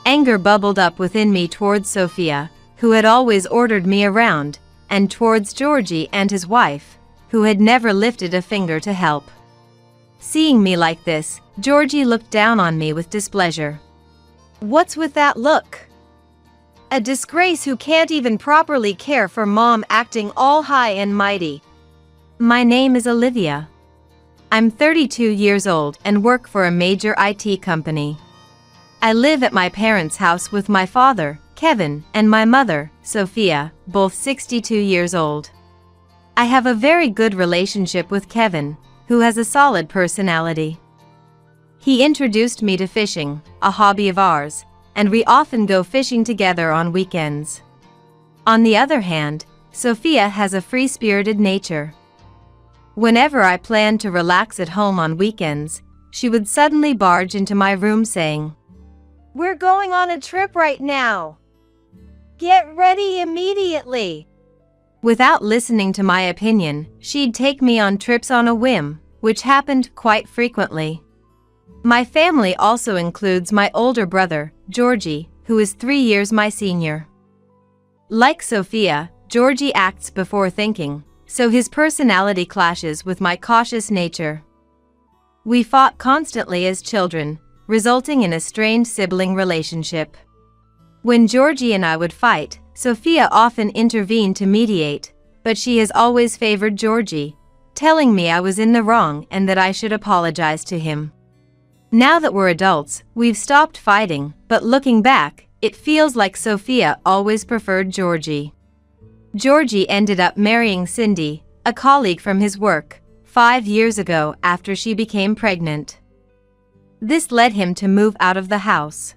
Anger bubbled up within me towards Sophia, who had always ordered me around, and towards Georgie and his wife, who had never lifted a finger to help. Seeing me like this, Georgie looked down on me with displeasure. What's with that look? A disgrace who can't even properly care for Mom, acting all high and mighty. My name is Olivia. I'm 32 years old and work for a major IT company. I live at my parents' house with my father, Kevin, and my mother, Sophia, both 62 years old. I have a very good relationship with Kevin, who has a solid personality. He introduced me to fishing, a hobby of ours, and we often go fishing together on weekends. On the other hand, Sophia has a free-spirited nature. Whenever I plan to relax at home on weekends, she would suddenly barge into my room saying, "We're going on a trip right now. Get ready immediately." Without listening to my opinion, she'd take me on trips on a whim, which happened quite frequently. My family also includes my older brother, Georgie, who is 3 years my senior. Like Sophia, Georgie acts before thinking, so his personality clashes with my cautious nature. We fought constantly as children, resulting in a strained sibling relationship. When Georgie and I would fight, Sophia often intervened to mediate, but she has always favored Georgie, telling me I was in the wrong and that I should apologize to him. Now that we're adults, we've stopped fighting, but looking back, it feels like Sophia always preferred Georgie. Georgie ended up marrying Cindy, a colleague from his work, 5 years ago after she became pregnant. This led him to move out of the house.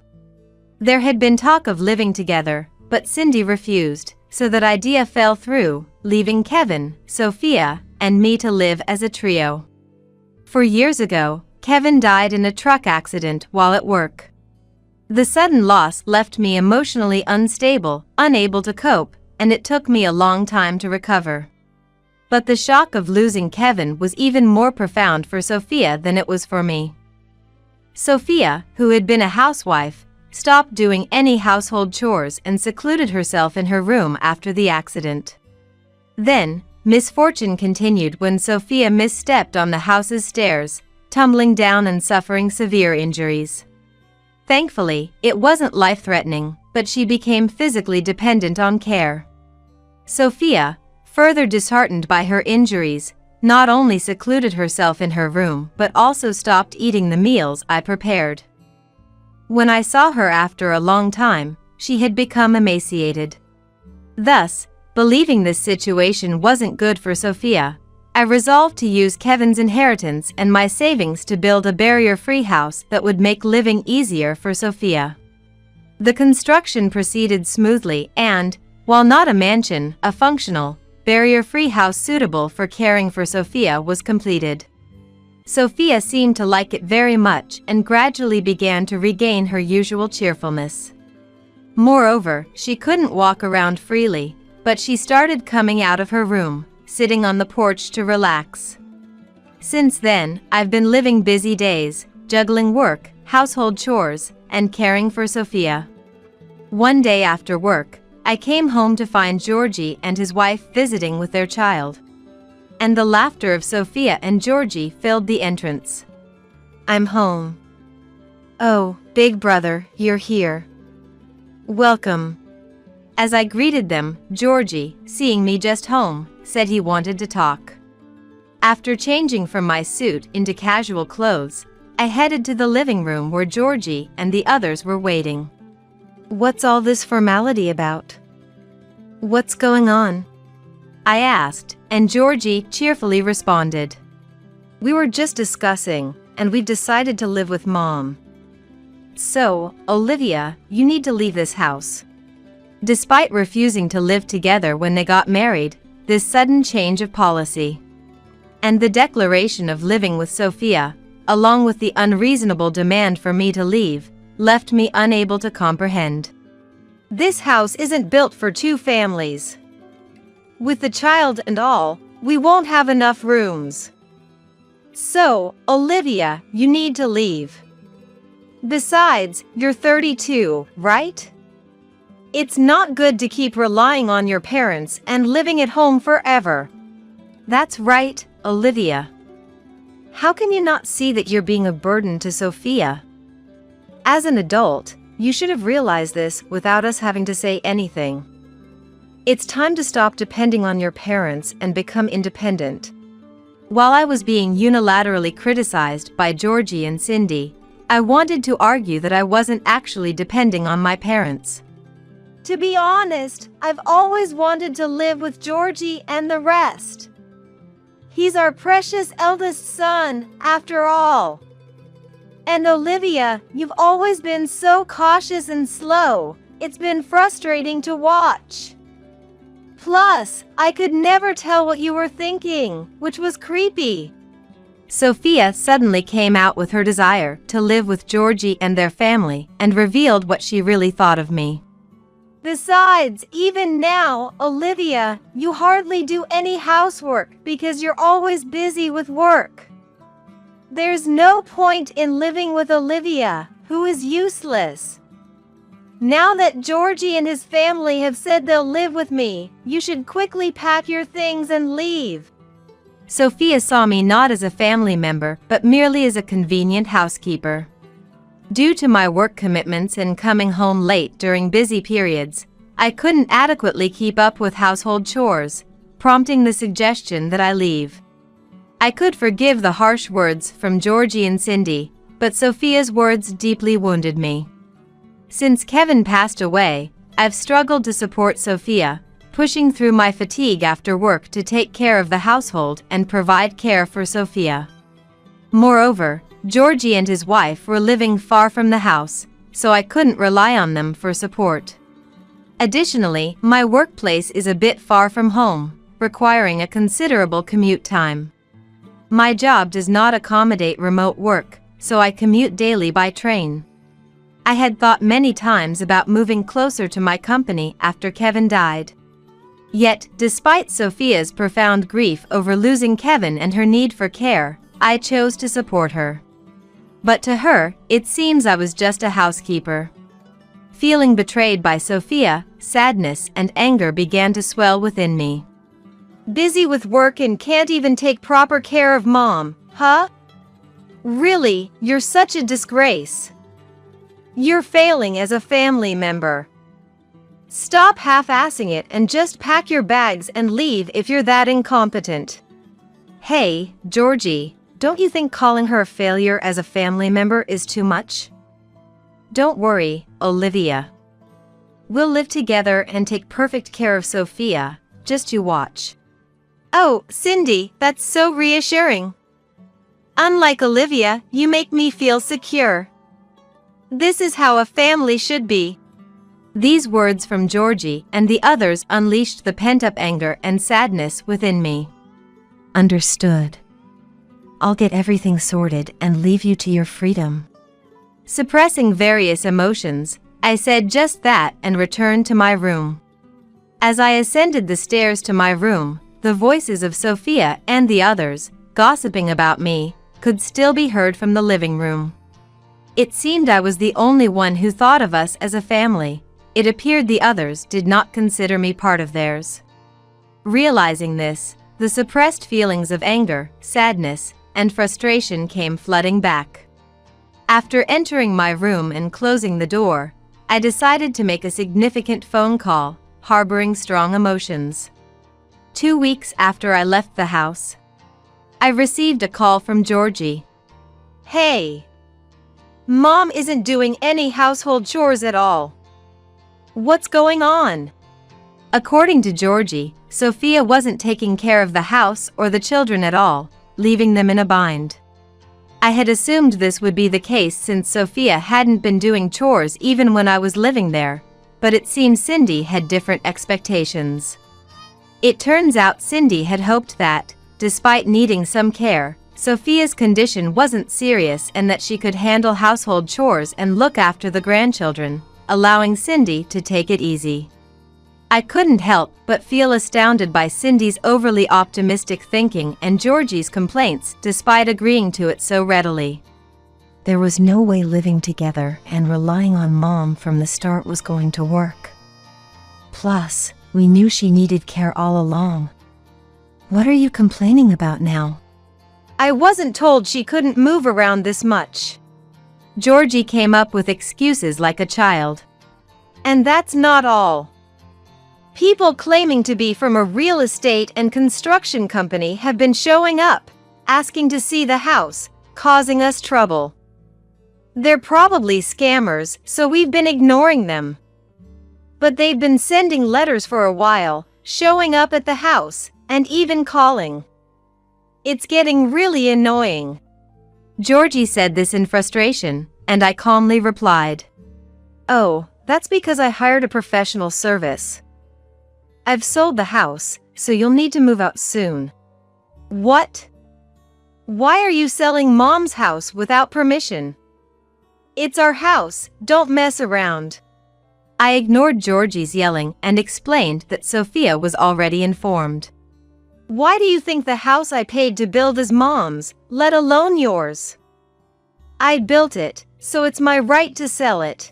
There had been talk of living together, but Cindy refused, so that idea fell through, leaving Kevin, Sophia, and me to live as a trio. 4 years ago, Kevin died in a truck accident while at work. The sudden loss left me emotionally unstable, unable to cope, and it took me a long time to recover. But the shock of losing Kevin was even more profound for Sophia than it was for me. Sophia, who had been a housewife, stopped doing any household chores and secluded herself in her room after the accident. Then, misfortune continued when Sophia misstepped on the house's stairs, tumbling down and suffering severe injuries. Thankfully, it wasn't life-threatening, but she became physically dependent on care. Sophia, further disheartened by her injuries, not only secluded herself in her room but also stopped eating the meals I prepared. When I saw her after a long time, she had become emaciated. Thus, believing this situation wasn't good for Sophia, I resolved to use Kevin's inheritance and my savings to build a barrier-free house that would make living easier for Sophia. The construction proceeded smoothly and, while not a mansion, a functional, barrier-free house suitable for caring for Sophia was completed. Sophia seemed to like it very much and gradually began to regain her usual cheerfulness. Moreover, she couldn't walk around freely, but she started coming out of her room, sitting on the porch to relax. Since then, I've been living busy days, juggling work, household chores, and caring for Sophia. One day after work, I came home to find Georgie and his wife visiting with their child. And the laughter of Sophia and Georgie filled the entrance. "I'm home. Oh, big brother, you're here. Welcome." As I greeted them, Georgie, seeing me just home, said he wanted to talk. After changing from my suit into casual clothes, I headed to the living room where Georgie and the others were waiting. "What's all this formality about? What's going on?" I asked, and Georgie cheerfully responded. "We were just discussing, and we've decided to live with Mom. So, Olivia, you need to leave this house." Despite refusing to live together when they got married, this sudden change of policy and the declaration of living with Sophia, along with the unreasonable demand for me to leave, left me unable to comprehend. "This house isn't built for 2 families. With the child and all, we won't have enough rooms. So, Olivia, you need to leave. Besides, you're 32, right? It's not good to keep relying on your parents and living at home forever." "That's right, Olivia. How can you not see that you're being a burden to Sophia? As an adult, you should have realized this without us having to say anything. It's time to stop depending on your parents and become independent." While I was being unilaterally criticized by Georgie and Cindy, I wanted to argue that I wasn't actually depending on my parents. "To be honest, I've always wanted to live with Georgie and the rest. He's our precious eldest son, after all. And Olivia, you've always been so cautious and slow, it's been frustrating to watch. Plus, I could never tell what you were thinking, which was creepy. Sophia suddenly came out with her desire to live with Georgie and their family and revealed what she really thought of me. Besides, even now, Olivia, you hardly do any housework because you're always busy with work. There's no point in living with Olivia, who is useless. Now that Georgie and his family have said they'll live with me, you should quickly pack your things and leave. Sophia saw me not as a family member but merely as a convenient housekeeper. Due to my work commitments and coming home late during busy periods, I couldn't adequately keep up with household chores, prompting the suggestion that I leave. I could forgive the harsh words from Georgie and Cindy, but Sophia's words deeply wounded me. Since Kevin passed away, I've struggled to support Sophia, pushing through my fatigue after work to take care of the household and provide care for Sophia. Moreover, Georgie and his wife were living far from the house, so I couldn't rely on them for support. Additionally, my workplace is a bit far from home, requiring a considerable commute time. My job does not accommodate remote work, so I commute daily by train. I had thought many times about moving closer to my company after Kevin died. Yet, despite Sophia's profound grief over losing Kevin and her need for care, I chose to support her. But to her, it seems I was just a housekeeper. Feeling betrayed by Sophia, sadness and anger began to swell within me. Busy with work and can't even take proper care of Mom, huh? Really, you're such a disgrace. You're failing as a family member. Stop half-assing it and just pack your bags and leave if you're that incompetent. Hey, Georgie, don't you think calling her a failure as a family member is too much? Don't worry, Olivia. We'll live together and take perfect care of Sophia, just you watch. Oh, Cindy, that's so reassuring. Unlike Olivia, you make me feel secure. This is how a family should be. These words from Georgie and the others unleashed the pent-up anger and sadness within me. Understood. I'll get everything sorted and leave you to your freedom. Suppressing various emotions, I said just that and returned to my room. As I ascended the stairs to my room, the voices of Sophia and the others, gossiping about me, could still be heard from the living room. It seemed I was the only one who thought of us as a family. It appeared the others did not consider me part of theirs. Realizing this, the suppressed feelings of anger, sadness, and frustration came flooding back. After entering my room and closing the door, I decided to make a significant phone call, harboring strong emotions. 2 weeks after I left the house, I received a call from Georgie. Hey, Mom isn't doing any household chores at all. What's going on? According to Georgie, Sophia wasn't taking care of the house or the children at all, leaving them in a bind. I had assumed this would be the case since Sophia hadn't been doing chores even when I was living there, but it seems Cindy had different expectations. It turns out Cindy had hoped that, despite needing some care, Sophia's condition wasn't serious and that she could handle household chores and look after the grandchildren, allowing Cindy to take it easy. I couldn't help but feel astounded by Cindy's overly optimistic thinking and Georgie's complaints despite agreeing to it so readily. There was no way living together and relying on Mom from the start was going to work. Plus, we knew she needed care all along. What are you complaining about now? I wasn't told she couldn't move around this much. Georgie came up with excuses like a child. And that's not all. People claiming to be from a real estate and construction company have been showing up, asking to see the house, causing us trouble. They're probably scammers, so we've been ignoring them. But they've been sending letters for a while, showing up at the house, and even calling. It's getting really annoying. Georgie said this in frustration, and I calmly replied, Oh, that's because I hired a professional service. I've sold the house, so you'll need to move out soon. What? Why are you selling Mom's house without permission? It's our house, don't mess around. I ignored Georgie's yelling and explained that Sophia was already informed. Why do you think the house I paid to build is Mom's, let alone yours? I built it, so it's my right to sell it.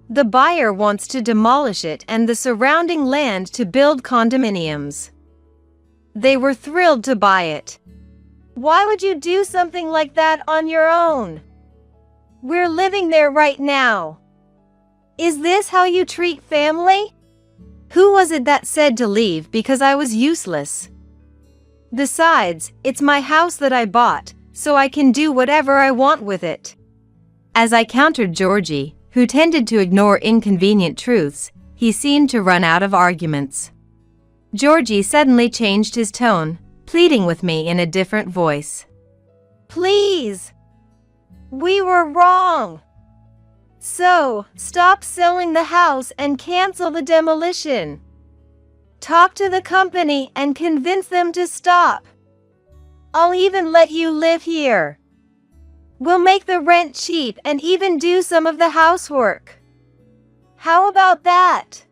The buyer wants to demolish it and the surrounding land to build condominiums. They were thrilled to buy it. Why would you do something like that on your own? We're living there right now. Is this how you treat family? Who was it that said to leave because I was useless? Besides, it's my house that I bought, so I can do whatever I want with it. As I countered Georgie, who tended to ignore inconvenient truths, he seemed to run out of arguments. Georgie suddenly changed his tone, pleading with me in a different voice. Please! We were wrong! So, stop selling the house and cancel the demolition. Talk to the company and convince them to stop. I'll even let you live here. We'll make the rent cheap and even do some of the housework. How about that?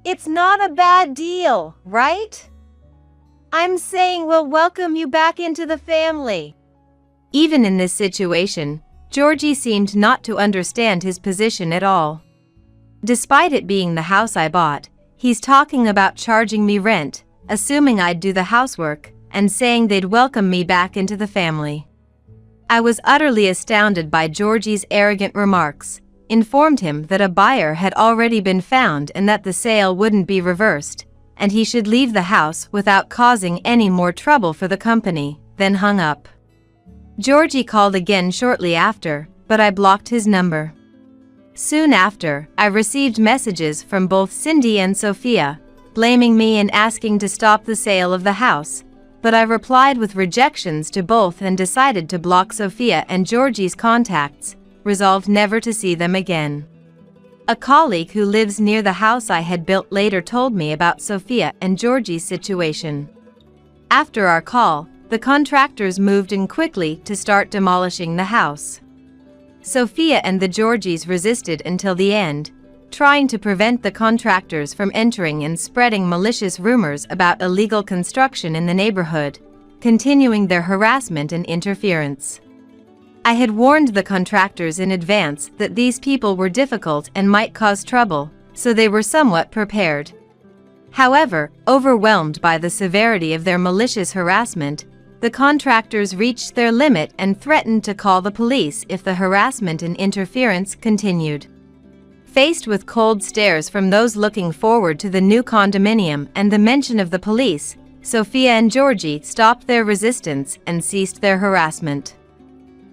It's not a bad deal, right? I'm saying we'll welcome you back into the family. Even in this situation, Georgie seemed not to understand his position at all. Despite it being the house I bought, he's talking about charging me rent, assuming I'd do the housework, and saying they'd welcome me back into the family. I was utterly astounded by Georgie's arrogant remarks, informed him that a buyer had already been found and that the sale wouldn't be reversed, and he should leave the house without causing any more trouble for the company, then hung up. Georgie called again shortly after, but I blocked his number. Soon after, I received messages from both Cindy and Sophia, blaming me and asking to stop the sale of the house, but I replied with rejections to both and decided to block Sophia and Georgie's contacts, resolved never to see them again. A colleague who lives near the house I had built later told me about Sophia and Georgie's situation. After our call, the contractors moved in quickly to start demolishing the house. Sophia and the Georgies resisted until the end, trying to prevent the contractors from entering and spreading malicious rumors about illegal construction in the neighborhood, continuing their harassment and interference. I had warned the contractors in advance that these people were difficult and might cause trouble, so they were somewhat prepared. However, overwhelmed by the severity of their malicious harassment, the contractors reached their limit and threatened to call the police if the harassment and interference continued. Faced with cold stares from those looking forward to the new condominium and the mention of the police, Sophia and Georgie stopped their resistance and ceased their harassment.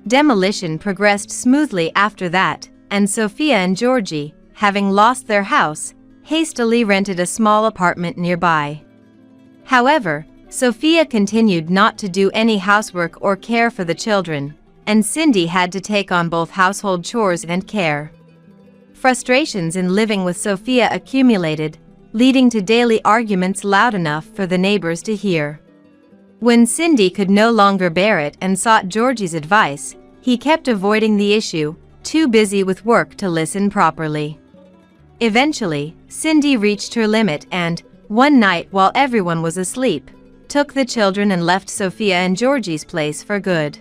Demolition progressed smoothly after that, and Sophia and Georgie, having lost their house, hastily rented a small apartment nearby. However, Sophia continued not to do any housework or care for the children, and Cindy had to take on both household chores and care. Frustrations in living with Sophia accumulated, leading to daily arguments loud enough for the neighbors to hear. When Cindy could no longer bear it and sought Georgie's advice, he kept avoiding the issue, too busy with work to listen properly. Eventually, Cindy reached her limit and, one night while everyone was asleep, took the children and left Sophia and Georgie's place for good.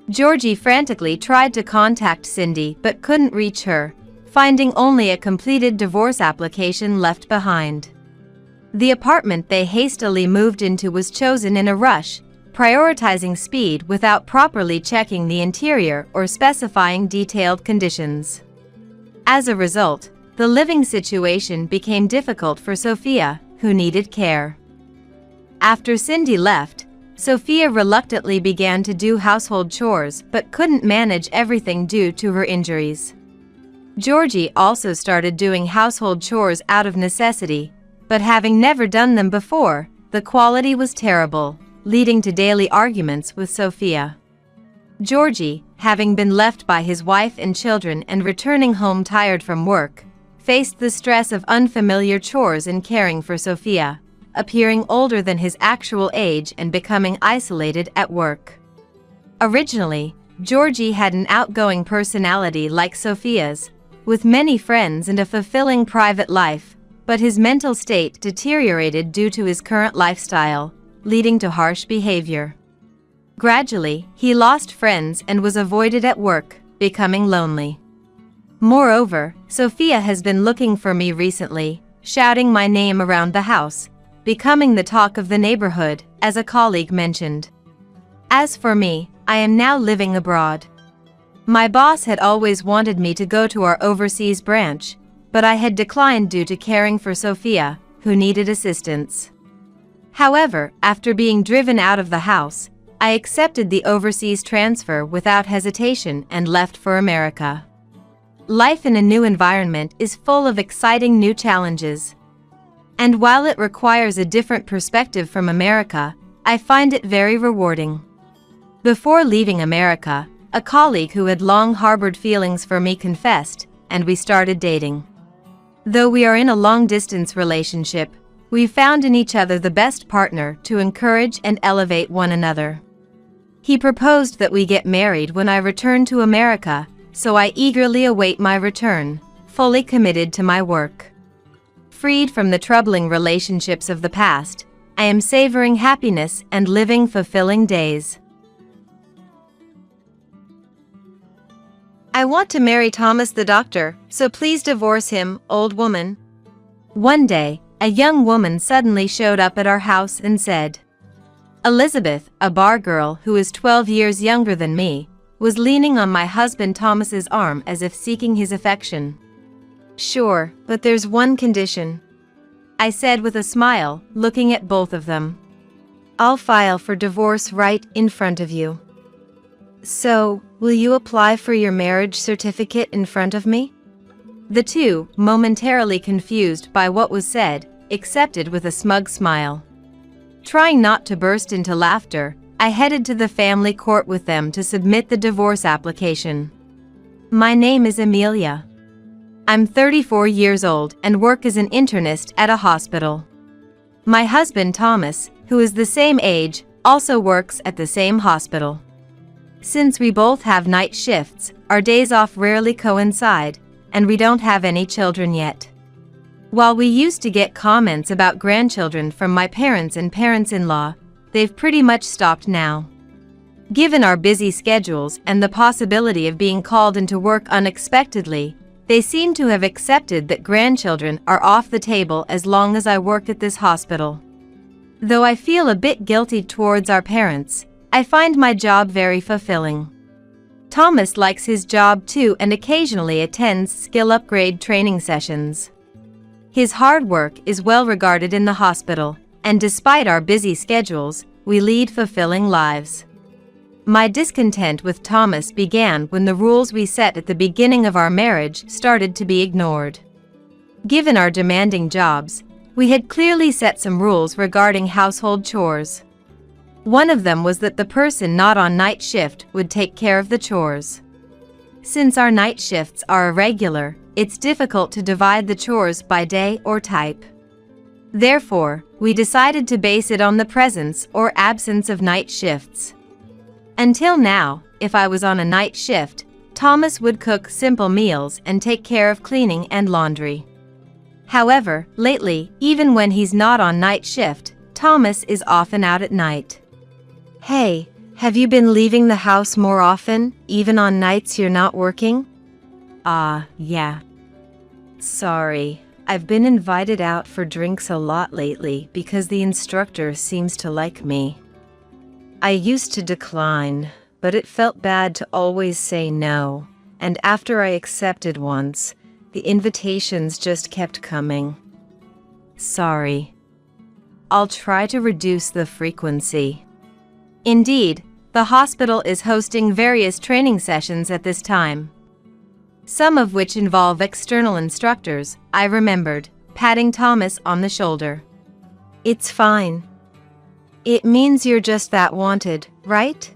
Georgie frantically tried to contact Cindy but couldn't reach her, finding only a completed divorce application left behind. The apartment they hastily moved into was chosen in a rush, prioritizing speed without properly checking the interior or specifying detailed conditions. As a result, the living situation became difficult for Sophia, who needed care. After Cindy left, Sophia reluctantly began to do household chores but couldn't manage everything due to her injuries. Georgie also started doing household chores out of necessity, but having never done them before, the quality was terrible, leading to daily arguments with Sophia. Georgie, having been left by his wife and children and returning home tired from work, faced the stress of unfamiliar chores and caring for Sophia, appearing older than his actual age and becoming isolated at work. Originally, Georgie had an outgoing personality like Sophia's, with many friends and a fulfilling private life, but his mental state deteriorated due to his current lifestyle, leading to harsh behavior. Gradually, he lost friends and was avoided at work, becoming lonely. Moreover, Sophia has been looking for me recently, shouting my name around the house, becoming the talk of the neighborhood, as a colleague mentioned. As for me, I am now living abroad. My boss had always wanted me to go to our overseas branch, but I had declined due to caring for Sophia, who needed assistance. However, after being driven out of the house, I accepted the overseas transfer without hesitation and left for America. Life in a new environment is full of exciting new challenges. And while it requires a different perspective from America, I find it very rewarding. Before leaving America, a colleague who had long harbored feelings for me confessed, and we started dating. Though we are in a long-distance relationship, we found in each other the best partner to encourage and elevate one another. He proposed that we get married when I return to America, so I eagerly await my return, fully committed to my work. Freed from the troubling relationships of the past, I am savoring happiness and living fulfilling days. I want to marry Thomas the doctor, so please divorce him, old woman. One day, a young woman suddenly showed up at our house and said. Elizabeth, a bar girl who is 12 years younger than me, was leaning on my husband Thomas's arm as if seeking his affection. Sure, but there's one condition, I said with a smile, looking at both of them. I'll file for divorce right in front of you. So, will you apply for your marriage certificate in front of me? The two, momentarily confused by what was said, accepted with a smug smile. Trying not to burst into laughter, I headed to the family court with them to submit the divorce application. My name is Amelia. I'm 34 years old and work as an internist at a hospital. My husband Thomas, who is the same age, also works at the same hospital. Since we both have night shifts, our days off rarely coincide, and we don't have any children yet. While we used to get comments about grandchildren from my parents and parents-in-law, they've pretty much stopped now. Given our busy schedules and the possibility of being called into work unexpectedly, they seem to have accepted that grandchildren are off the table as long as I work at this hospital. Though I feel a bit guilty towards our parents, I find my job very fulfilling. Thomas likes his job too and occasionally attends skill upgrade training sessions. His hard work is well regarded in the hospital, and despite our busy schedules, we lead fulfilling lives. My discontent with Thomas began when the rules we set at the beginning of our marriage started to be ignored. Given our demanding jobs, we had clearly set some rules regarding household chores. One of them was that the person not on night shift would take care of the chores. Since our night shifts are irregular, it's difficult to divide the chores by day or type. Therefore, we decided to base it on the presence or absence of night shifts. Until now, if I was on a night shift, Thomas would cook simple meals and take care of cleaning and laundry. However, lately, even when he's not on night shift, Thomas is often out at night. Hey, have you been leaving the house more often, even on nights you're not working? Yeah. Sorry, I've been invited out for drinks a lot lately because the instructor seems to like me. I used to decline, but it felt bad to always say no, and after I accepted once, the invitations just kept coming. Sorry. I'll try to reduce the frequency. Indeed, the hospital is hosting various training sessions at this time. Some of which involve external instructors, I remembered, patting Thomas on the shoulder. It's fine. It means you're just that wanted, right?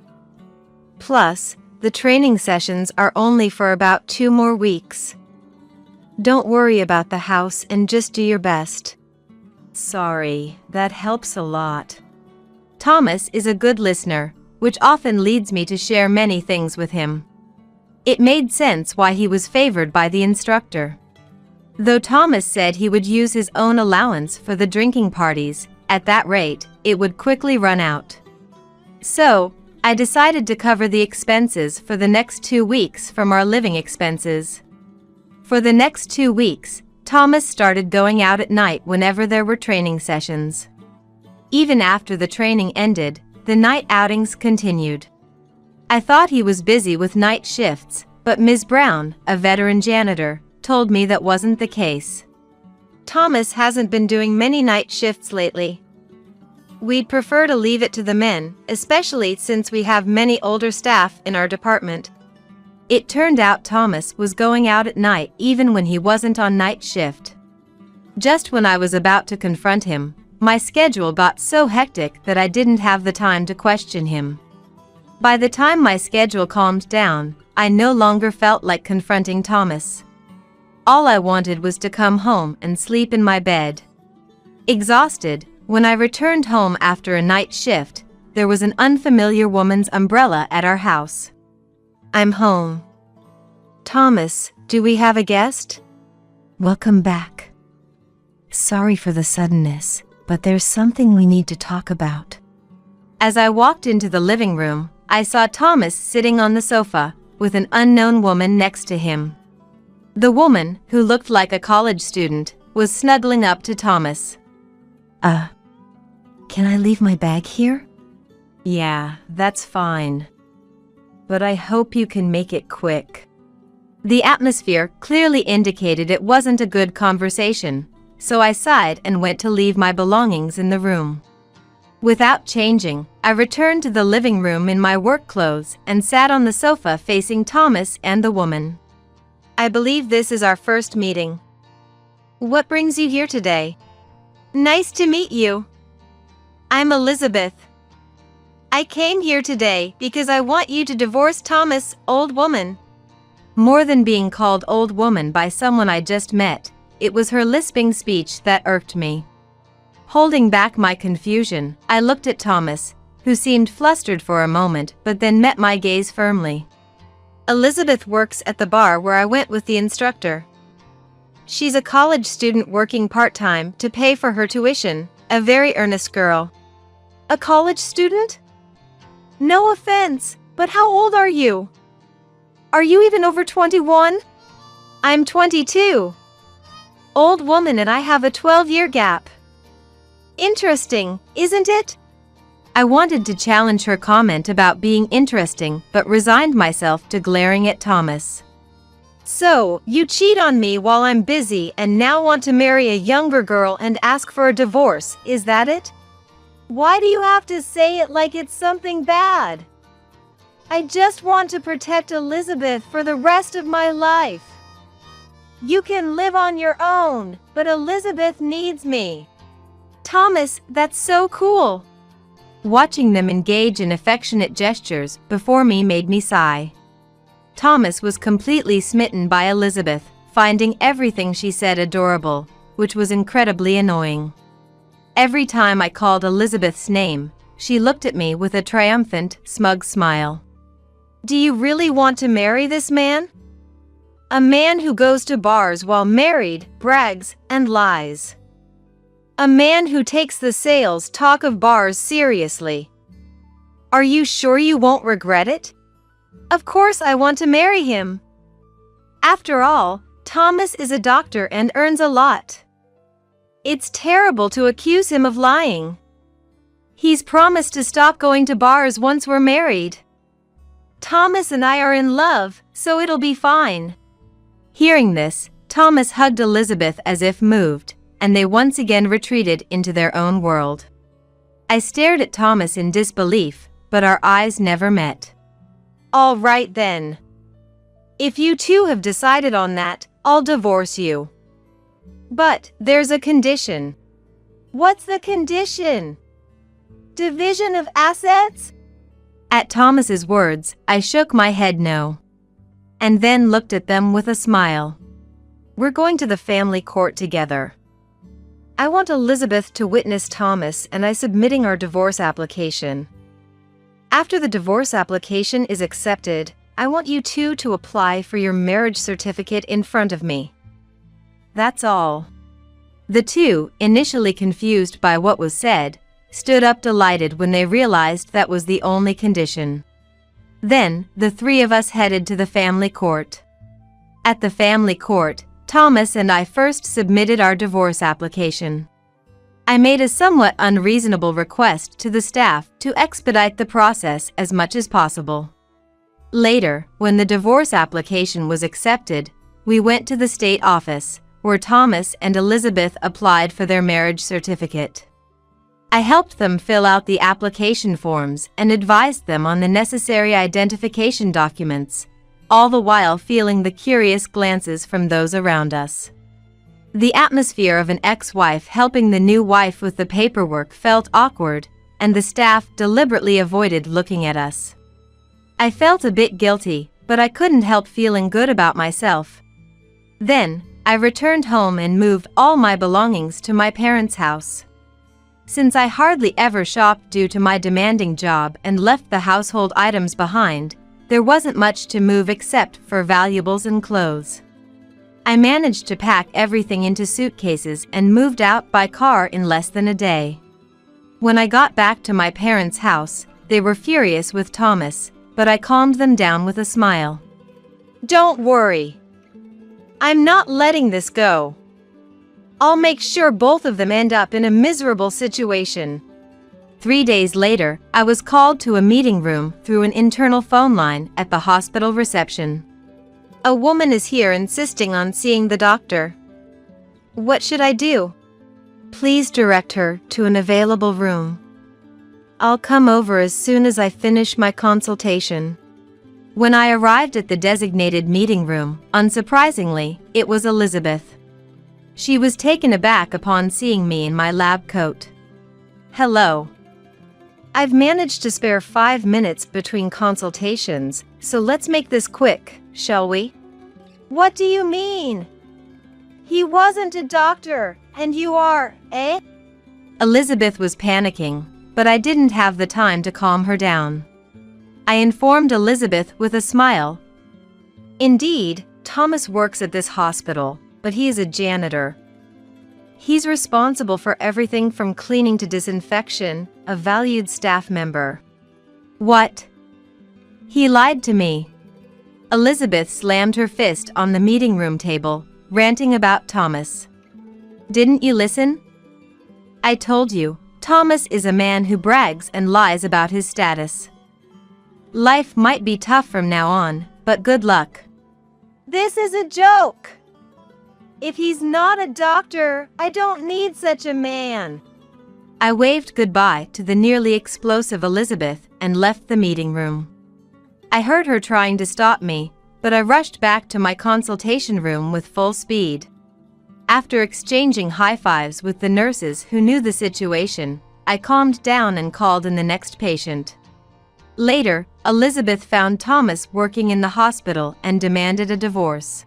Plus, the training sessions are only for about 2 more weeks. Don't worry about the house and just do your best. Sorry, that helps a lot. Thomas is a good listener, which often leads me to share many things with him. It made sense why he was favored by the instructor. Though Thomas said he would use his own allowance for the drinking parties, at that rate, it would quickly run out. So, I decided to cover the expenses for the next 2 weeks from our living expenses. For the next 2 weeks, Thomas started going out at night whenever there were training sessions. Even after the training ended, the night outings continued. I thought he was busy with night shifts, but Ms. Brown, a veteran janitor, told me that wasn't the case. Thomas hasn't been doing many night shifts lately. We'd prefer to leave it to the men, especially since we have many older staff in our department. It turned out Thomas was going out at night even when he wasn't on night shift. Just when I was about to confront him, my schedule got so hectic that I didn't have the time to question him. By the time my schedule calmed down, I no longer felt like confronting Thomas. All I wanted was to come home and sleep in my bed. Exhausted, when I returned home after a night shift, there was an unfamiliar woman's umbrella at our house. I'm home. Thomas, do we have a guest? Welcome back. Sorry for the suddenness, but there's something we need to talk about. As I walked into the living room, I saw Thomas sitting on the sofa, with an unknown woman next to him. The woman, who looked like a college student, was snuggling up to Thomas. Can I leave my bag here? Yeah, that's fine. But I hope you can make it quick. The atmosphere clearly indicated it wasn't a good conversation, so I sighed and went to leave my belongings in the room. Without changing, I returned to the living room in my work clothes and sat on the sofa facing Thomas and the woman. I believe this is our first meeting. What brings you here today? Nice to meet you. I'm Elizabeth. I came here today because I want you to divorce Thomas, old woman. More than being called old woman by someone I just met, it was her lisping speech that irked me. Holding back my confusion, I looked at Thomas, who seemed flustered for a moment but then met my gaze firmly. Elizabeth works at the bar where I went with the instructor. She's a college student working part-time to pay for her tuition, a very earnest girl. A college student? No offense, but how old are you? Are you even over 21? I'm 22. Old woman and I have a 12-year gap. Interesting, isn't it? I wanted to challenge her comment about being interesting, but resigned myself to glaring at Thomas. So, you cheat on me while I'm busy and now want to marry a younger girl and ask for a divorce, is that it? Why do you have to say it like it's something bad? I just want to protect Elizabeth for the rest of my life. You can live on your own, but Elizabeth needs me. Thomas, that's so cool. Watching them engage in affectionate gestures before me made me sigh. Thomas was completely smitten by Elizabeth, finding everything she said adorable, which was incredibly annoying. Every time I called Elizabeth's name, she looked at me with a triumphant, smug smile. Do you really want to marry this man? A man who goes to bars while married, brags, and lies. A man who takes the sales talk of bars seriously. Are you sure you won't regret it? Of course I want to marry him. After all, Thomas is a doctor and earns a lot. It's terrible to accuse him of lying. He's promised to stop going to bars once we're married. Thomas and I are in love, so it'll be fine. Hearing this, Thomas hugged Elizabeth as if moved, and they once again retreated into their own world. I stared at Thomas in disbelief, but our eyes never met. All right then. If you two have decided on that, I'll divorce you. But there's a condition. What's the condition? Division of assets? At Thomas's words, I shook my head no. And then looked at them with a smile. We're going to the family court together. I want Elizabeth to witness Thomas and I submitting our divorce application. After the divorce application is accepted, I want you two to apply for your marriage certificate in front of me. That's all." The two, initially confused by what was said, stood up delighted when they realized that was the only condition. Then, the three of us headed to the family court. At the family court, Thomas and I first submitted our divorce application. I made a somewhat unreasonable request to the staff to expedite the process as much as possible. Later, when the divorce application was accepted, we went to the state office, where Thomas and Elizabeth applied for their marriage certificate. I helped them fill out the application forms and advised them on the necessary identification documents, all the while feeling the curious glances from those around us. The atmosphere of an ex-wife helping the new wife with the paperwork felt awkward, and the staff deliberately avoided looking at us. I felt a bit guilty, but I couldn't help feeling good about myself. Then, I returned home and moved all my belongings to my parents' house. Since I hardly ever shopped due to my demanding job and left the household items behind, there wasn't much to move except for valuables and clothes. I managed to pack everything into suitcases and moved out by car in less than a day. When I got back to my parents' house, they were furious with Thomas, but I calmed them down with a smile. "Don't worry. I'm not letting this go. I'll make sure both of them end up in a miserable situation." 3 days later, I was called to a meeting room through an internal phone line at the hospital reception. "A woman is here insisting on seeing the doctor. What should I do? Please direct her to an available room. I'll come over as soon as I finish my consultation." When I arrived at the designated meeting room, unsurprisingly, it was Elizabeth. She was taken aback upon seeing me in my lab coat. "Hello. I've managed to spare 5 minutes between consultations, so let's make this quick, shall we?" "What do you mean? He wasn't a doctor, and you are, eh?" Elizabeth was panicking, but I didn't have the time to calm her down. I informed Elizabeth with a smile. "Indeed, Thomas works at this hospital, but he is a janitor. He's responsible for everything from cleaning to disinfection, a valued staff member." "What? He lied to me." Elizabeth slammed her fist on the meeting room table, ranting about Thomas. "Didn't you listen? I told you, Thomas is a man who brags and lies about his status. Life might be tough from now on, but good luck." "This is a joke. If he's not a doctor, I don't need such a man." I waved goodbye to the nearly explosive Elizabeth and left the meeting room. I heard her trying to stop me, but I rushed back to my consultation room with full speed. After exchanging high fives with the nurses who knew the situation, I calmed down and called in the next patient. Later, Elizabeth found Thomas working in the hospital and demanded a divorce.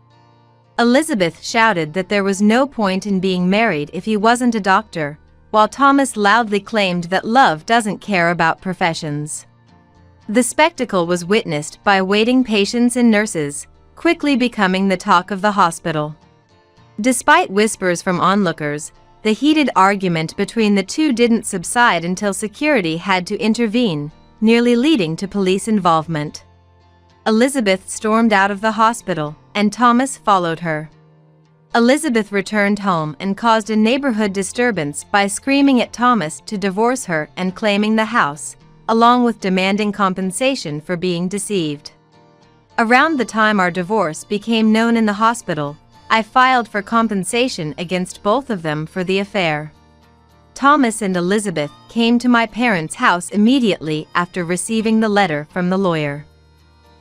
Elizabeth shouted that there was no point in being married if he wasn't a doctor, while Thomas loudly claimed that love doesn't care about professions. The spectacle was witnessed by waiting patients and nurses, quickly becoming the talk of the hospital. Despite whispers from onlookers, the heated argument between the two didn't subside until security had to intervene, nearly leading to police involvement. Elizabeth stormed out of the hospital, and Thomas followed her. Elizabeth returned home and caused a neighborhood disturbance by screaming at Thomas to divorce her and claiming the house, along with demanding compensation for being deceived. Around the time our divorce became known in the hospital, I filed for compensation against both of them for the affair. Thomas and Elizabeth came to my parents' house immediately after receiving the letter from the lawyer.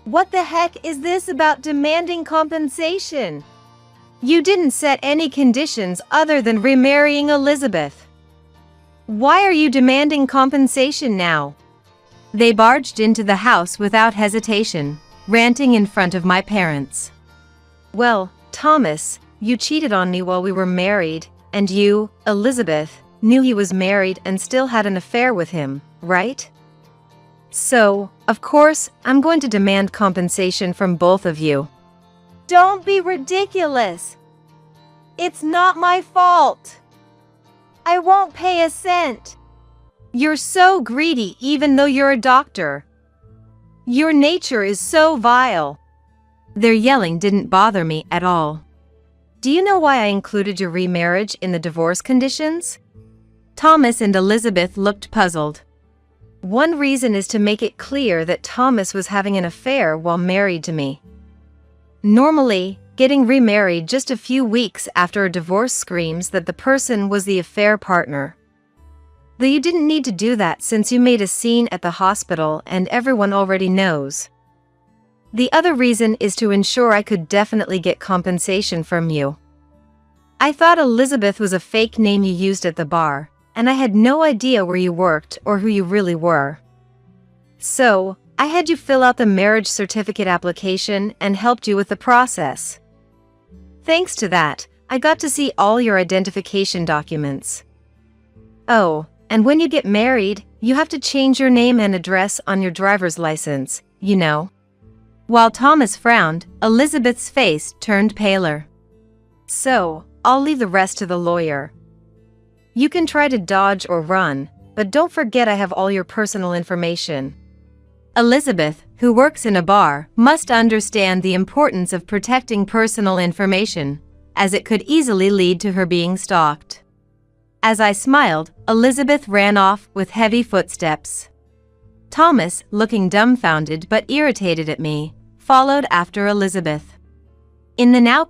"What the heck is this about demanding compensation? You didn't set any conditions other than remarrying Elizabeth. Why are you demanding compensation now?" They barged into the house without hesitation, ranting in front of my parents. "Well, Thomas, you cheated on me while we were married, And you, Elizabeth, knew he was married and still had an affair with him, right? So, of course, I'm going to demand compensation from both of you. Don't be ridiculous. It's not my fault. I won't pay a cent. You're so greedy even though you're a doctor. Your nature is so vile. Their yelling didn't bother me at all. Do you know why I included your remarriage in the divorce conditions? Thomas and Elizabeth looked puzzled. One reason is to make it clear that Thomas was having an affair while married to me. Normally, getting remarried just a few weeks after a divorce screams that the person was the affair partner. Though you didn't need to do that since you made a scene at the hospital and everyone already knows. The other reason is to ensure I could definitely get compensation from you. I thought Elizabeth was a fake name you used at the bar, and I had no idea where you worked or who you really were. So, I had you fill out the marriage certificate application and helped you with the process. Thanks to that, I got to see all your identification documents. Oh, and when you get married, you have to change your name and address on your driver's license, you know. While Thomas frowned, Elizabeth's face turned paler. So, I'll leave the rest to the lawyer. You can try to dodge or run, but don't forget I have all your personal information. Elizabeth, who works in a bar, must understand the importance of protecting personal information, as it could easily lead to her being stalked. As I smiled, Elizabeth ran off with heavy footsteps. Thomas, looking dumbfounded but irritated at me, followed after Elizabeth. In the now